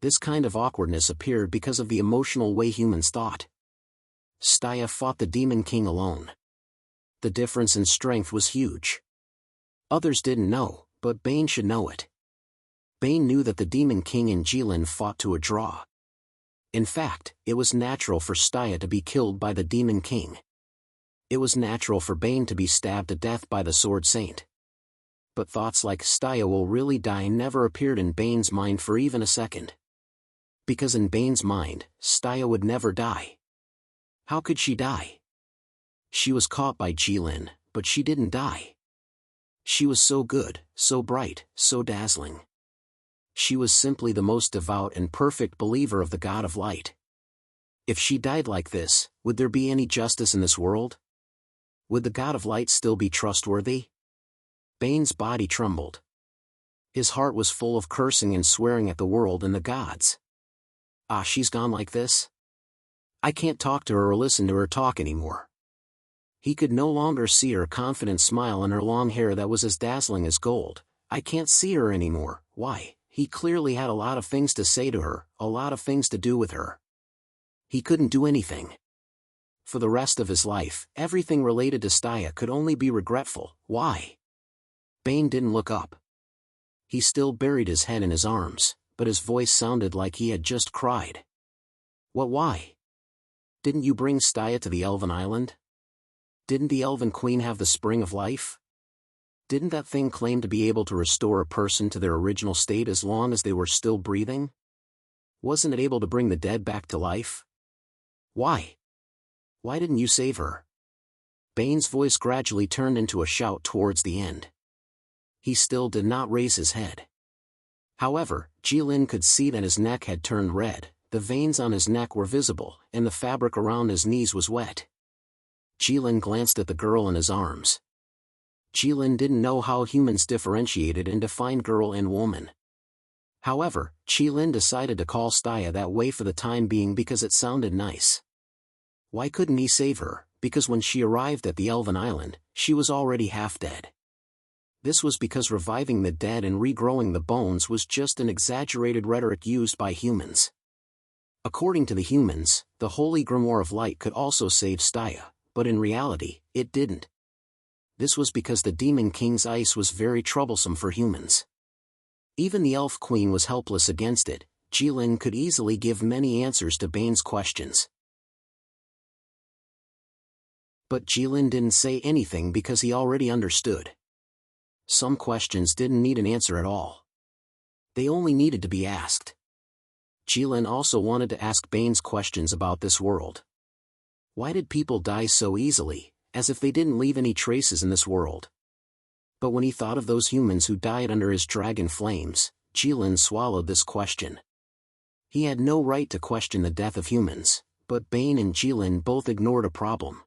This kind of awkwardness appeared because of the emotional way humans thought. Staya fought the Demon King alone. The difference in strength was huge. Others didn't know, but Bane should know it. Bane knew that the Demon King and Jilin fought to a draw. In fact, it was natural for Staya to be killed by the Demon King. It was natural for Bane to be stabbed to death by the Sword Saint. But thoughts like Staya will really die never appeared in Bane's mind for even a second. Because in Bane's mind, Staya would never die. How could she die? She was caught by Jilin, but she didn't die. She was so good, so bright, so dazzling. She was simply the most devout and perfect believer of the God of Light. If she died like this, would there be any justice in this world? Would the God of Light still be trustworthy? Bane's body trembled. His heart was full of cursing and swearing at the world and the gods. Ah, she's gone like this? I can't talk to her or listen to her talk anymore. He could no longer see her confident smile and her long hair that was as dazzling as gold. I can't see her anymore. Why? He clearly had a lot of things to say to her, a lot of things to do with her. He couldn't do anything. For the rest of his life, everything related to Staya could only be regretful. Why? Bane didn't look up. He still buried his head in his arms, but his voice sounded like he had just cried. What? Why? Didn't you bring Staya to the Elven Island? Didn't the Elven Queen have the Spring of Life? Didn't that thing claim to be able to restore a person to their original state as long as they were still breathing? Wasn't it able to bring the dead back to life? Why? Why didn't you save her? Bane's voice gradually turned into a shout towards the end. He still did not raise his head. However, Jilin could see that his neck had turned red, the veins on his neck were visible, and the fabric around his knees was wet. Jilin glanced at the girl in his arms. Jilin didn't know how humans differentiated and defined girl and woman. However, Jilin decided to call Staya that way for the time being because it sounded nice. Why couldn't he save her? Because when she arrived at the Elven Island, she was already half dead. This was because reviving the dead and regrowing the bones was just an exaggerated rhetoric used by humans. According to the humans, the Holy Grimoire of Light could also save Staya, but in reality, it didn't. This was because the Demon King's ice was very troublesome for humans. Even the Elf Queen was helpless against it. Jilin could easily give many answers to Bane's questions. But Jilin didn't say anything because he already understood. Some questions didn't need an answer at all. They only needed to be asked. Jilin also wanted to ask Bane's questions about this world. Why did people die so easily, as if they didn't leave any traces in this world? But when he thought of those humans who died under his dragon flames, Jilin swallowed this question. He had no right to question the death of humans, but Bane and Jilin both ignored a problem.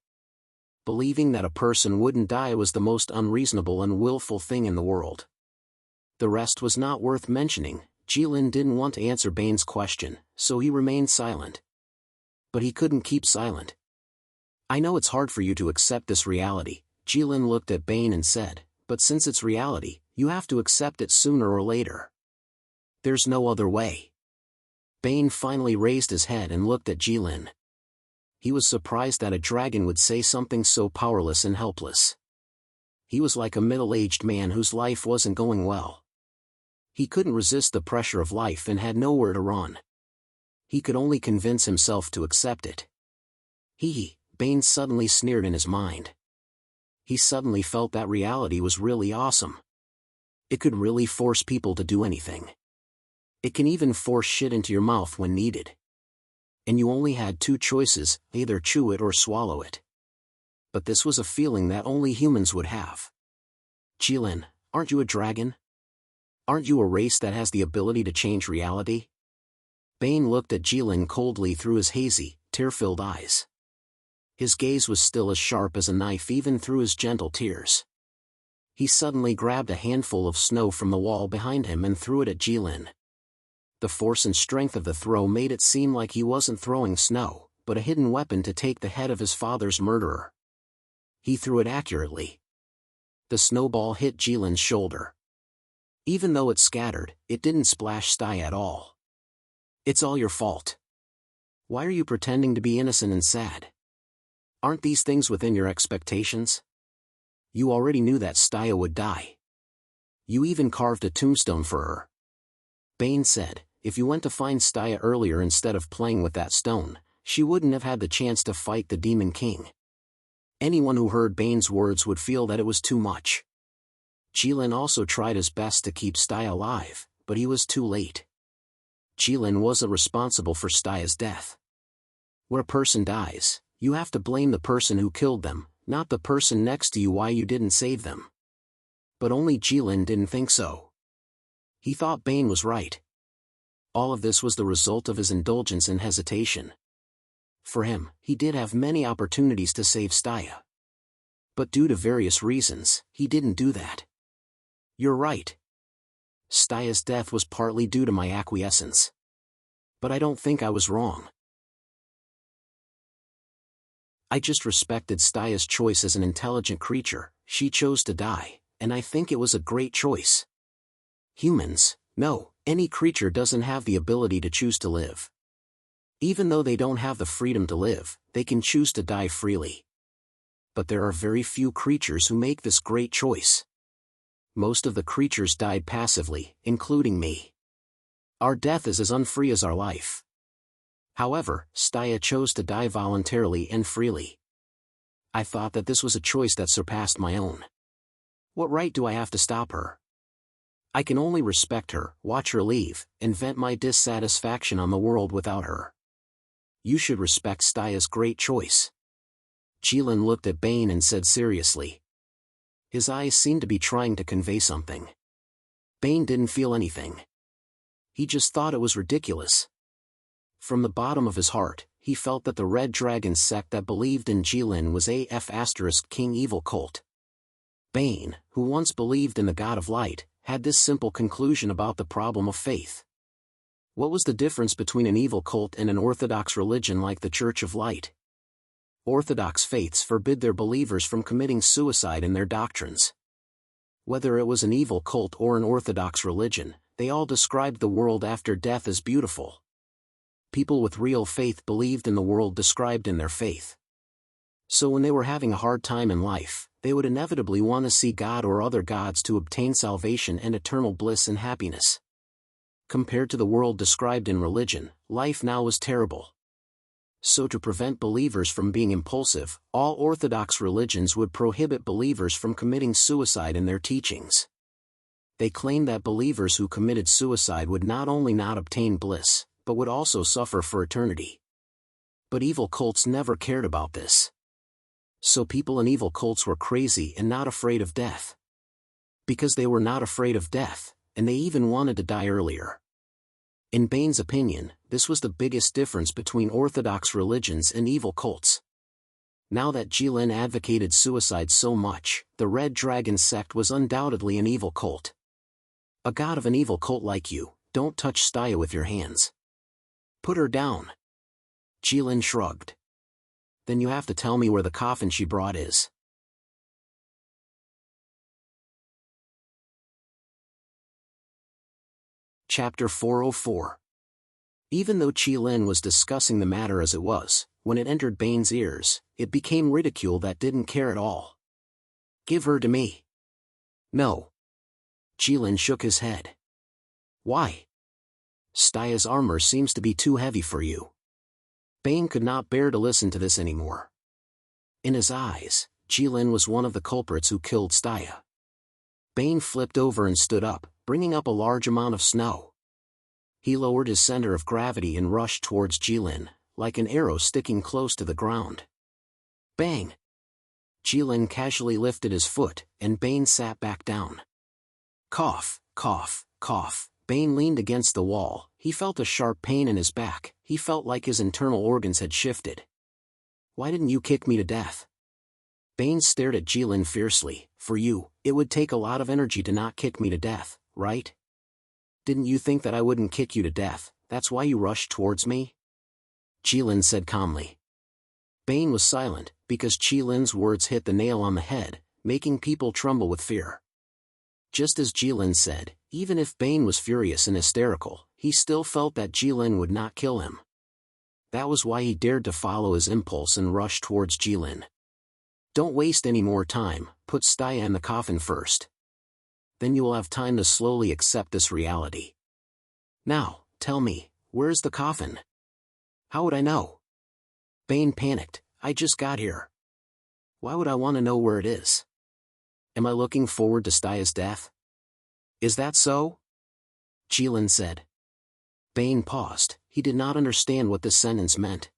Believing that a person wouldn't die was the most unreasonable and willful thing in the world. The rest was not worth mentioning. Jilin didn't want to answer Bane's question, so he remained silent. But he couldn't keep silent. I know it's hard for you to accept this reality, Jilin looked at Bane and said, but since it's reality, you have to accept it sooner or later. There's no other way. Bane finally raised his head and looked at Jilin. He was surprised that a dragon would say something so powerless and helpless. He was like a middle-aged man whose life wasn't going well. He couldn't resist the pressure of life and had nowhere to run. He could only convince himself to accept it. Bane suddenly sneered in his mind. He suddenly felt that reality was really awesome. It could really force people to do anything. It can even force shit into your mouth when needed. And you only had two choices, either chew it or swallow it. But this was a feeling that only humans would have. Jilin, aren't you a dragon? Aren't you a race that has the ability to change reality? Bane looked at Jilin coldly through his hazy, tear-filled eyes. His gaze was still as sharp as a knife even through his gentle tears. He suddenly grabbed a handful of snow from the wall behind him and threw it at Jilin. The force and strength of the throw made it seem like he wasn't throwing snow, but a hidden weapon to take the head of his father's murderer. He threw it accurately. The snowball hit Jilin's shoulder. Even though it scattered, it didn't splash Staya at all. It's all your fault. Why are you pretending to be innocent and sad? Aren't these things within your expectations? You already knew that Staya would die. You even carved a tombstone for her. Bane said, if you went to find Staya earlier instead of playing with that stone, she wouldn't have had the chance to fight the Demon King. Anyone who heard Bane's words would feel that it was too much. Jilin also tried his best to keep Staya alive, but he was too late. Jilin wasn't responsible for Staya's death. When a person dies, you have to blame the person who killed them, not the person next to you why you didn't save them. But only Jilin didn't think so. He thought Bane was right. All of this was the result of his indulgence and hesitation. For him, he did have many opportunities to save Staya. But due to various reasons, he didn't do that. You're right. Staya's death was partly due to my acquiescence. But I don't think I was wrong. I just respected Staya's choice as an intelligent creature. She chose to die, and I think it was a great choice. Humans, no, any creature doesn't have the ability to choose to live. Even though they don't have the freedom to live, they can choose to die freely. But there are very few creatures who make this great choice. Most of the creatures died passively, including me. Our death is as unfree as our life. However, Staya chose to die voluntarily and freely. I thought that this was a choice that surpassed my own. What right do I have to stop her? I can only respect her, watch her leave, and vent my dissatisfaction on the world without her. You should respect Staya's great choice. Jilin looked at Bane and said seriously. His eyes seemed to be trying to convey something. Bane didn't feel anything. He just thought it was ridiculous. From the bottom of his heart, he felt that the Red Dragon sect that believed in Jilin was a King evil cult. Bane, who once believed in the God of Light, had this simple conclusion about the problem of faith. What was the difference between an evil cult and an orthodox religion like the Church of Light? Orthodox faiths forbid their believers from committing suicide in their doctrines. Whether it was an evil cult or an orthodox religion, they all described the world after death as beautiful. People with real faith believed in the world described in their faith. So when they were having a hard time in life, they would inevitably want to see God or other gods to obtain salvation and eternal bliss and happiness. Compared to the world described in religion, life now was terrible. So to prevent believers from being impulsive, all orthodox religions would prohibit believers from committing suicide in their teachings. They claimed that believers who committed suicide would not only not obtain bliss, but would also suffer for eternity. But evil cults never cared about this. So people in evil cults were crazy and not afraid of death. Because they were not afraid of death, and they even wanted to die earlier. In Bane's opinion, this was the biggest difference between orthodox religions and evil cults. Now that Jilin advocated suicide so much, the Red Dragon sect was undoubtedly an evil cult. A god of an evil cult like you, don't touch Staya with your hands. Put her down. Jilin shrugged. Then you have to tell me where the coffin she brought is. Chapter 404. Even though Jilin was discussing the matter as it was, when it entered Bane's ears, it became ridicule that didn't care at all. Give her to me. No. Jilin shook his head. Why? Staya's armor seems to be too heavy for you. Bane could not bear to listen to this anymore. In his eyes, Jilin was one of the culprits who killed Staya. Bane flipped over and stood up, bringing up a large amount of snow. He lowered his center of gravity and rushed towards Jilin, like an arrow sticking close to the ground. Bang! Jilin casually lifted his foot, and Bane sat back down. Cough, cough, cough. Bane leaned against the wall. He felt a sharp pain in his back. He felt like his internal organs had shifted. Why didn't you kick me to death? Bane stared at Jilin fiercely. For you, it would take a lot of energy to not kick me to death, right? Didn't you think that I wouldn't kick you to death, that's why you rushed towards me? Jilin said calmly. Bane was silent, because Jilin's words hit the nail on the head, making people tremble with fear. Just as Jilin said, even if Bane was furious and hysterical, he still felt that Jilin would not kill him. That was why he dared to follow his impulse and rush towards Jilin. Don't waste any more time, put Staya in the coffin first. Then you will have time to slowly accept this reality. Now, tell me, where's the coffin? How would I know? Bane panicked. I just got here. Why would I want to know where it is? Am I looking forward to Staya's death? Is that so? Jilin said. Bane paused. He did not understand what this sentence meant.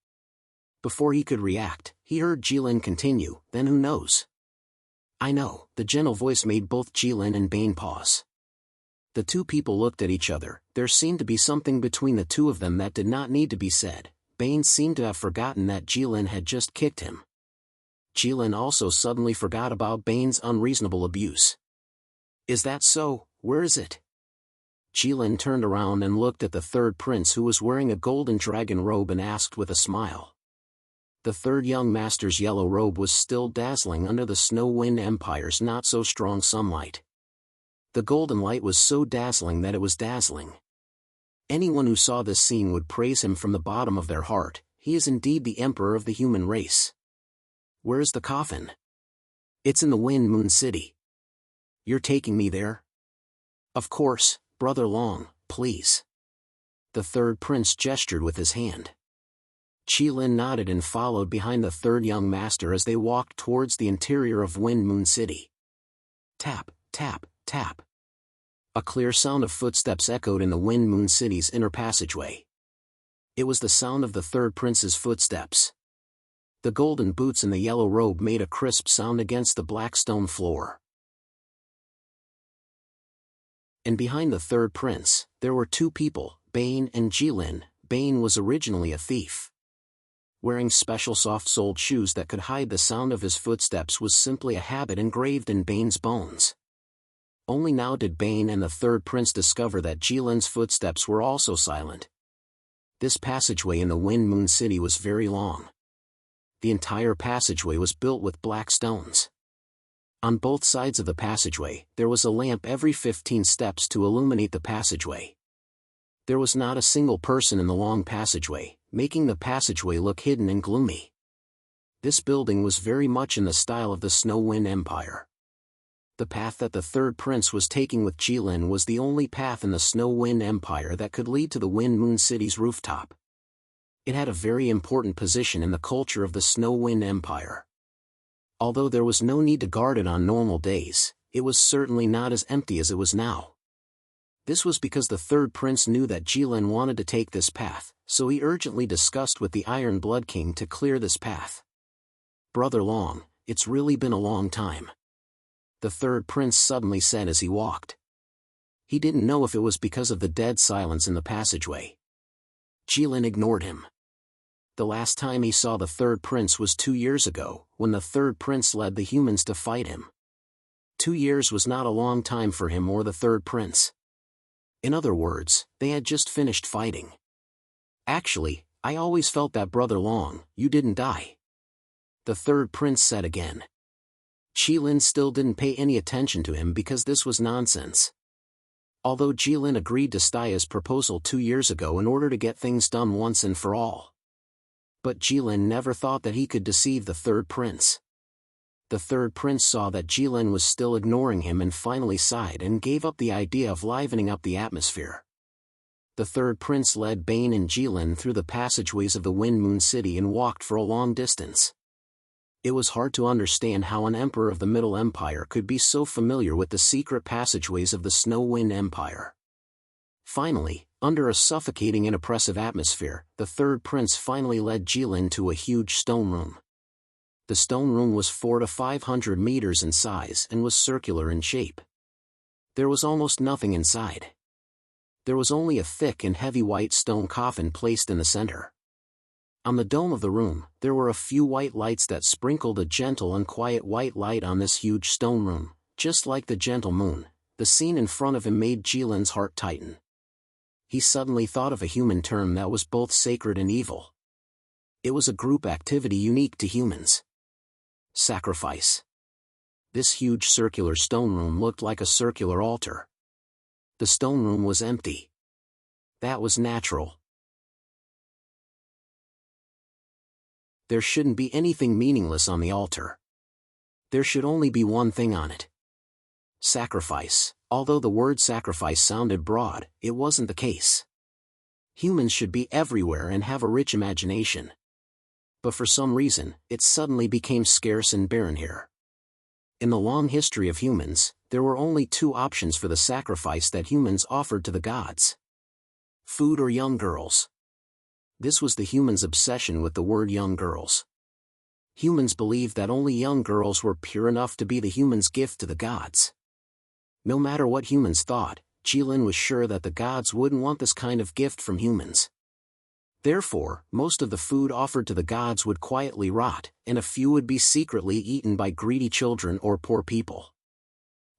Before he could react, he heard Jilin continue, "Then who knows?" "I know," the gentle voice made both Jilin and Bane pause. The two people looked at each other. There seemed to be something between the two of them that did not need to be said. Bane seemed to have forgotten that Jilin had just kicked him. Jilin also suddenly forgot about Bane's unreasonable abuse. "Is that so? Where is it?" Jilin turned around and looked at the third prince, who was wearing a golden dragon robe, and asked with a smile. The third young master's yellow robe was still dazzling under the Snow Wind Empire's not-so-strong sunlight. The golden light was so dazzling that it was dazzling. Anyone who saw this scene would praise him from the bottom of their heart. He is indeed the emperor of the human race. "Where is the coffin?" "It's in the Wind Moon City." "You're taking me there?" "Of course, Brother Long, please." The third prince gestured with his hand. Jilin nodded and followed behind the third young master as they walked towards the interior of Wind Moon City. Tap, tap, tap. A clear sound of footsteps echoed in the Wind Moon City's inner passageway. It was the sound of the third prince's footsteps. The golden boots and the yellow robe made a crisp sound against the black stone floor. And behind the third prince, there were two people, Bane and Jilin. Bane was originally a thief. Wearing special soft-soled shoes that could hide the sound of his footsteps was simply a habit engraved in Bane's bones. Only now did Bane and the third prince discover that Jilin's footsteps were also silent. This passageway in the Wind Moon City was very long. The entire passageway was built with black stones. On both sides of the passageway, there was a lamp every 15 steps to illuminate the passageway. There was not a single person in the long passageway, making the passageway look hidden and gloomy. This building was very much in the style of the Snow Wind Empire. The path that the third prince was taking with Jilin was the only path in the Snow Wind Empire that could lead to the Wind Moon City's rooftop. It had a very important position in the culture of the Snow Wind Empire. Although there was no need to guard it on normal days, it was certainly not as empty as it was now. This was because the third prince knew that Jilin wanted to take this path, so he urgently discussed with the Iron Blood King to clear this path. "Brother Long, it's really been a long time," the third prince suddenly said as he walked. He didn't know if it was because of the dead silence in the passageway. Jilin ignored him. The last time he saw the third prince was 2 years ago, when the third prince led the humans to fight him. 2 years was not a long time for him or the third prince. In other words, they had just finished fighting. "Actually, I always felt that, Brother Long, you didn't die," the third prince said again. Jilin still didn't pay any attention to him because this was nonsense. Although Jilin agreed to Staya's proposal 2 years ago in order to get things done once and for all. But Jilin never thought that he could deceive the third prince. The third prince saw that Jilin was still ignoring him and finally sighed and gave up the idea of livening up the atmosphere. The third prince led Bane and Jilin through the passageways of the Wind Moon City and walked for a long distance. It was hard to understand how an emperor of the Middle Empire could be so familiar with the secret passageways of the Snow Wind Empire. Finally, under a suffocating and oppressive atmosphere, the third prince finally led Jilin to a huge stone room. The stone room was 400 to 500 meters in size and was circular in shape. There was almost nothing inside. There was only a thick and heavy white stone coffin placed in the center. On the dome of the room, there were a few white lights that sprinkled a gentle and quiet white light on this huge stone room, just like the gentle moon. The scene in front of him made Jilin's heart tighten. He suddenly thought of a human term that was both sacred and evil. It was a group activity unique to humans. Sacrifice. This huge circular stone room looked like a circular altar. The stone room was empty. That was natural. There shouldn't be anything meaningless on the altar. There should only be one thing on it. Sacrifice. Although the word sacrifice sounded broad, it wasn't the case. Humans should be everywhere and have a rich imagination. But for some reason, it suddenly became scarce and barren here. In the long history of humans, there were only 2 options for the sacrifice that humans offered to the gods: food or young girls. This was the humans' obsession with the word young girls. Humans believed that only young girls were pure enough to be the humans' gift to the gods. No matter what humans thought, Jilin was sure that the gods wouldn't want this kind of gift from humans. Therefore, most of the food offered to the gods would quietly rot, and a few would be secretly eaten by greedy children or poor people.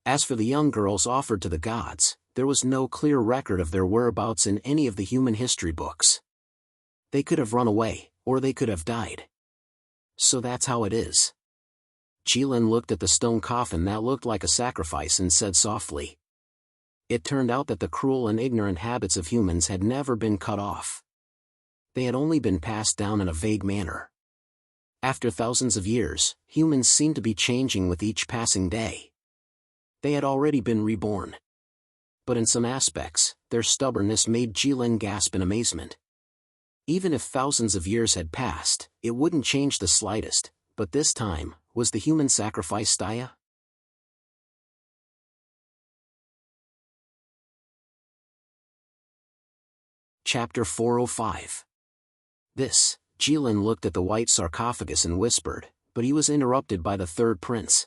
As for the young girls offered to the gods, there was no clear record of their whereabouts in any of the human history books. They could have run away, or they could have died. So that's how it is. Jilin looked at the stone coffin that looked like a sacrifice and said softly. It turned out that the cruel and ignorant habits of humans had never been cut off. They had only been passed down in a vague manner. After thousands of years, humans seemed to be changing with each passing day. They had already been reborn. But in some aspects, their stubbornness made Jilin gasp in amazement. Even if thousands of years had passed, it wouldn't change the slightest, but this time, was the human sacrifice Staya? Chapter 405. This, Jilin looked at the white sarcophagus and whispered, but he was interrupted by the third prince.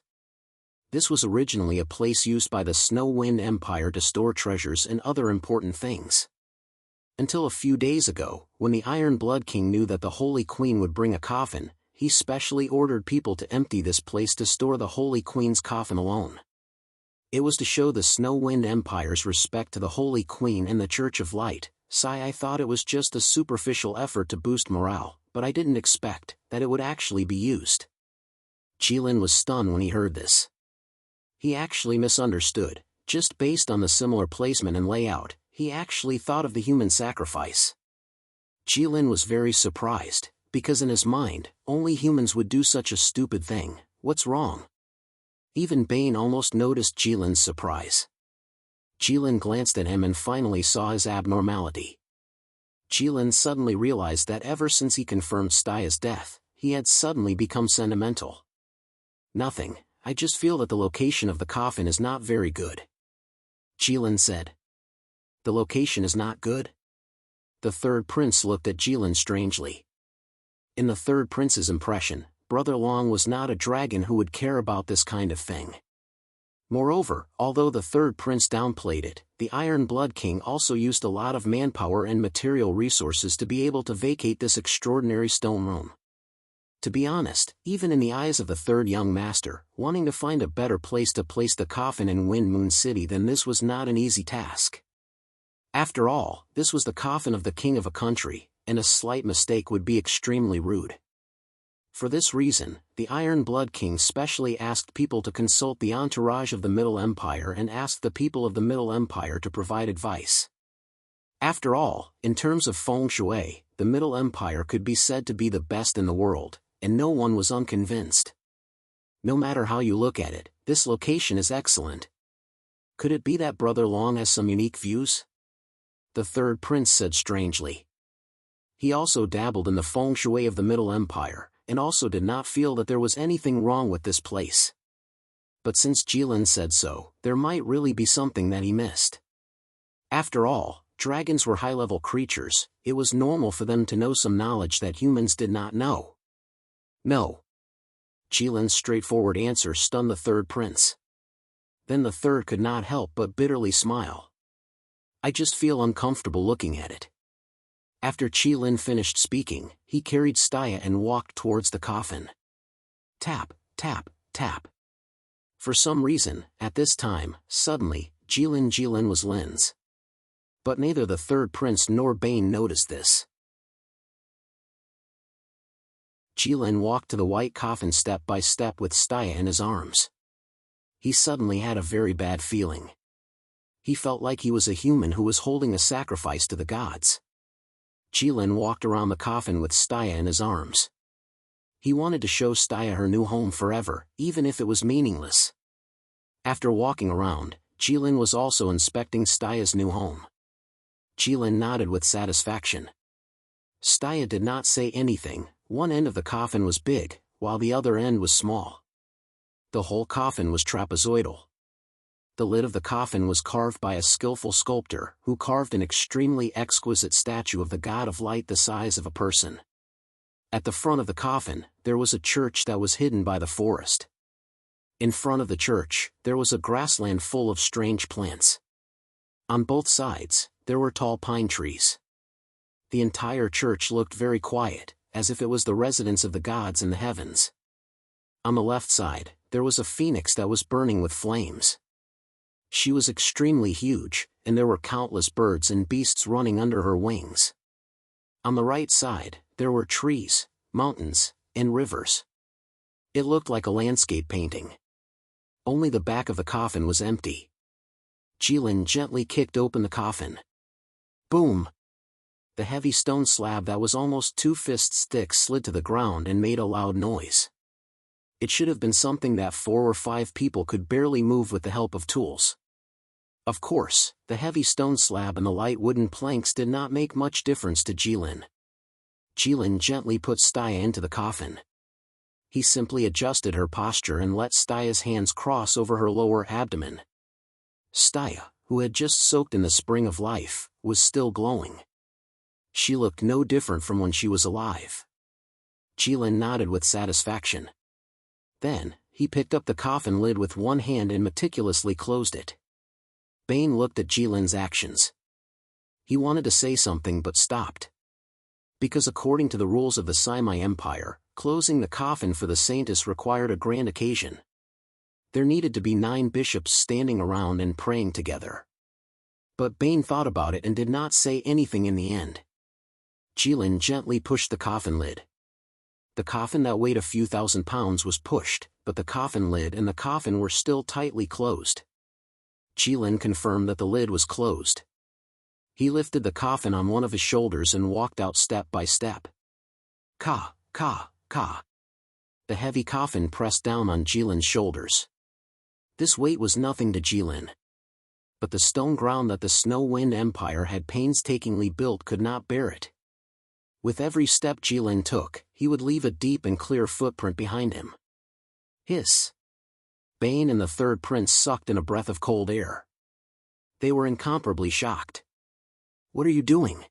This was originally a place used by the Snow Wind Empire to store treasures and other important things. Until a few days ago, when the Iron Blood King knew that the Holy Queen would bring a coffin, he specially ordered people to empty this place to store the Holy Queen's coffin alone. It was to show the Snow Wind Empire's respect to the Holy Queen and the Church of Light. I thought it was just a superficial effort to boost morale, but I didn't expect that it would actually be used. Jilin was stunned when he heard this. He actually misunderstood. Just based on the similar placement and layout, he actually thought of the human sacrifice. Jilin was very surprised, because in his mind, only humans would do such a stupid thing. What's wrong? Even Bane almost noticed Jilin's surprise. Jilin glanced at him and finally saw his abnormality. Jilin suddenly realized that ever since he confirmed Staya's death, he had suddenly become sentimental. Nothing, I just feel that the location of the coffin is not very good. Jilin said. The location is not good? The third prince looked at Jilin strangely. In the third prince's impression, Brother Long was not a dragon who would care about this kind of thing. Moreover, although the third prince downplayed it, the Iron Blood King also used a lot of manpower and material resources to be able to vacate this extraordinary stone room. To be honest, even in the eyes of the third young master, wanting to find a better place to place the coffin in Wind Moon City than this was not an easy task. After all, this was the coffin of the king of a country, and a slight mistake would be extremely rude. For this reason, the Iron Blood King specially asked people to consult the entourage of the Middle Empire and asked the people of the Middle Empire to provide advice. After all, in terms of feng shui, the Middle Empire could be said to be the best in the world, and no one was unconvinced. No matter how you look at it, this location is excellent. Could it be that Brother Long has some unique views? The third prince said strangely. He also dabbled in the feng shui of the Middle Empire, and also did not feel that there was anything wrong with this place. But since Jilin said so, there might really be something that he missed. After all, dragons were high-level creatures, it was normal for them to know some knowledge that humans did not know. No. Jilin's straightforward answer stunned the third prince. Then the third could not help but bitterly smile. I just feel uncomfortable looking at it. After Jilin finished speaking, he carried Staya and walked towards the coffin. Tap, tap, tap. For some reason, at this time, suddenly, Jilin was Lin's. But neither the third prince nor Bane noticed this. Jilin walked to the white coffin step by step with Staya in his arms. He suddenly had a very bad feeling. He felt like he was a human who was holding a sacrifice to the gods. Jilin walked around the coffin with Staya in his arms. He wanted to show Staya her new home forever, even if it was meaningless. After walking around, Jilin was also inspecting Staya's new home. Jilin nodded with satisfaction. Staya did not say anything. One end of the coffin was big, while the other end was small. The whole coffin was trapezoidal. The lid of the coffin was carved by a skillful sculptor who carved an extremely exquisite statue of the god of light the size of a person. At the front of the coffin, there was a church that was hidden by the forest. In front of the church, there was a grassland full of strange plants. On both sides, there were tall pine trees. The entire church looked very quiet, as if it was the residence of the gods in the heavens. On the left side, there was a phoenix that was burning with flames. She was extremely huge, and there were countless birds and beasts running under her wings. On the right side, there were trees, mountains, and rivers. It looked like a landscape painting. Only the back of the coffin was empty. Jilin gently kicked open the coffin. Boom! The heavy stone slab that was almost 2 fists thick slid to the ground and made a loud noise. It should have been something that 4 or 5 people could barely move with the help of tools. Of course, the heavy stone slab and the light wooden planks did not make much difference to Jilin. Jilin gently put Staya into the coffin. He simply adjusted her posture and let Staya's hands cross over her lower abdomen. Staya, who had just soaked in the spring of life, was still glowing. She looked no different from when she was alive. Jilin nodded with satisfaction. Then, he picked up the coffin lid with one hand and meticulously closed it. Bane looked at Jilin's actions. He wanted to say something but stopped. Because according to the rules of the Saimai Empire, closing the coffin for the saintess required a grand occasion. There needed to be 9 bishops standing around and praying together. But Bane thought about it and did not say anything in the end. Jilin gently pushed the coffin lid. The coffin that weighed a few thousand pounds was pushed, but the coffin lid and the coffin were still tightly closed. Jilin confirmed that the lid was closed. He lifted the coffin on one of his shoulders and walked out step by step. Ka, ka, ka. The heavy coffin pressed down on Jilin's shoulders. This weight was nothing to Jilin. But the stone ground that the Snow Wind Empire had painstakingly built could not bear it. With every step Jilin took, he would leave a deep and clear footprint behind him. Hiss! Bane and the third prince sucked in a breath of cold air. They were incomparably shocked. What are you doing?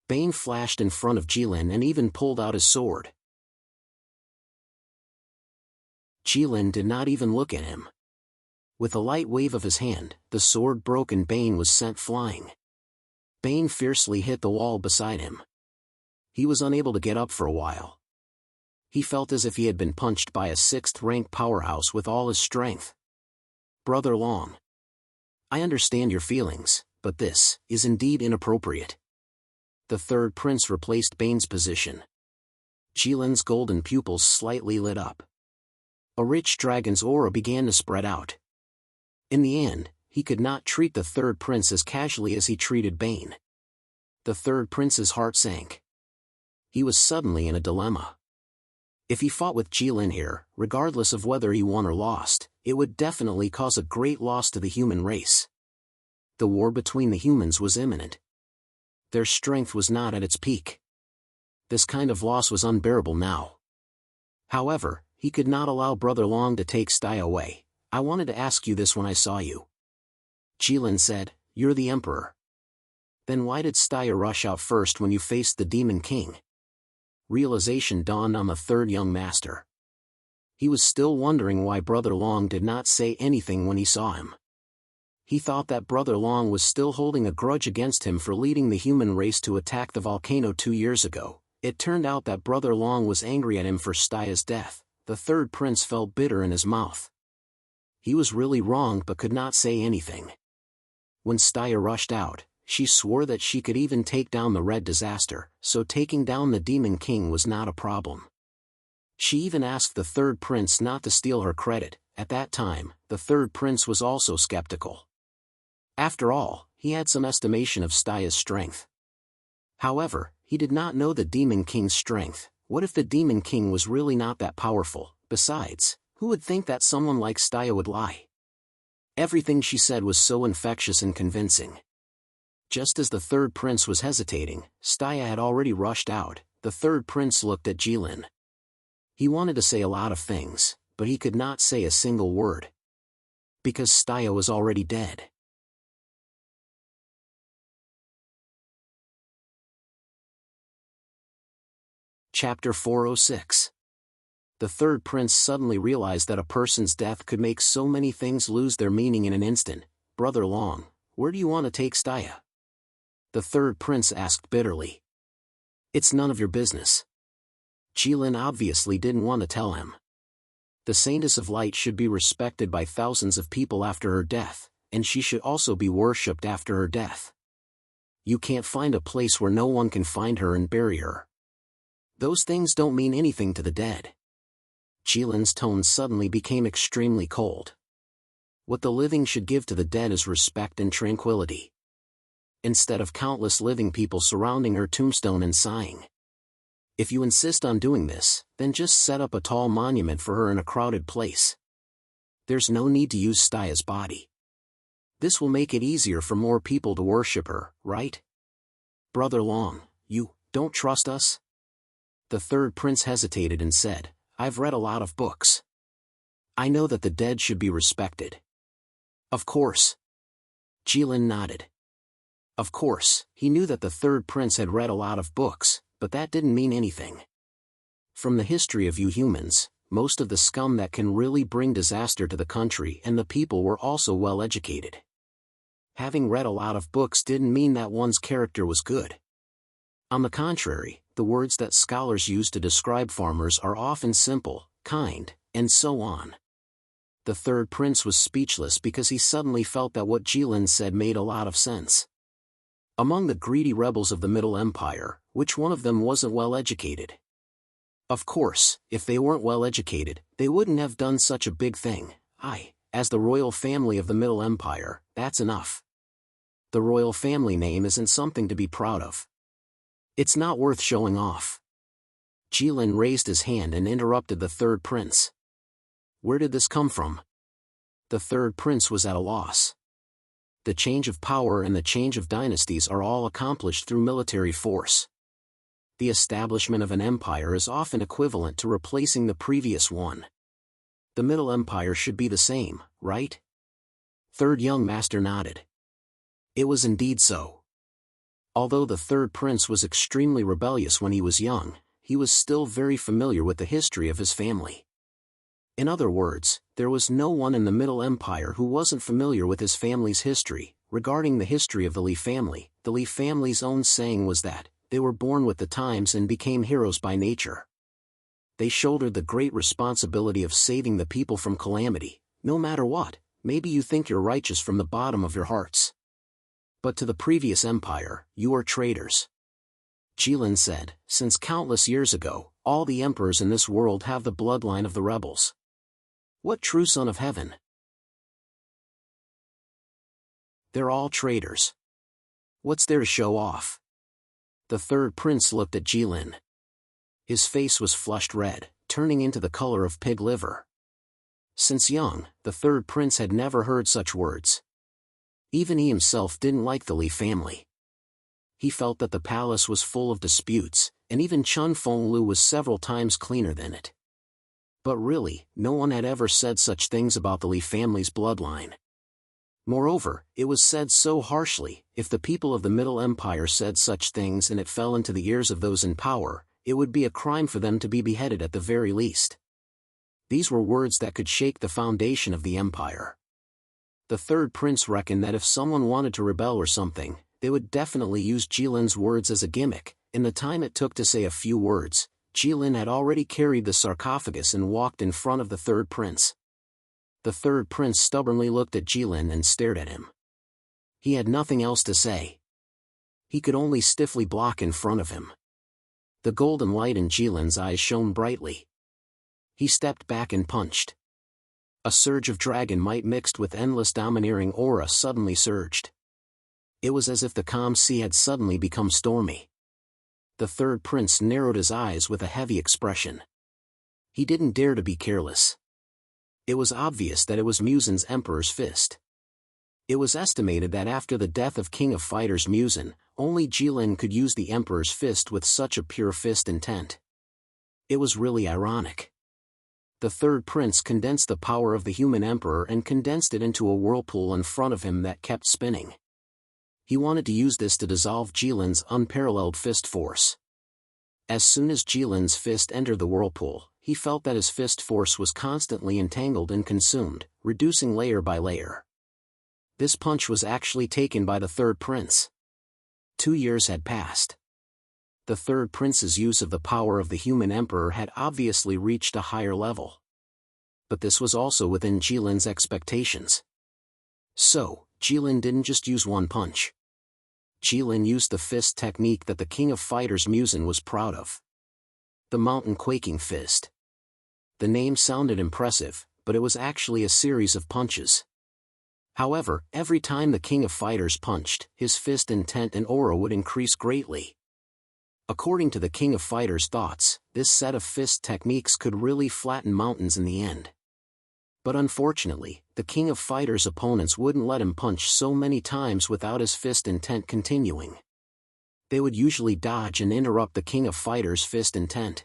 Bane flashed in front of Jilin and even pulled out his sword. Jilin did not even look at him. With a light wave of his hand, the sword broke and Bane was sent flying. Bane fiercely hit the wall beside him. He was unable to get up for a while. He felt as if he had been punched by a 6th-rank powerhouse with all his strength. Brother Long. I understand your feelings, but this is indeed inappropriate. The third prince replaced Bane's position. Jilin's golden pupils slightly lit up. A rich dragon's aura began to spread out. In the end, he could not treat the third prince as casually as he treated Bane. The third prince's heart sank. He was suddenly in a dilemma. If he fought with Jilin here, regardless of whether he won or lost, it would definitely cause a great loss to the human race. The war between the humans was imminent. Their strength was not at its peak. This kind of loss was unbearable now. However, he could not allow Brother Long to take Staya away. I wanted to ask you this when I saw you. Jilin said, You're the Emperor. Then why did Staya rush out first when you faced the Demon King? Realization dawned on the third young master. He was still wondering why Brother Long did not say anything when he saw him. He thought that Brother Long was still holding a grudge against him for leading the human race to attack the volcano 2 years ago. It turned out that Brother Long was angry at him for Staya's death. The third prince felt bitter in his mouth. He was really wrong but could not say anything. When Staya rushed out, she swore that she could even take down the Red Disaster, so taking down the Demon King was not a problem. She even asked the third prince not to steal her credit. At that time, the third prince was also skeptical. After all, he had some estimation of Staya's strength. However, he did not know the Demon King's strength. What if the Demon King was really not that powerful? Besides, who would think that someone like Staya would lie? Everything she said was so infectious and convincing. Just as the third prince was hesitating, Staya had already rushed out. The third prince looked at Jilin. He wanted to say a lot of things, but he could not say a single word. Because Staya was already dead. Chapter 406. The third prince suddenly realized that a person's death could make so many things lose their meaning in an instant. Brother Long, where do you want to take Staya? The third prince asked bitterly. It's none of your business. Jilin obviously didn't want to tell him. The Saintess of Light should be respected by thousands of people after her death, and she should also be worshipped after her death. You can't find a place where no one can find her and bury her. Those things don't mean anything to the dead. Jilin's tone suddenly became extremely cold. What the living should give to the dead is respect and tranquility. Instead of countless living people surrounding her tombstone and sighing. If you insist on doing this, then just set up a tall monument for her in a crowded place. There's no need to use Staya's body. This will make it easier for more people to worship her, right? Brother Long, you don't trust us? The third prince hesitated and said, I've read a lot of books. I know that the dead should be respected. Of course. Jilin nodded. Of course, he knew that the third prince had read a lot of books, but that didn't mean anything. From the history of you humans, most of the scum that can really bring disaster to the country and the people were also well educated. Having read a lot of books didn't mean that one's character was good. On the contrary, the words that scholars use to describe farmers are often simple, kind, and so on. The third prince was speechless because he suddenly felt that what Jilin said made a lot of sense. Among the greedy rebels of the Middle Empire, which one of them wasn't well educated? Of course, if they weren't well educated, they wouldn't have done such a big thing. As the royal family of the Middle Empire, that's enough. The royal family name isn't something to be proud of. It's not worth showing off. Jilin raised his hand and interrupted the third prince. Where did this come from? The third prince was at a loss. The change of power and the change of dynasties are all accomplished through military force. The establishment of an empire is often equivalent to replacing the previous one. The Middle Empire should be the same, right? Third young master nodded. It was indeed so. Although the third prince was extremely rebellious when he was young, he was still very familiar with the history of his family. In other words, there was no one in the Middle Empire who wasn't familiar with his family's history. Regarding the history of the Li family, the Li family's own saying was that, they were born with the times and became heroes by nature. They shouldered the great responsibility of saving the people from calamity, no matter what. Maybe you think you're righteous from the bottom of your hearts. But to the previous empire, you are traitors. Jilin said, since countless years ago, all the emperors in this world have the bloodline of the rebels. What true son of heaven? They're all traitors. What's there to show off? The third prince looked at Jilin. His face was flushed red, turning into the color of pig liver. Since young, the third prince had never heard such words. Even he himself didn't like the Li family. He felt that the palace was full of disputes, and even Chun Fenglu was several times cleaner than it. But really, no one had ever said such things about the Li family's bloodline. Moreover, it was said so harshly. If the people of the Middle Empire said such things and it fell into the ears of those in power, it would be a crime for them to be beheaded at the very least. These were words that could shake the foundation of the empire. The third prince reckoned that if someone wanted to rebel or something, they would definitely use Jilin's words as a gimmick. In the time it took to say a few words, Jilin had already carried the sarcophagus and walked in front of the third prince. The third prince stubbornly looked at Jilin and stared at him. He had nothing else to say. He could only stiffly block in front of him. The golden light in Jilin's eyes shone brightly. He stepped back and punched. A surge of dragon might mixed with endless domineering aura suddenly surged. It was as if the calm sea had suddenly become stormy. The third prince narrowed his eyes with a heavy expression. He didn't dare to be careless. It was obvious that it was Muzin's Emperor's fist. It was estimated that after the death of King of Fighters Muzin, only Jilin could use the Emperor's fist with such a pure fist intent. It was really ironic. The third prince condensed the power of the human emperor and condensed it into a whirlpool in front of him that kept spinning. He wanted to use this to dissolve Jilin's unparalleled fist force. As soon as Jilin's fist entered the whirlpool, he felt that his fist force was constantly entangled and consumed, reducing layer by layer. This punch was actually taken by the third prince. 2 years had passed. The third prince's use of the power of the human emperor had obviously reached a higher level. But this was also within Jilin's expectations. So, Jilin didn't just use one punch. Jilin used the fist technique that the king of fighters Muzin was proud of. The mountain quaking fist. The name sounded impressive, but it was actually a series of punches. However, every time the king of fighters punched, his fist intent and aura would increase greatly. According to the king of fighters' thoughts, this set of fist techniques could really flatten mountains in the end. But unfortunately, the king of fighters' opponents wouldn't let him punch so many times without his fist intent continuing. They would usually dodge and interrupt the king of fighters' fist intent.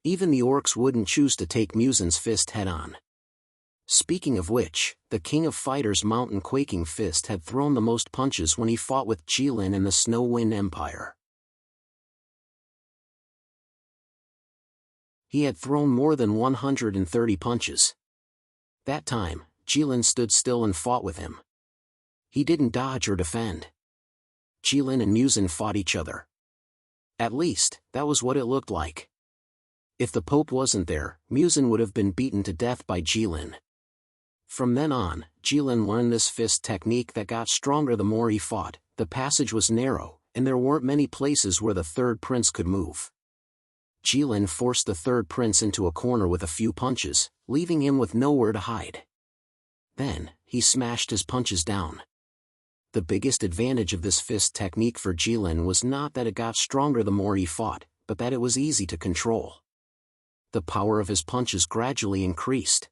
Even the orcs wouldn't choose to take Muzin's fist head-on. Speaking of which, the king of fighters' mountain quaking fist had thrown the most punches when he fought with Jilin in the Snow Wind Empire. He had thrown more than 130 punches. That time, Jilin stood still and fought with him. He didn't dodge or defend. Jilin and Muzin fought each other. At least, that was what it looked like. If the Pope wasn't there, Muzin would have been beaten to death by Jilin. From then on, Jilin learned this fist technique that got stronger the more he fought. The passage was narrow, and there weren't many places where the third prince could move. Jilin forced the third prince into a corner with a few punches, leaving him with nowhere to hide. Then, he smashed his punches down. The biggest advantage of this fist technique for Jilin was not that it got stronger the more he fought, but that it was easy to control. The power of his punches gradually increased.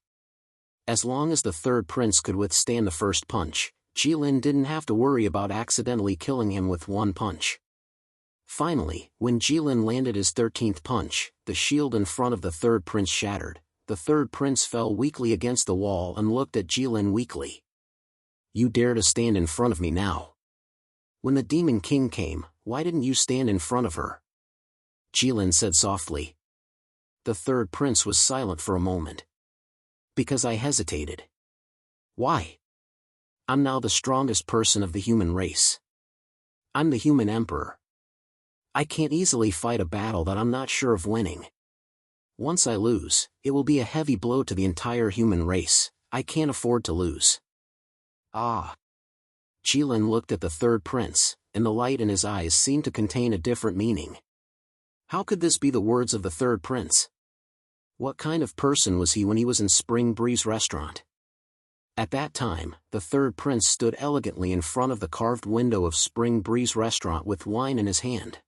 As long as the third prince could withstand the first punch, Jilin didn't have to worry about accidentally killing him with one punch. Finally, when Jilin landed his 13th punch, the shield in front of the third prince shattered. The third prince fell weakly against the wall and looked at Jilin weakly. "You dare to stand in front of me now? When the Demon King came, why didn't you stand in front of her?" Jilin said softly. The third prince was silent for a moment. "Because I hesitated." "Why?" "I'm now the strongest person of the human race. I'm the human emperor. I can't easily fight a battle that I'm not sure of winning. Once I lose, it will be a heavy blow to the entire human race. I can't afford to lose." "Ah." Jilin looked at the third prince, and the light in his eyes seemed to contain a different meaning. How could this be the words of the third prince? What kind of person was he when he was in Spring Breeze restaurant? At that time, the third prince stood elegantly in front of the carved window of Spring Breeze restaurant with wine in his hand.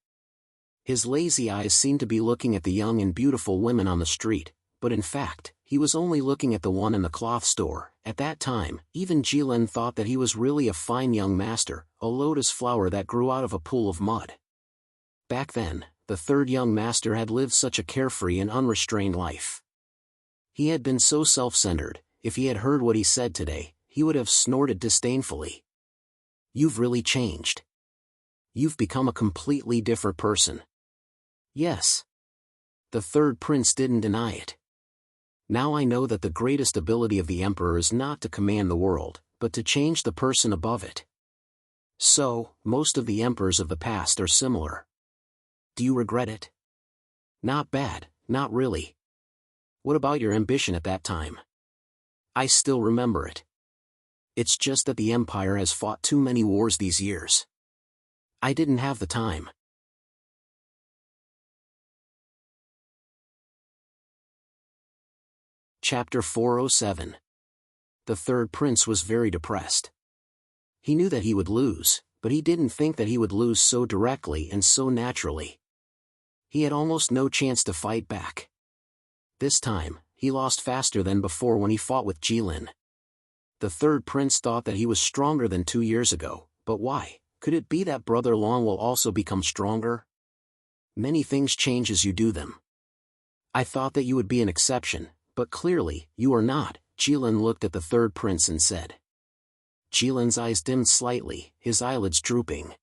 His lazy eyes seemed to be looking at the young and beautiful women on the street, but in fact, he was only looking at the one in the cloth store. At that time, even Jilin thought that he was really a fine young master, a lotus flower that grew out of a pool of mud. Back then, the third young master had lived such a carefree and unrestrained life. He had been so self-centered. If he had heard what he said today, he would have snorted disdainfully. "You've really changed. You've become a completely different person." "Yes." The third prince didn't deny it. "Now I know that the greatest ability of the emperor is not to command the world, but to change the person above it. So, most of the emperors of the past are similar. Do you regret it?" "Not bad, not really." "What about your ambition at that time?" "I still remember it. It's just that the empire has fought too many wars these years. I didn't have the time." Chapter 407. The third prince was very depressed. He knew that he would lose, but he didn't think that he would lose so directly and so naturally. He had almost no chance to fight back. This time, he lost faster than before when he fought with Jilin. The third prince thought that he was stronger than 2 years ago, but why? Could it be that Brother Long will also become stronger? Many things change as you do them. I thought that you would be an exception, But clearly, you are not. Jilin looked at the third prince and said. Jilin's eyes dimmed slightly, his eyelids drooping.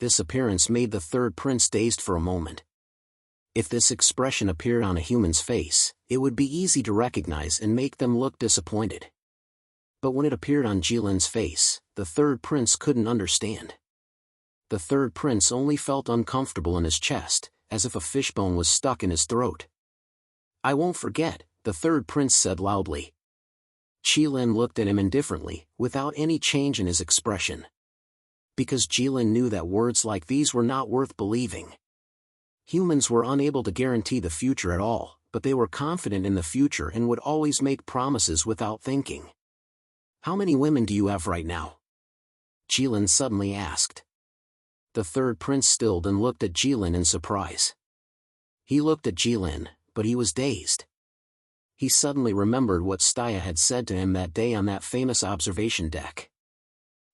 This appearance made the third prince dazed for a moment. If this expression appeared on a human's face, it would be easy to recognize and make them look disappointed. But when it appeared on Jilin's face, the third prince couldn't understand. The third prince only felt uncomfortable in his chest, as if a fishbone was stuck in his throat. I won't forget, the third prince said loudly. Jilin looked at him indifferently, without any change in his expression. Because Jilin knew that words like these were not worth believing. Humans were unable to guarantee the future at all, but they were confident in the future and would always make promises without thinking. How many women do you have right now? Jilin suddenly asked. The third prince stilled and looked at Jilin in surprise. He looked at Jilin, but he was dazed. He suddenly remembered what Staya had said to him that day on that famous observation deck.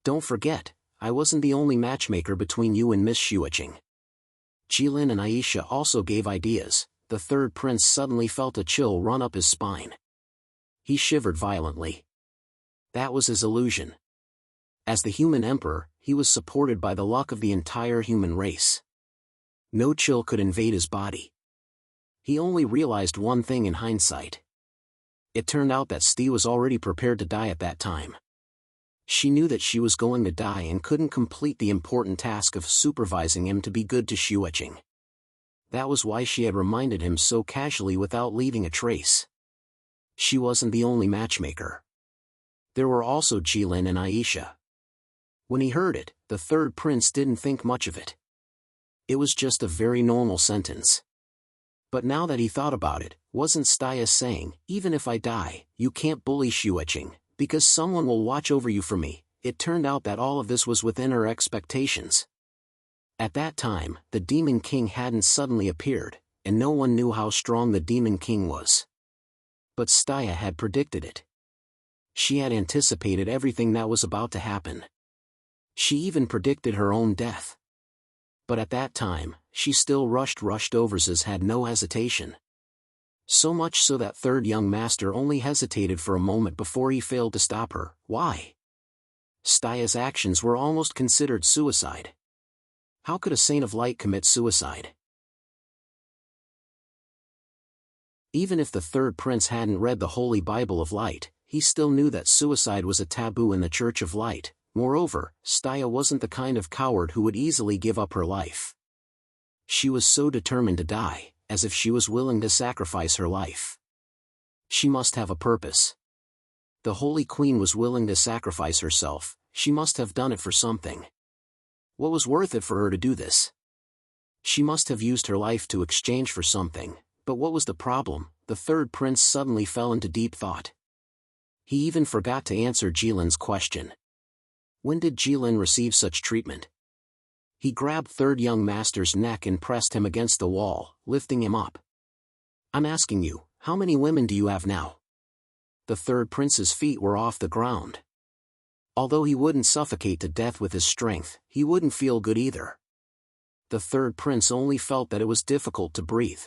Don't forget, I wasn't the only matchmaker between you and Miss Shuiching. Jilin and Aisha also gave ideas. The third prince suddenly felt a chill run up his spine. He shivered violently. That was his illusion. As the human emperor, he was supported by the luck of the entire human race. No chill could invade his body. He only realized one thing in hindsight. It turned out that Sti was already prepared to die at that time. She knew that she was going to die and couldn't complete the important task of supervising him to be good to Shuiching. That was why she had reminded him so casually without leaving a trace. She wasn't the only matchmaker. There were also Jilin and Aisha. When he heard it, the third prince didn't think much of it. It was just a very normal sentence. But now that he thought about it, wasn't Staya saying, even if I die, you can't bully Shuiching, because someone will watch over you for me? It turned out that all of this was within her expectations. At that time, the Demon King hadn't suddenly appeared, and no one knew how strong the Demon King was. But Staya had predicted it. She had anticipated everything that was about to happen. She even predicted her own death. But at that time, she still rushed overs, had no hesitation. So much so that third young master only hesitated for a moment before he failed to stop her. Why? Staya's actions were almost considered suicide. How could a saint of light commit suicide? Even if the third prince hadn't read the Holy Bible of Light, he still knew that suicide was a taboo in the Church of Light. Moreover, Staya wasn't the kind of coward who would easily give up her life. She was so determined to die, as if she was willing to sacrifice her life. She must have a purpose. The Holy Queen was willing to sacrifice herself. She must have done it for something. What was worth it for her to do this? She must have used her life to exchange for something. But what was the problem? The third prince suddenly fell into deep thought. He even forgot to answer Jilin's question. When did Jilin receive such treatment? He grabbed third young master's neck and pressed him against the wall, lifting him up. I'm asking you, how many women do you have now? The third prince's feet were off the ground. Although he wouldn't suffocate to death with his strength, he wouldn't feel good either. The third prince only felt that it was difficult to breathe.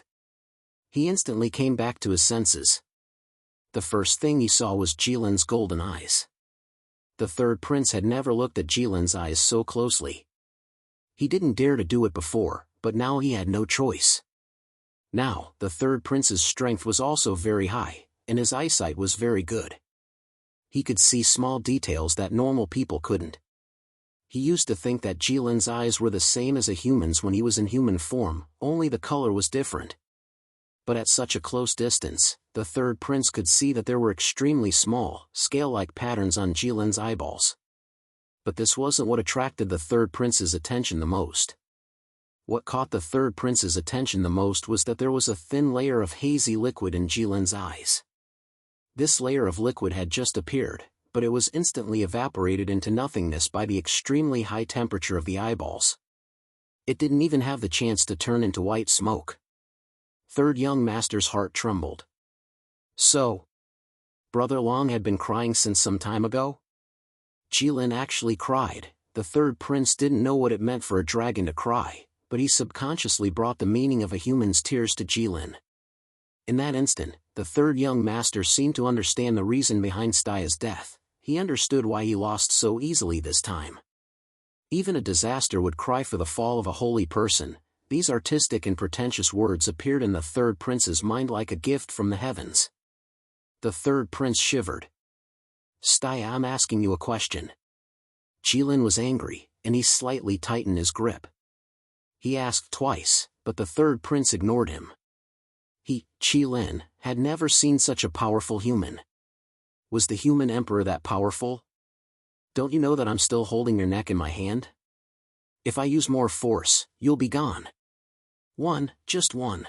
He instantly came back to his senses. The first thing he saw was Jilin's golden eyes. The third prince had never looked at Jilin's eyes so closely. He didn't dare to do it before, but now he had no choice. Now, the third prince's strength was also very high, and his eyesight was very good. He could see small details that normal people couldn't. He used to think that Jilin's eyes were the same as a human's when he was in human form, only the color was different. But at such a close distance, the third prince could see that there were extremely small, scale-like patterns on Jilin's eyeballs. But this wasn't what attracted the third prince's attention the most. What caught the third prince's attention the most was that there was a thin layer of hazy liquid in Jilin's eyes. This layer of liquid had just appeared, but it was instantly evaporated into nothingness by the extremely high temperature of the eyeballs. It didn't even have the chance to turn into white smoke. Third young master's heart trembled. So, Brother Long had been crying since some time ago? Jilin actually cried. The third prince didn't know what it meant for a dragon to cry, but he subconsciously brought the meaning of a human's tears to Jilin. In that instant, the third young master seemed to understand the reason behind Staia's death. He understood why he lost so easily this time. Even a disaster would cry for the fall of a holy person. These artistic and pretentious words appeared in the third prince's mind like a gift from the heavens. The third prince shivered. Staia, I'm asking you a question. Jilin was angry, and he slightly tightened his grip. He asked twice, but the third prince ignored him. Jilin, had never seen such a powerful human. Was the human emperor that powerful? Don't you know that I'm still holding your neck in my hand? If I use more force, you'll be gone. Just one.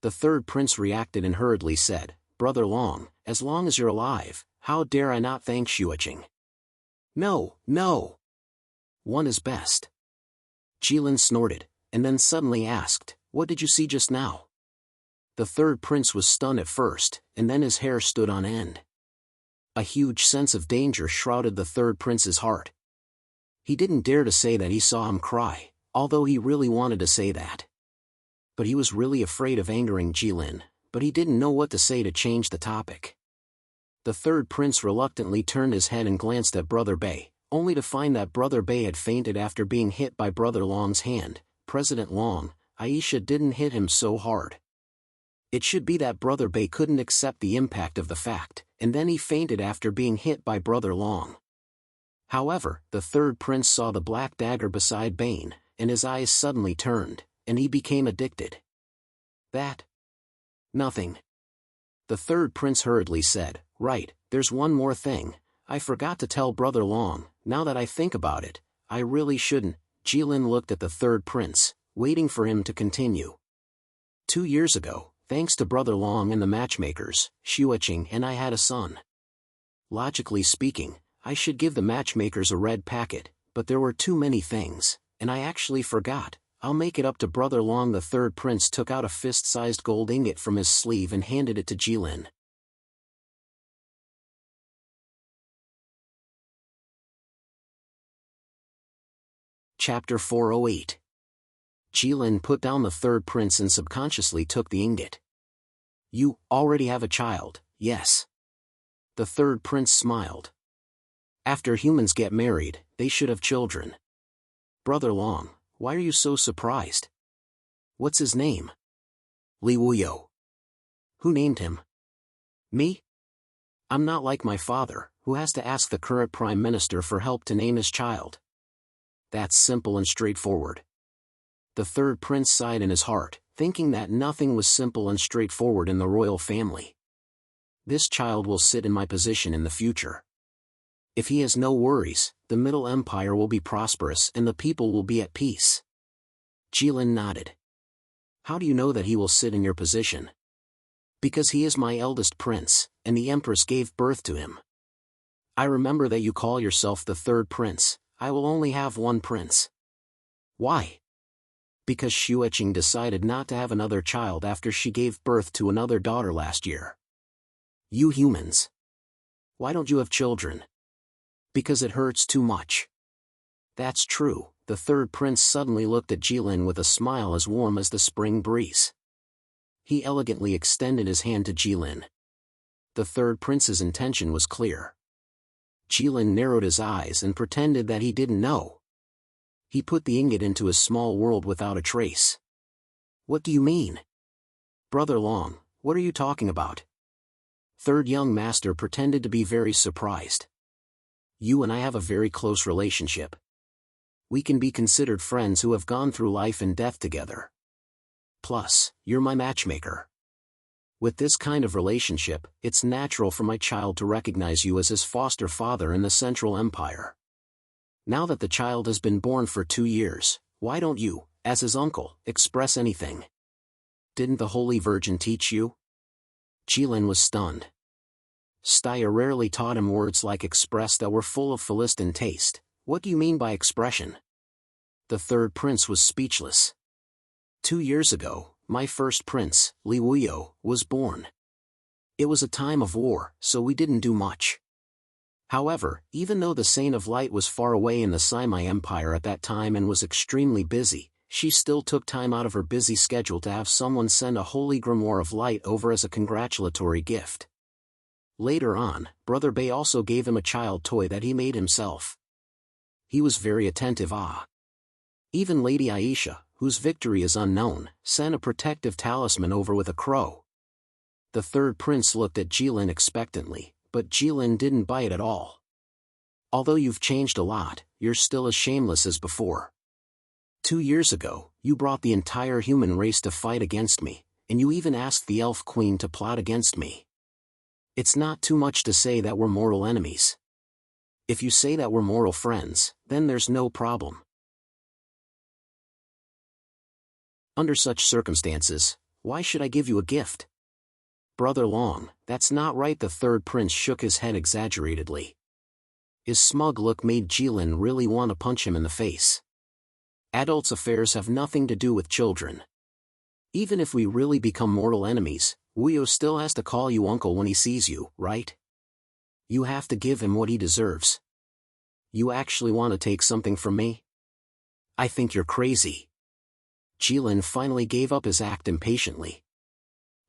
The third prince reacted and hurriedly said, Brother Long, as long as you're alive, how dare I not thank Xueqing? No. One is best. Jilin snorted, and then suddenly asked, what did you see just now? The third prince was stunned at first, and then his hair stood on end. A huge sense of danger shrouded the third prince's heart. He didn't dare to say that he saw him cry, although he really wanted to say that. But he was really afraid of angering Jilin, but he didn't know what to say to change the topic. The third prince reluctantly turned his head and glanced at Brother Bei, only to find that Brother Bei had fainted after being hit by Brother Long's hand. President Long, Aisha didn't hit him so hard. It should be that Brother Bei couldn't accept the impact of the fact, and then he fainted after being hit by Brother Long. However, the third prince saw the black dagger beside Bane, and his eyes suddenly turned, and he became addicted. That? Nothing. The third prince hurriedly said, Right, there's one more thing. I forgot to tell Brother Long. Now that I think about it, I really shouldn't. Jilin looked at the third prince, waiting for him to continue. 2 years ago, thanks to Brother Long and the matchmakers, Xueqing and I had a son. Logically speaking, I should give the matchmakers a red packet, but there were too many things, and I actually forgot. I'll make it up to Brother Long. The third prince took out a fist-sized gold ingot from his sleeve and handed it to Jilin. Chapter 408. Jilin put down the third prince and subconsciously took the ingot. You already have a child, yes? The third prince smiled. After humans get married, they should have children. Brother Long, why are you so surprised? What's his name? Li Wuyo. Who named him? Me? I'm not like my father, who has to ask the current prime minister for help to name his child. That's simple and straightforward. The third prince sighed in his heart, thinking that nothing was simple and straightforward in the royal family. This child will sit in my position in the future. If he has no worries, the Middle Empire will be prosperous and the people will be at peace. Jilin nodded. How do you know that he will sit in your position? Because he is my eldest prince, and the Empress gave birth to him. I remember that you call yourself the third prince. I will only have one prince. Why? Because Xueqing decided not to have another child after she gave birth to another daughter last year. You humans. Why don't you have children? Because it hurts too much. That's true. The third prince suddenly looked at Jilin with a smile as warm as the spring breeze. He elegantly extended his hand to Jilin. The third prince's intention was clear. Jilin narrowed his eyes and pretended that he didn't know. He put the ingot into his small world without a trace. What do you mean? Brother Long, what are you talking about? Third young master pretended to be very surprised. You and I have a very close relationship. We can be considered friends who have gone through life and death together. Plus, you're my matchmaker. With this kind of relationship, it's natural for my child to recognize you as his foster father in the Central Empire. Now that the child has been born for 2 years, why don't you, as his uncle, express anything? Didn't the Holy Virgin teach you? Jilin was stunned. Staia rarely taught him words like express that were full of Philistine taste. What do you mean by expression? The third prince was speechless. 2 years ago, my first prince, Li Wuyo, was born. It was a time of war, so we didn't do much. However, even though the Saint of Light was far away in the Saimai Empire at that time and was extremely busy, she still took time out of her busy schedule to have someone send a holy grimoire of light over as a congratulatory gift. Later on, Brother Bay also gave him a child toy that he made himself. He was very attentive. Even Lady Aisha, whose victory is unknown, sent a protective talisman over with a crow. The third prince looked at Jilin expectantly, but Jilin didn't bite at all. Although you've changed a lot, you're still as shameless as before. 2 years ago, you brought the entire human race to fight against me, and you even asked the elf queen to plot against me. It's not too much to say that we're mortal enemies. If you say that we're mortal friends, then there's no problem. Under such circumstances, why should I give you a gift? Brother Long, that's not right. The third prince shook his head exaggeratedly. His smug look made Jilin really want to punch him in the face. Adults' affairs have nothing to do with children. Even if we really become mortal enemies, Wuyo still has to call you uncle when he sees you, right? You have to give him what he deserves. You actually want to take something from me? I think you're crazy. Jilin finally gave up his act impatiently.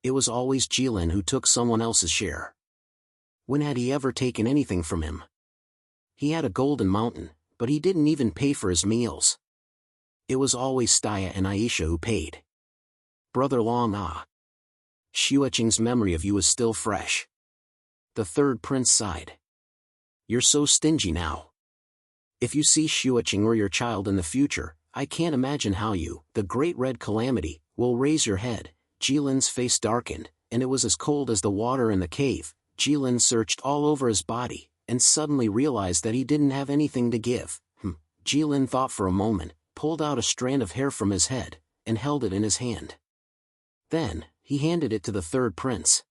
It was always Jilin who took someone else's share. When had he ever taken anything from him? He had a golden mountain, but he didn't even pay for his meals. It was always Staya and Aisha who paid. Brother Long, Xueqing's memory of you is still fresh. The third prince sighed. You're so stingy now. If you see Xueqing or your child in the future, I can't imagine how you, the great red calamity, will raise your head. Jilin's face darkened, and it was as cold as the water in the cave. Jilin searched all over his body, and suddenly realized that he didn't have anything to give. Jilin thought for a moment, pulled out a strand of hair from his head, and held it in his hand. Then, he handed it to the third prince.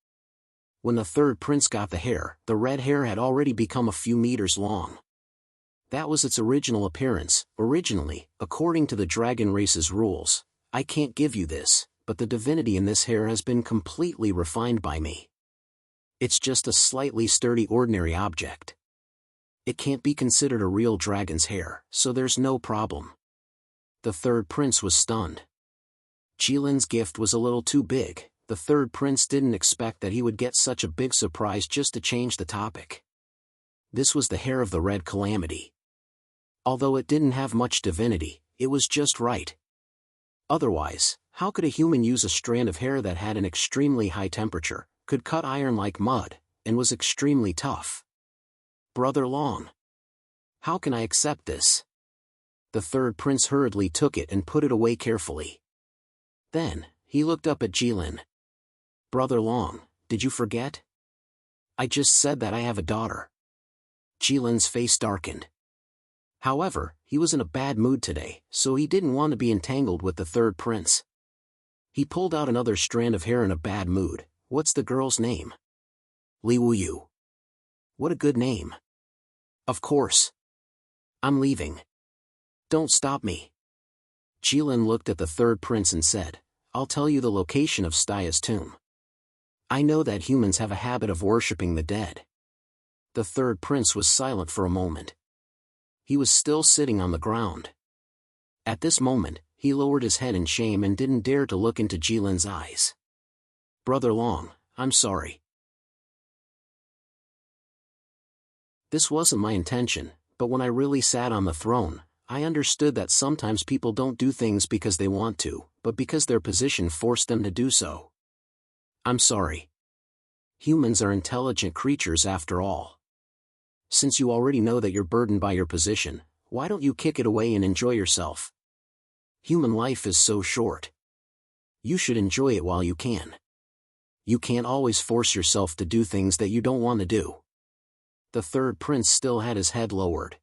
When the third prince got the hair, the red hair had already become a few meters long. That was its original appearance. Originally, according to the dragon race's rules, I can't give you this, but the divinity in this hair has been completely refined by me. It's just a slightly sturdy ordinary object. It can't be considered a real dragon's hair, so there's no problem. The third prince was stunned. Jilin's gift was a little too big. The third prince didn't expect that he would get such a big surprise just to change the topic. This was the hair of the red calamity. Although it didn't have much divinity, it was just right. Otherwise, how could a human use a strand of hair that had an extremely high temperature, could cut iron like mud, and was extremely tough? Brother Long. How can I accept this? The third prince hurriedly took it and put it away carefully. Then, he looked up at Jilin. Brother Long, did you forget? I just said that I have a daughter. Jilin's face darkened. However, he was in a bad mood today, so he didn't want to be entangled with the third prince. He pulled out another strand of hair in a bad mood. What's the girl's name? Li Wuyu. What a good name. Of course. I'm leaving. Don't stop me. Jilin looked at the third prince and said, I'll tell you the location of Staya's tomb. I know that humans have a habit of worshipping the dead. The third prince was silent for a moment. He was still sitting on the ground. At this moment, he lowered his head in shame and didn't dare to look into Jilin's eyes. Brother Long, I'm sorry. This wasn't my intention, but when I really sat on the throne, I understood that sometimes people don't do things because they want to, but because their position forced them to do so. I'm sorry. Humans are intelligent creatures after all. Since you already know that you're burdened by your position, why don't you kick it away and enjoy yourself? Human life is so short. You should enjoy it while you can. You can't always force yourself to do things that you don't want to do. The third prince still had his head lowered.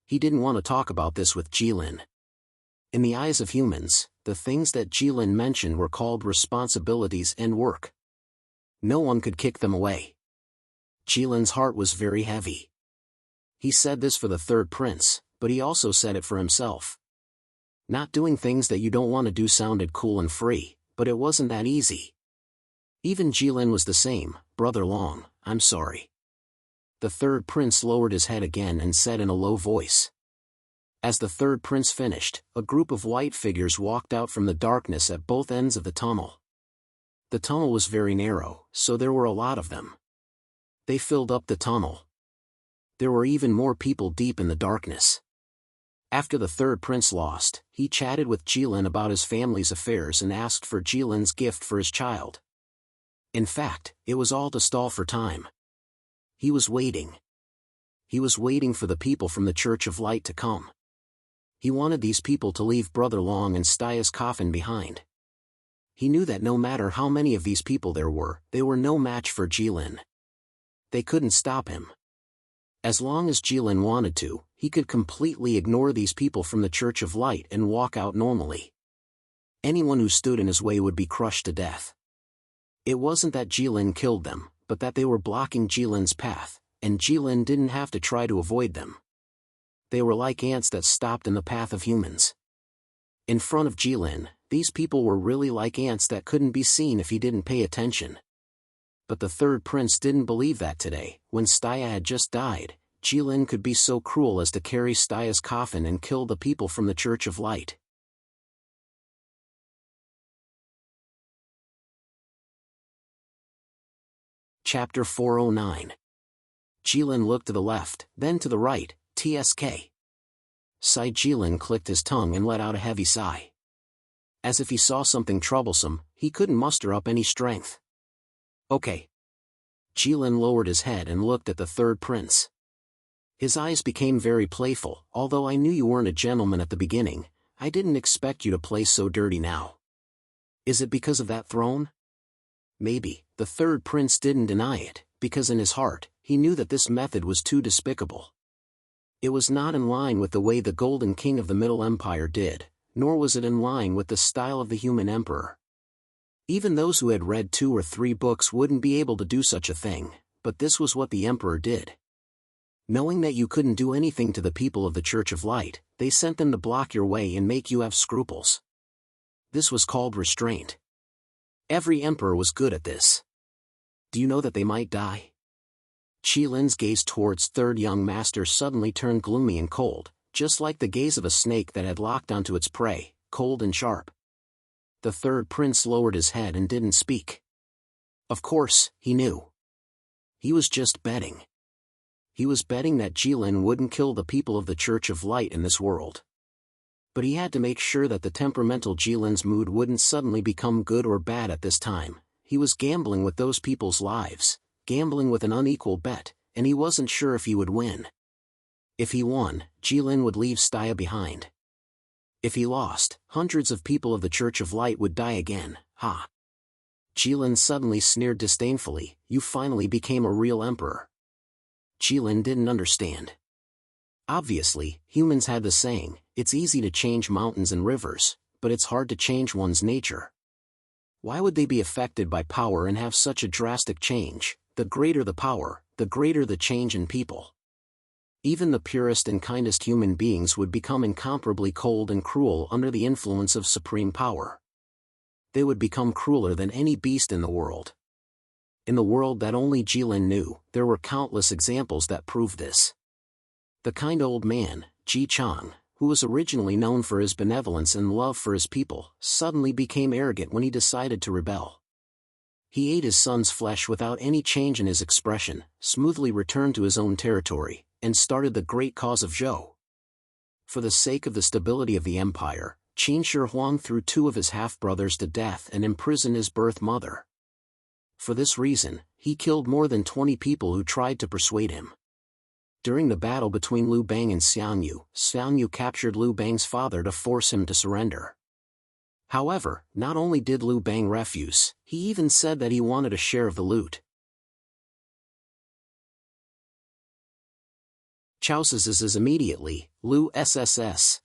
He didn't want to talk about this with Jilin. In the eyes of humans, the things that Jilin mentioned were called responsibilities and work. No one could kick them away. Jilin's heart was very heavy. He said this for the third prince, but he also said it for himself. Not doing things that you don't want to do sounded cool and free, but it wasn't that easy. Even Jilin was the same. Brother Long, I'm sorry. The third prince lowered his head again and said in a low voice. As the third prince finished, a group of white figures walked out from the darkness at both ends of the tunnel. The tunnel was very narrow, so there were a lot of them. They filled up the tunnel. There were even more people deep in the darkness. After the third prince lost, he chatted with Jilin about his family's affairs and asked for Jilin's gift for his child. In fact, it was all to stall for time. He was waiting. He was waiting for the people from the Church of Light to come. He wanted these people to leave Brother Long and Stia's coffin behind. He knew that no matter how many of these people there were, they were no match for Jilin. They couldn't stop him. As long as Jilin wanted to, he could completely ignore these people from the Church of Light and walk out normally. Anyone who stood in his way would be crushed to death. It wasn't that Jilin killed them, but that they were blocking Jilin's path, and Jilin didn't have to try to avoid them. They were like ants that stopped in the path of humans. In front of Jilin, these people were really like ants that couldn't be seen if he didn't pay attention. But the third prince didn't believe that today, when Stia had just died, Jilin could be so cruel as to carry Stia's coffin and kill the people from the Church of Light. Chapter 409. Jilin looked to the left, then to the right, TSK. Jilin clicked his tongue and let out a heavy sigh. As if he saw something troublesome, he couldn't muster up any strength. Okay. Jilin lowered his head and looked at the third prince. His eyes became very playful. Although I knew you weren't a gentleman at the beginning, I didn't expect you to play so dirty now. Is it because of that throne? Maybe. The third prince didn't deny it, because in his heart, he knew that this method was too despicable. It was not in line with the way the Golden King of the Middle Empire did, nor was it in line with the style of the human emperor. Even those who had read 2 or 3 books wouldn't be able to do such a thing, but this was what the emperor did. Knowing that you couldn't do anything to the people of the Church of Light, they sent them to block your way and make you have scruples. This was called restraint. Every emperor was good at this. Do you know that they might die? Jilin's gaze towards third young master suddenly turned gloomy and cold, just like the gaze of a snake that had locked onto its prey, cold and sharp. The third prince lowered his head and didn't speak. Of course, he knew. He was just betting. He was betting that Jilin wouldn't kill the people of the Church of Light in this world. But he had to make sure that the temperamental Jilin's mood wouldn't suddenly become good or bad at this time. He was gambling with those people's lives, gambling with an unequal bet, and he wasn't sure if he would win. If he won, Jilin would leave Stia behind. If he lost, hundreds of people of the Church of Light would die again. Ha! Jilin suddenly sneered disdainfully. You finally became a real emperor. Jilin didn't understand. Obviously, humans had the saying, it's easy to change mountains and rivers, but it's hard to change one's nature. Why would they be affected by power and have such a drastic change? The greater the power, the greater the change in people. Even the purest and kindest human beings would become incomparably cold and cruel under the influence of supreme power. They would become crueler than any beast in the world. In the world that only Jilin knew, there were countless examples that proved this. The kind old man, Ji Chang, who was originally known for his benevolence and love for his people, suddenly became arrogant when he decided to rebel. He ate his son's flesh without any change in his expression, smoothly returned to his own territory, and started the great cause of Zhou. For the sake of the stability of the empire, Qin Shi Huang threw 2 of his half-brothers to death and imprisoned his birth mother. For this reason, he killed more than 20 people who tried to persuade him. During the battle between Liu Bang and Xiang Yu captured Liu Bang's father to force him to surrender. However, not only did Liu Bang refuse, he even said that he wanted a share of the loot. Chaos's immediately, Liu SSS.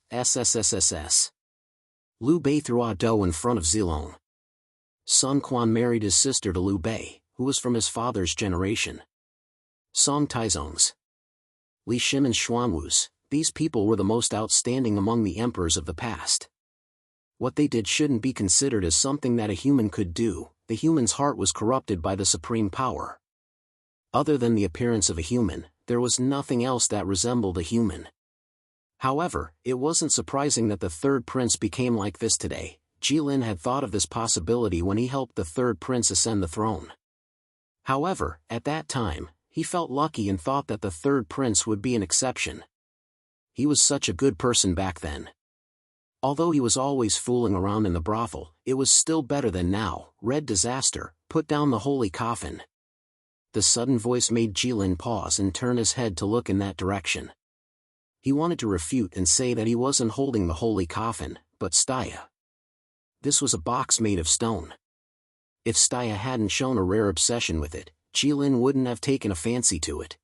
Liu Bei threw a dough in front of Zilong. Sun Quan married his sister to Liu Bei, who was from his father's generation. Song Taizong's. Li Shim and Xuanwu's, these people were the most outstanding among the emperors of the past. What they did shouldn't be considered as something that a human could do. The human's heart was corrupted by the supreme power. Other than the appearance of a human, there was nothing else that resembled a human. However, it wasn't surprising that the third prince became like this today. Jilin had thought of this possibility when he helped the third prince ascend the throne. However, at that time, he felt lucky and thought that the third prince would be an exception. He was such a good person back then. Although he was always fooling around in the brothel, it was still better than now. Red Disaster, put down the holy coffin. The sudden voice made Jilin pause and turn his head to look in that direction. He wanted to refute and say that he wasn't holding the holy coffin, but Staya. This was a box made of stone. If Staya hadn't shown a rare obsession with it, Jilin wouldn't have taken a fancy to it.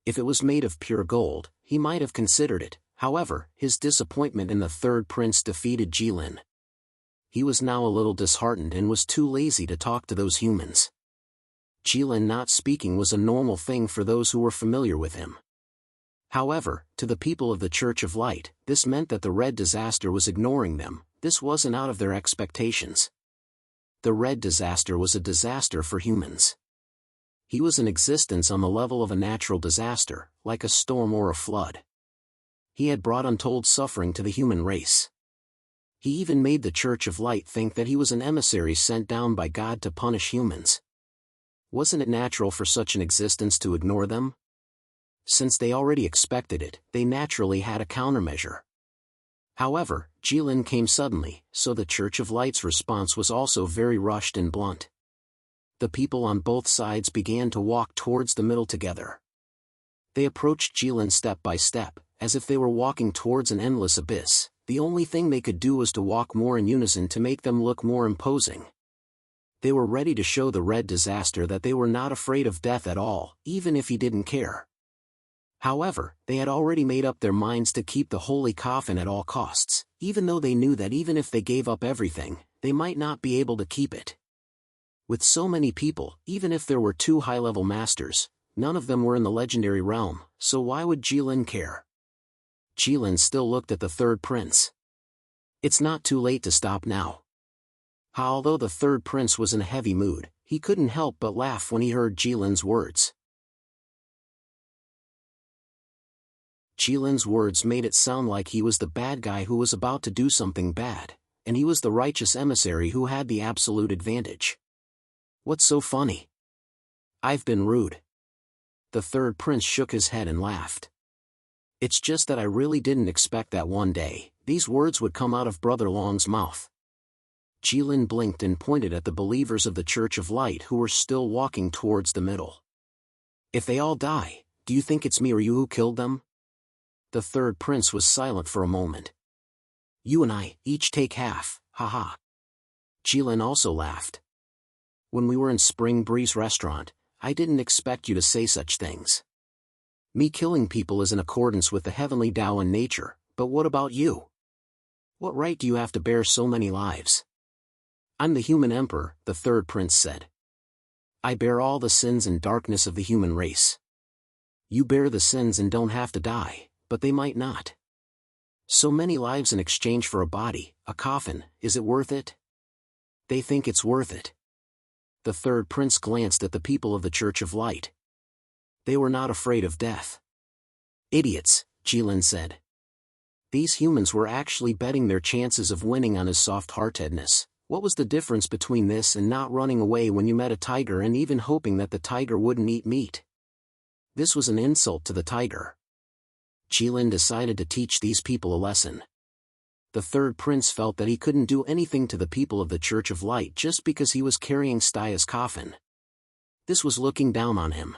If it was made of pure gold, he might have considered it. However, his disappointment in the third prince defeated Jilin. He was now a little disheartened and was too lazy to talk to those humans. Jilin not speaking was a normal thing for those who were familiar with him. However, to the people of the Church of Light, this meant that the Red Disaster was ignoring them. This wasn't out of their expectations. The Red Disaster was a disaster for humans. He was in existence on the level of a natural disaster, like a storm or a flood. He had brought untold suffering to the human race. He even made the Church of Light think that he was an emissary sent down by God to punish humans. Wasn't it natural for such an existence to ignore them? Since they already expected it, they naturally had a countermeasure. However, Jilin came suddenly, so the Church of Light's response was also very rushed and blunt. The people on both sides began to walk towards the middle together. They approached Jilin step by step, as if they were walking towards an endless abyss. The only thing they could do was to walk more in unison to make them look more imposing. They were ready to show the Red Disaster that they were not afraid of death at all, even if he didn't care. However, they had already made up their minds to keep the holy coffin at all costs, even though they knew that even if they gave up everything, they might not be able to keep it. With so many people, even if there were 2 high-level masters, none of them were in the legendary realm, so why would Jilin care? Jilin still looked at the third prince. It's not too late to stop now. Although the third prince was in a heavy mood, he couldn't help but laugh when he heard Jilin's words. Jilin's words made it sound like he was the bad guy who was about to do something bad, and he was the righteous emissary who had the absolute advantage. What's so funny? I've been rude. The third prince shook his head and laughed. It's just that I really didn't expect that one day these words would come out of Brother Long's mouth. Jilin blinked and pointed at the believers of the Church of Light who were still walking towards the middle. If they all die, do you think it's me or you who killed them? The third prince was silent for a moment. You and I, each take half, haha. Jilin also laughed. When we were in Spring Breeze restaurant, I didn't expect you to say such things. Me killing people is in accordance with the heavenly Tao and nature, but what about you? What right do you have to bear so many lives? I'm the human emperor, the third prince said. I bear all the sins and darkness of the human race. You bear the sins and don't have to die, but they might not. So many lives in exchange for a body, a coffin, is it worth it? They think it's worth it. The third prince glanced at the people of the Church of Light. They were not afraid of death. Idiots, Jilin said. These humans were actually betting their chances of winning on his soft-heartedness. What was the difference between this and not running away when you met a tiger and even hoping that the tiger wouldn't eat meat? This was an insult to the tiger. Jilin decided to teach these people a lesson. The third prince felt that he couldn't do anything to the people of the Church of Light just because he was carrying Staya's coffin. This was looking down on him.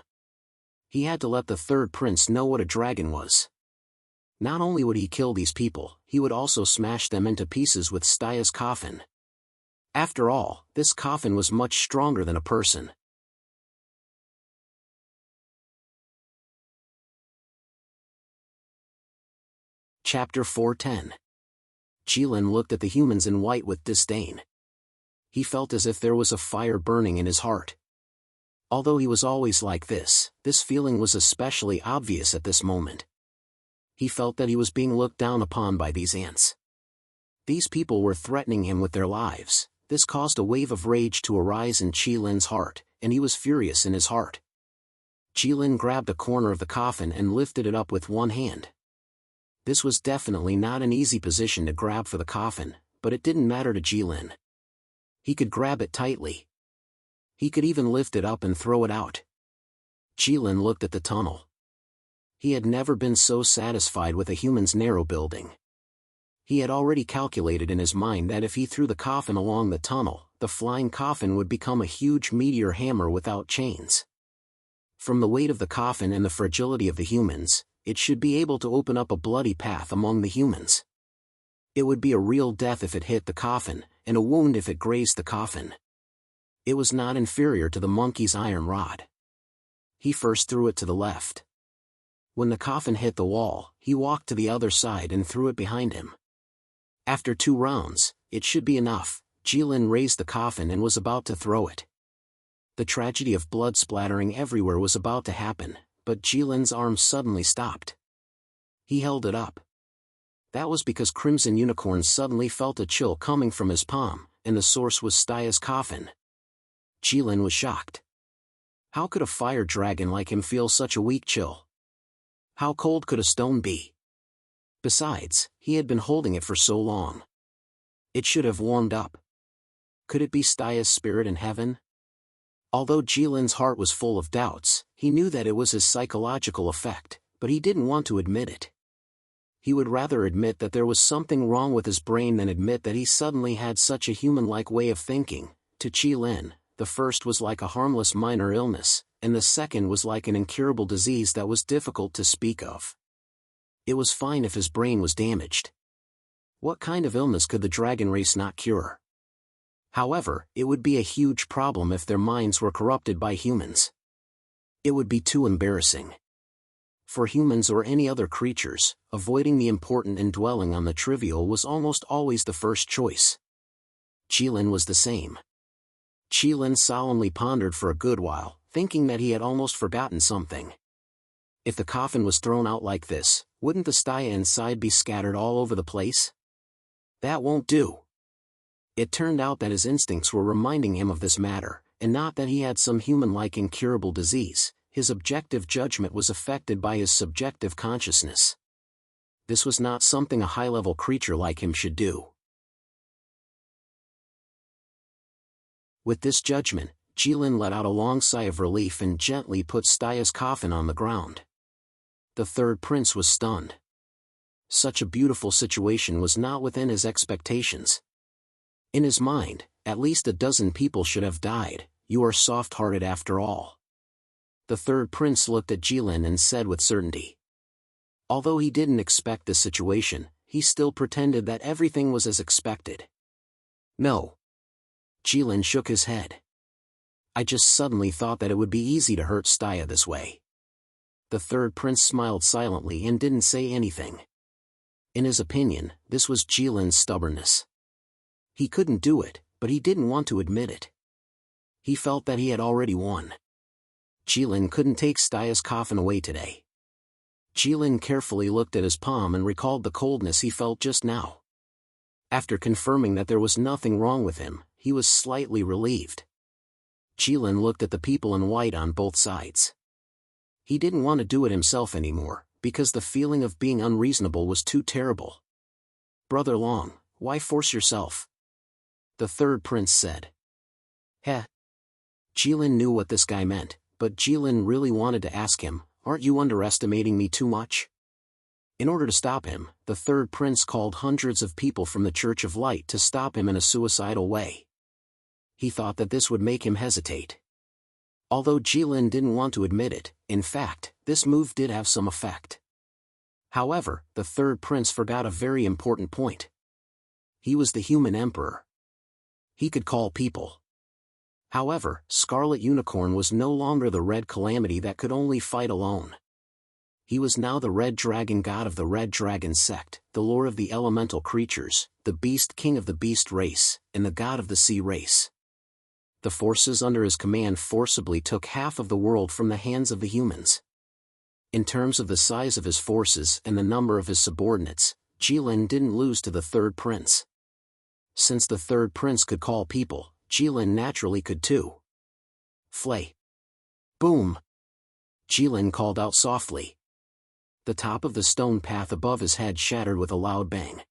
He had to let the third prince know what a dragon was. Not only would he kill these people, he would also smash them into pieces with Staya's coffin. After all, this coffin was much stronger than a person. Chapter 410. Jilin looked at the humans in white with disdain. He felt as if there was a fire burning in his heart. Although he was always like this feeling was especially obvious at this moment. He felt that he was being looked down upon by these ants. These people were threatening him with their lives. This caused a wave of rage to arise in Jilin's heart, and he was furious in his heart. Jilin grabbed a corner of the coffin and lifted it up with one hand. This was definitely not an easy position to grab for the coffin, but it didn't matter to Jilin. He could grab it tightly. He could even lift it up and throw it out. Jilin looked at the tunnel. He had never been so satisfied with a human's narrow building. He had already calculated in his mind that if he threw the coffin along the tunnel, the flying coffin would become a huge meteor hammer without chains. From the weight of the coffin and the fragility of the humans, it should be able to open up a bloody path among the humans. It would be a real death if it hit the coffin, and a wound if it grazed the coffin. It was not inferior to the monkey's iron rod. He first threw it to the left. When the coffin hit the wall, he walked to the other side and threw it behind him. After 2 rounds, it should be enough. Jilin raised the coffin and was about to throw it. The tragedy of blood splattering everywhere was about to happen, but Jilin's arm suddenly stopped. He held it up. That was because Crimson Unicorn suddenly felt a chill coming from his palm, and the source was Staya's coffin. Jilin was shocked. How could a fire dragon like him feel such a weak chill? How cold could a stone be? Besides, he had been holding it for so long. It should have warmed up. Could it be Staya's spirit in heaven? Although Jilin's heart was full of doubts, he knew that it was his psychological effect, but he didn't want to admit it. He would rather admit that there was something wrong with his brain than admit that he suddenly had such a human-like way of thinking. To Jilin, the first was like a harmless minor illness, and the second was like an incurable disease that was difficult to speak of. It was fine if his brain was damaged. What kind of illness could the dragon race not cure? However, it would be a huge problem if their minds were corrupted by humans. It would be too embarrassing. For humans or any other creatures, avoiding the important and dwelling on the trivial was almost always the first choice. Jilin was the same. Jilin solemnly pondered for a good while, thinking that he had almost forgotten something. If the coffin was thrown out like this, wouldn't the Staya inside be scattered all over the place? That won't do. It turned out that his instincts were reminding him of this matter, and not that he had some human-like incurable disease. His objective judgment was affected by his subjective consciousness. This was not something a high-level creature like him should do. With this judgment, Jilin let out a long sigh of relief and gently put Staya's coffin on the ground. The third prince was stunned. Such a beautiful situation was not within his expectations. In his mind, at least a dozen people should have died. You are soft-hearted after all. The third prince looked at Jilin and said with certainty. Although he didn't expect this situation, he still pretended that everything was as expected. No. Jilin shook his head. I just suddenly thought that it would be easy to hurt Staya this way. The third prince smiled silently and didn't say anything. In his opinion, this was Jilin's stubbornness. He couldn't do it, but he didn't want to admit it. He felt that he had already won. Jilin couldn't take Staya's coffin away today. Jilin carefully looked at his palm and recalled the coldness he felt just now. After confirming that there was nothing wrong with him, he was slightly relieved. Jilin looked at the people in white on both sides. He didn't want to do it himself anymore, because the feeling of being unreasonable was too terrible. Brother Long, why force yourself? The third prince said. Heh. Jilin knew what this guy meant, but Jilin really wanted to ask him, aren't you underestimating me too much? In order to stop him, the third prince called hundreds of people from the Church of Light to stop him in a suicidal way. He thought that this would make him hesitate. Although Jilin didn't want to admit it, in fact, this move did have some effect. However, the third prince forgot a very important point. He was the human emperor. He could call people. However, Scarlet Unicorn was no longer the Red Calamity that could only fight alone. He was now the Red Dragon God of the Red Dragon sect, the Lord of the elemental creatures, the Beast King of the Beast race, and the God of the Sea race. The forces under his command forcibly took half of the world from the hands of the humans. In terms of the size of his forces and the number of his subordinates, Jilin didn't lose to the third prince. Since the third prince could call people, Jilin naturally could too. Flay. Boom. Jilin called out softly. The top of the stone path above his head shattered with a loud bang.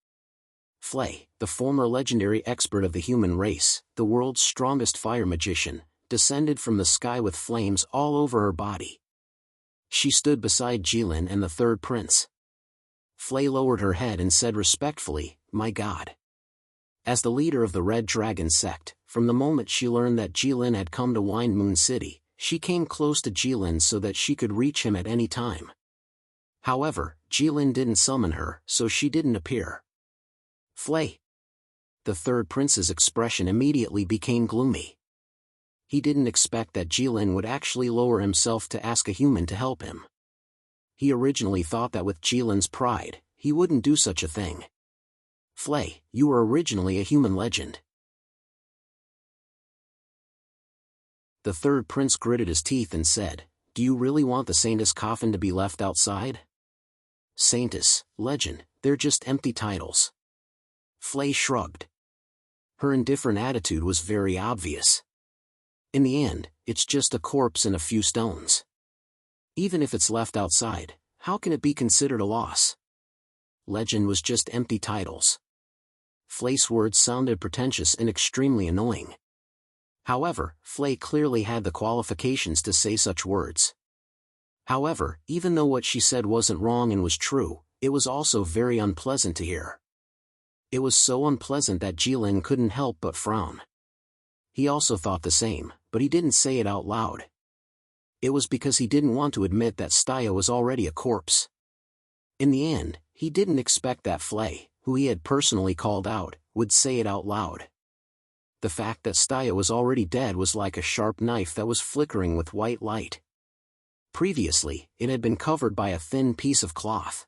Flay, the former legendary expert of the human race, the world's strongest fire magician, descended from the sky with flames all over her body. She stood beside Jilin and the third prince. Flay lowered her head and said respectfully, "My God." As the leader of the Red Dragon sect, from the moment she learned that Jilin had come to Wind Moon City, she came close to Jilin so that she could reach him at any time. However, Jilin didn't summon her, so she didn't appear. Flay. The third prince's expression immediately became gloomy. He didn't expect that Jilin would actually lower himself to ask a human to help him. He originally thought that with Jilin's pride, he wouldn't do such a thing. Flay, you were originally a human legend. The third prince gritted his teeth and said, "Do you really want the Saintess coffin to be left outside?" Saintess, legend, they're just empty titles. Flay shrugged. Her indifferent attitude was very obvious. In the end, it's just a corpse and a few stones. Even if it's left outside, how can it be considered a loss? Legend was just empty titles. Flay's words sounded pretentious and extremely annoying. However, Flay clearly had the qualifications to say such words. However, even though what she said wasn't wrong and was true, it was also very unpleasant to hear. It was so unpleasant that Jilin couldn't help but frown. He also thought the same, but he didn't say it out loud. It was because he didn't want to admit that Staya was already a corpse. In the end, he didn't expect that Flay, who he had personally called out, would say it out loud. The fact that Staya was already dead was like a sharp knife that was flickering with white light. Previously, it had been covered by a thin piece of cloth.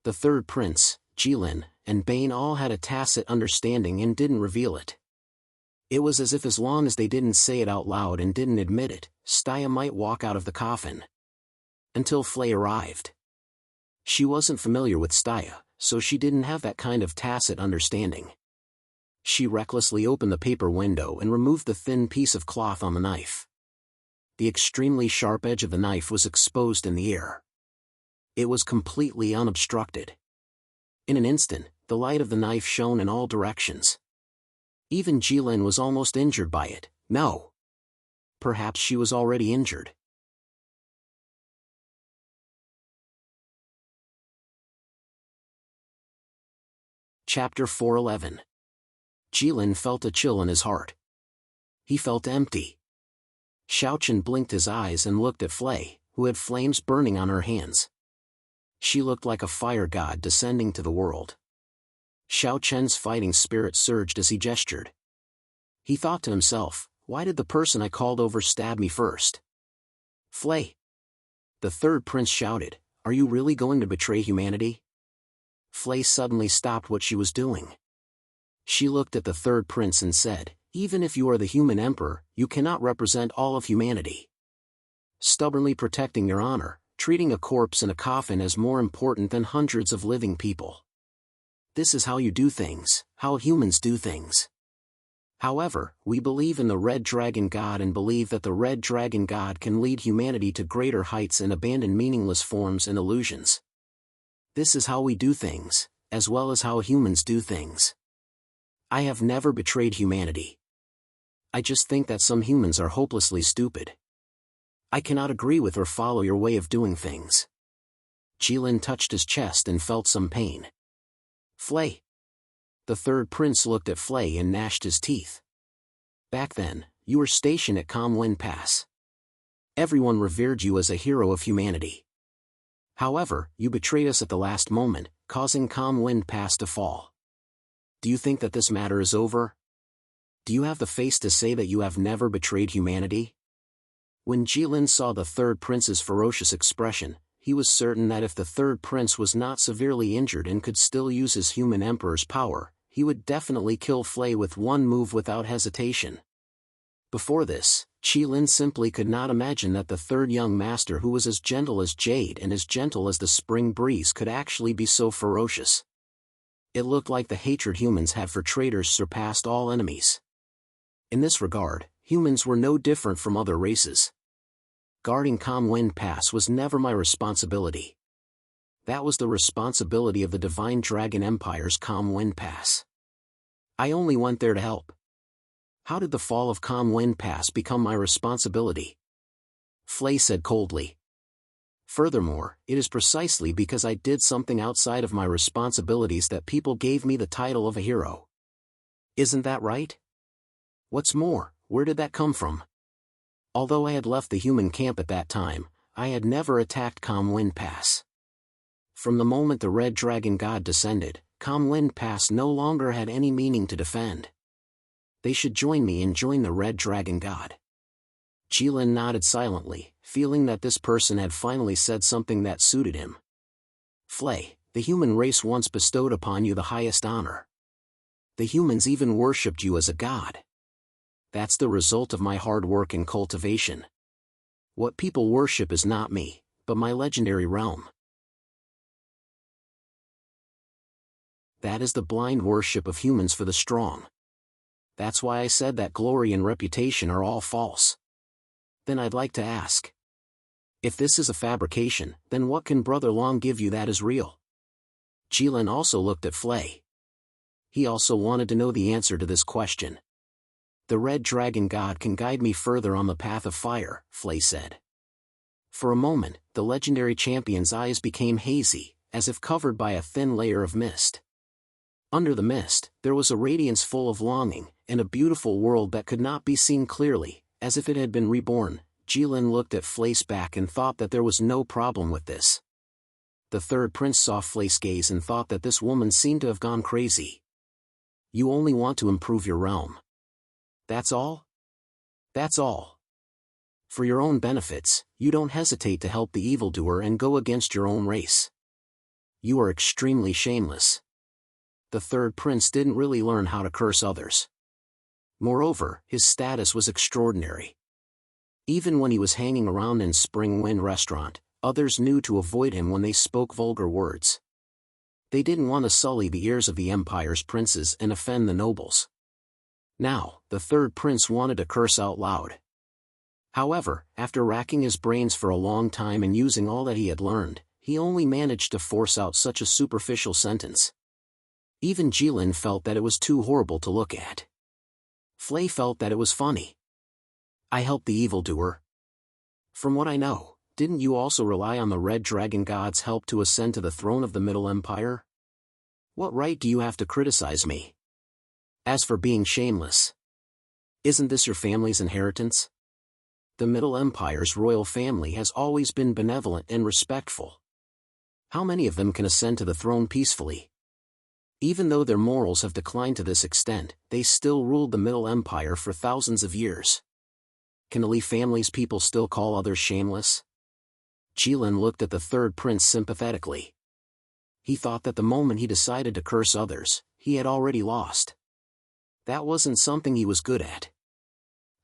The third prince, Jilin, and Bane all had a tacit understanding and didn't reveal it. It was as if as long as they didn't say it out loud and didn't admit it, Staya might walk out of the coffin. Until Flay arrived. She wasn't familiar with Staya, so she didn't have that kind of tacit understanding. She recklessly opened the paper window and removed the thin piece of cloth on the knife. The extremely sharp edge of the knife was exposed in the air. It was completely unobstructed. In an instant, the light of the knife shone in all directions. Even Jilin was almost injured by it. No. Perhaps she was already injured. Chapter 411. Jilin felt a chill in his heart. He felt empty. Xiaochen blinked his eyes and looked at Flay, who had flames burning on her hands. She looked like a fire god descending to the world. Xiaochen's fighting spirit surged as he gestured. He thought to himself, why did the person I called over stab me first? Flay. The third prince shouted, are you really going to betray humanity? Flay suddenly stopped what she was doing. She looked at the third prince and said, even if you are the human emperor, you cannot represent all of humanity. Stubbornly protecting your honor, treating a corpse in a coffin as more important than hundreds of living people. This is how you do things, how humans do things. However, we believe in the Red Dragon God and believe that the Red Dragon God can lead humanity to greater heights and abandon meaningless forms and illusions. This is how we do things, as well as how humans do things. I have never betrayed humanity. I just think that some humans are hopelessly stupid. I cannot agree with or follow your way of doing things. Jilin touched his chest and felt some pain. Flay. The third prince looked at Flay and gnashed his teeth. Back then, you were stationed at Calm Wind Pass. Everyone revered you as a hero of humanity. However, you betrayed us at the last moment, causing Calm Wind Pass to fall. Do you think that this matter is over? Do you have the face to say that you have never betrayed humanity? When Jilin saw the third prince's ferocious expression, he was certain that if the third prince was not severely injured and could still use his human emperor's power, he would definitely kill Flay with one move without hesitation. Before this, Jilin simply could not imagine that the third young master who was as gentle as jade and as gentle as the spring breeze could actually be so ferocious. It looked like the hatred humans had for traitors surpassed all enemies. In this regard, humans were no different from other races. Guarding Calm Wind Pass was never my responsibility. That was the responsibility of the Divine Dragon Empire's Calm Wind Pass. I only went there to help. How did the fall of Calm Wind Pass become my responsibility? Flay said coldly. Furthermore, it is precisely because I did something outside of my responsibilities that people gave me the title of a hero. Isn't that right? What's more, where did that come from? Although I had left the human camp at that time, I had never attacked Calm Wind Pass. From the moment the Red Dragon God descended, Calm Wind Pass no longer had any meaning to defend. They should join me and join the Red Dragon God. Jilin nodded silently, feeling that this person had finally said something that suited him. Flay, the human race once bestowed upon you the highest honor. The humans even worshipped you as a god. That's the result of my hard work and cultivation. What people worship is not me, but my legendary realm. That is the blind worship of humans for the strong. That's why I said that glory and reputation are all false. Then I'd like to ask. If this is a fabrication, then what can Brother Long give you that is real? Jilin also looked at Flay. He also wanted to know the answer to this question. The Red Dragon God can guide me further on the path of fire, Flay said. For a moment, the legendary champion's eyes became hazy, as if covered by a thin layer of mist. Under the mist, there was a radiance full of longing, and a beautiful world that could not be seen clearly, as if it had been reborn. Jilin looked at Flay's back and thought that there was no problem with this. The third prince saw Flay's gaze and thought that this woman seemed to have gone crazy. You only want to improve your realm. That's all? That's all. For your own benefits, you don't hesitate to help the evildoer and go against your own race. You are extremely shameless. The third prince didn't really learn how to curse others. Moreover, his status was extraordinary. Even when he was hanging around in Spring Wind Restaurant, others knew to avoid him when they spoke vulgar words. They didn't want to sully the ears of the Empire's princes and offend the nobles. Now, the third prince wanted to curse out loud. However, after racking his brains for a long time and using all that he had learned, he only managed to force out such a superficial sentence. Even Jilin felt that it was too horrible to look at. Flay felt that it was funny. I helped the evildoer. From what I know, didn't you also rely on the Red Dragon God's help to ascend to the throne of the Middle Empire? What right do you have to criticize me? As for being shameless, isn't this your family's inheritance? The Middle Empire's royal family has always been benevolent and respectful. How many of them can ascend to the throne peacefully? Even though their morals have declined to this extent, they still ruled the Middle Empire for thousands of years. Can the Li family's people still call others shameless? Jilin looked at the third prince sympathetically. He thought that the moment he decided to curse others, he had already lost. That wasn't something he was good at.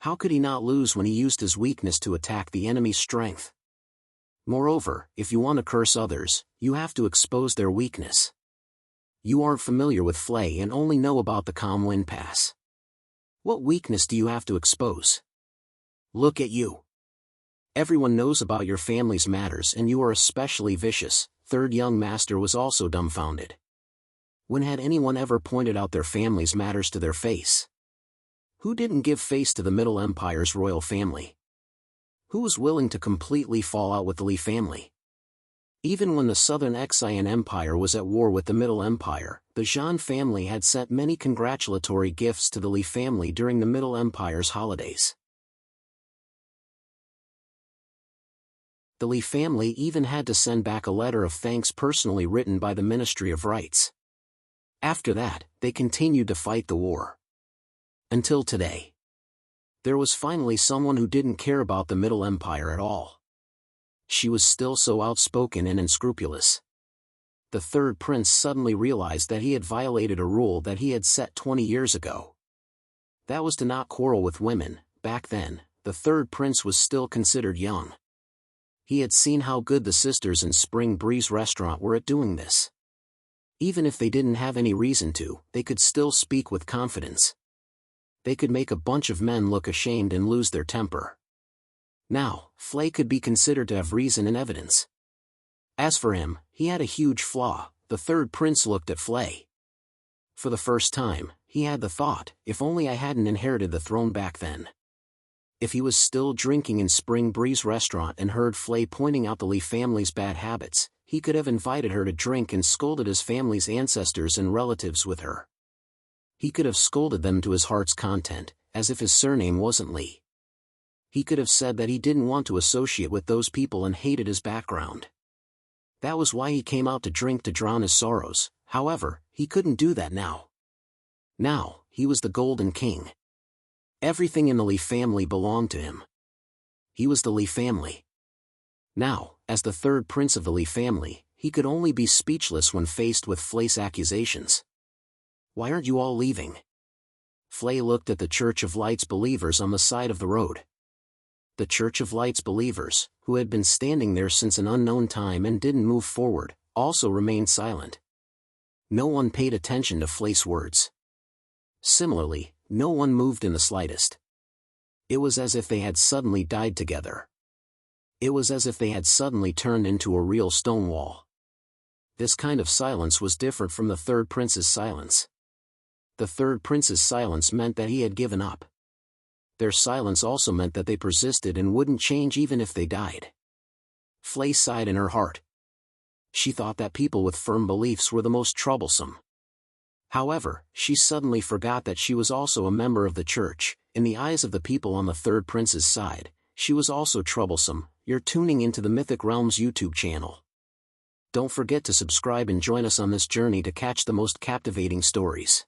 How could he not lose when he used his weakness to attack the enemy's strength? Moreover, if you want to curse others, you have to expose their weakness. You aren't familiar with Flay and only know about the Calm Wind Pass. What weakness do you have to expose? Look at you. Everyone knows about your family's matters and you are especially vicious. Third young master was also dumbfounded. When had anyone ever pointed out their family's matters to their face? Who didn't give face to the Middle Empire's royal family? Who was willing to completely fall out with the Li family? Even when the Southern Xian Empire was at war with the Middle Empire, the Zhan family had sent many congratulatory gifts to the Li family during the Middle Empire's holidays. The Li family even had to send back a letter of thanks personally written by the Ministry of Rights. After that, they continued to fight the war. Until today. There was finally someone who didn't care about the Middle Empire at all. She was still so outspoken and unscrupulous. The third prince suddenly realized that he had violated a rule that he had set 20 years ago. That was to not quarrel with women. Back then, the third prince was still considered young. He had seen how good the sisters in Spring Breeze restaurant were at doing this. Even if they didn't have any reason to, they could still speak with confidence. They could make a bunch of men look ashamed and lose their temper. Now, Flay could be considered to have reason and evidence. As for him, he had a huge flaw. The third prince looked at Flay. For the first time, he had the thought, if only I hadn't inherited the throne back then. If he was still drinking in Spring Breeze restaurant and heard Flay pointing out the Lee family's bad habits, he could have invited her to drink and scolded his family's ancestors and relatives with her. He could have scolded them to his heart's content, as if his surname wasn't Lee. He could have said that he didn't want to associate with those people and hated his background. That was why he came out to drink to drown his sorrows. However, he couldn't do that now. Now, he was the Golden King. Everything in the Lee family belonged to him. He was the Lee family. Now, as the third prince of the Lee family, he could only be speechless when faced with Flay's accusations. "Why aren't you all leaving?" Flay looked at the Church of Light's believers on the side of the road. The Church of Light's believers, who had been standing there since an unknown time and didn't move forward, also remained silent. No one paid attention to Flay's words. Similarly, no one moved in the slightest. It was as if they had suddenly died together. It was as if they had suddenly turned into a real stone wall. This kind of silence was different from the third prince's silence. The third prince's silence meant that he had given up. Their silence also meant that they persisted and wouldn't change even if they died. Flay sighed in her heart. She thought that people with firm beliefs were the most troublesome. However, she suddenly forgot that she was also a member of the church. In the eyes of the people on the third prince's side, she was also troublesome. You're tuning into the Mythic Realms YouTube channel. Don't forget to subscribe and join us on this journey to catch the most captivating stories.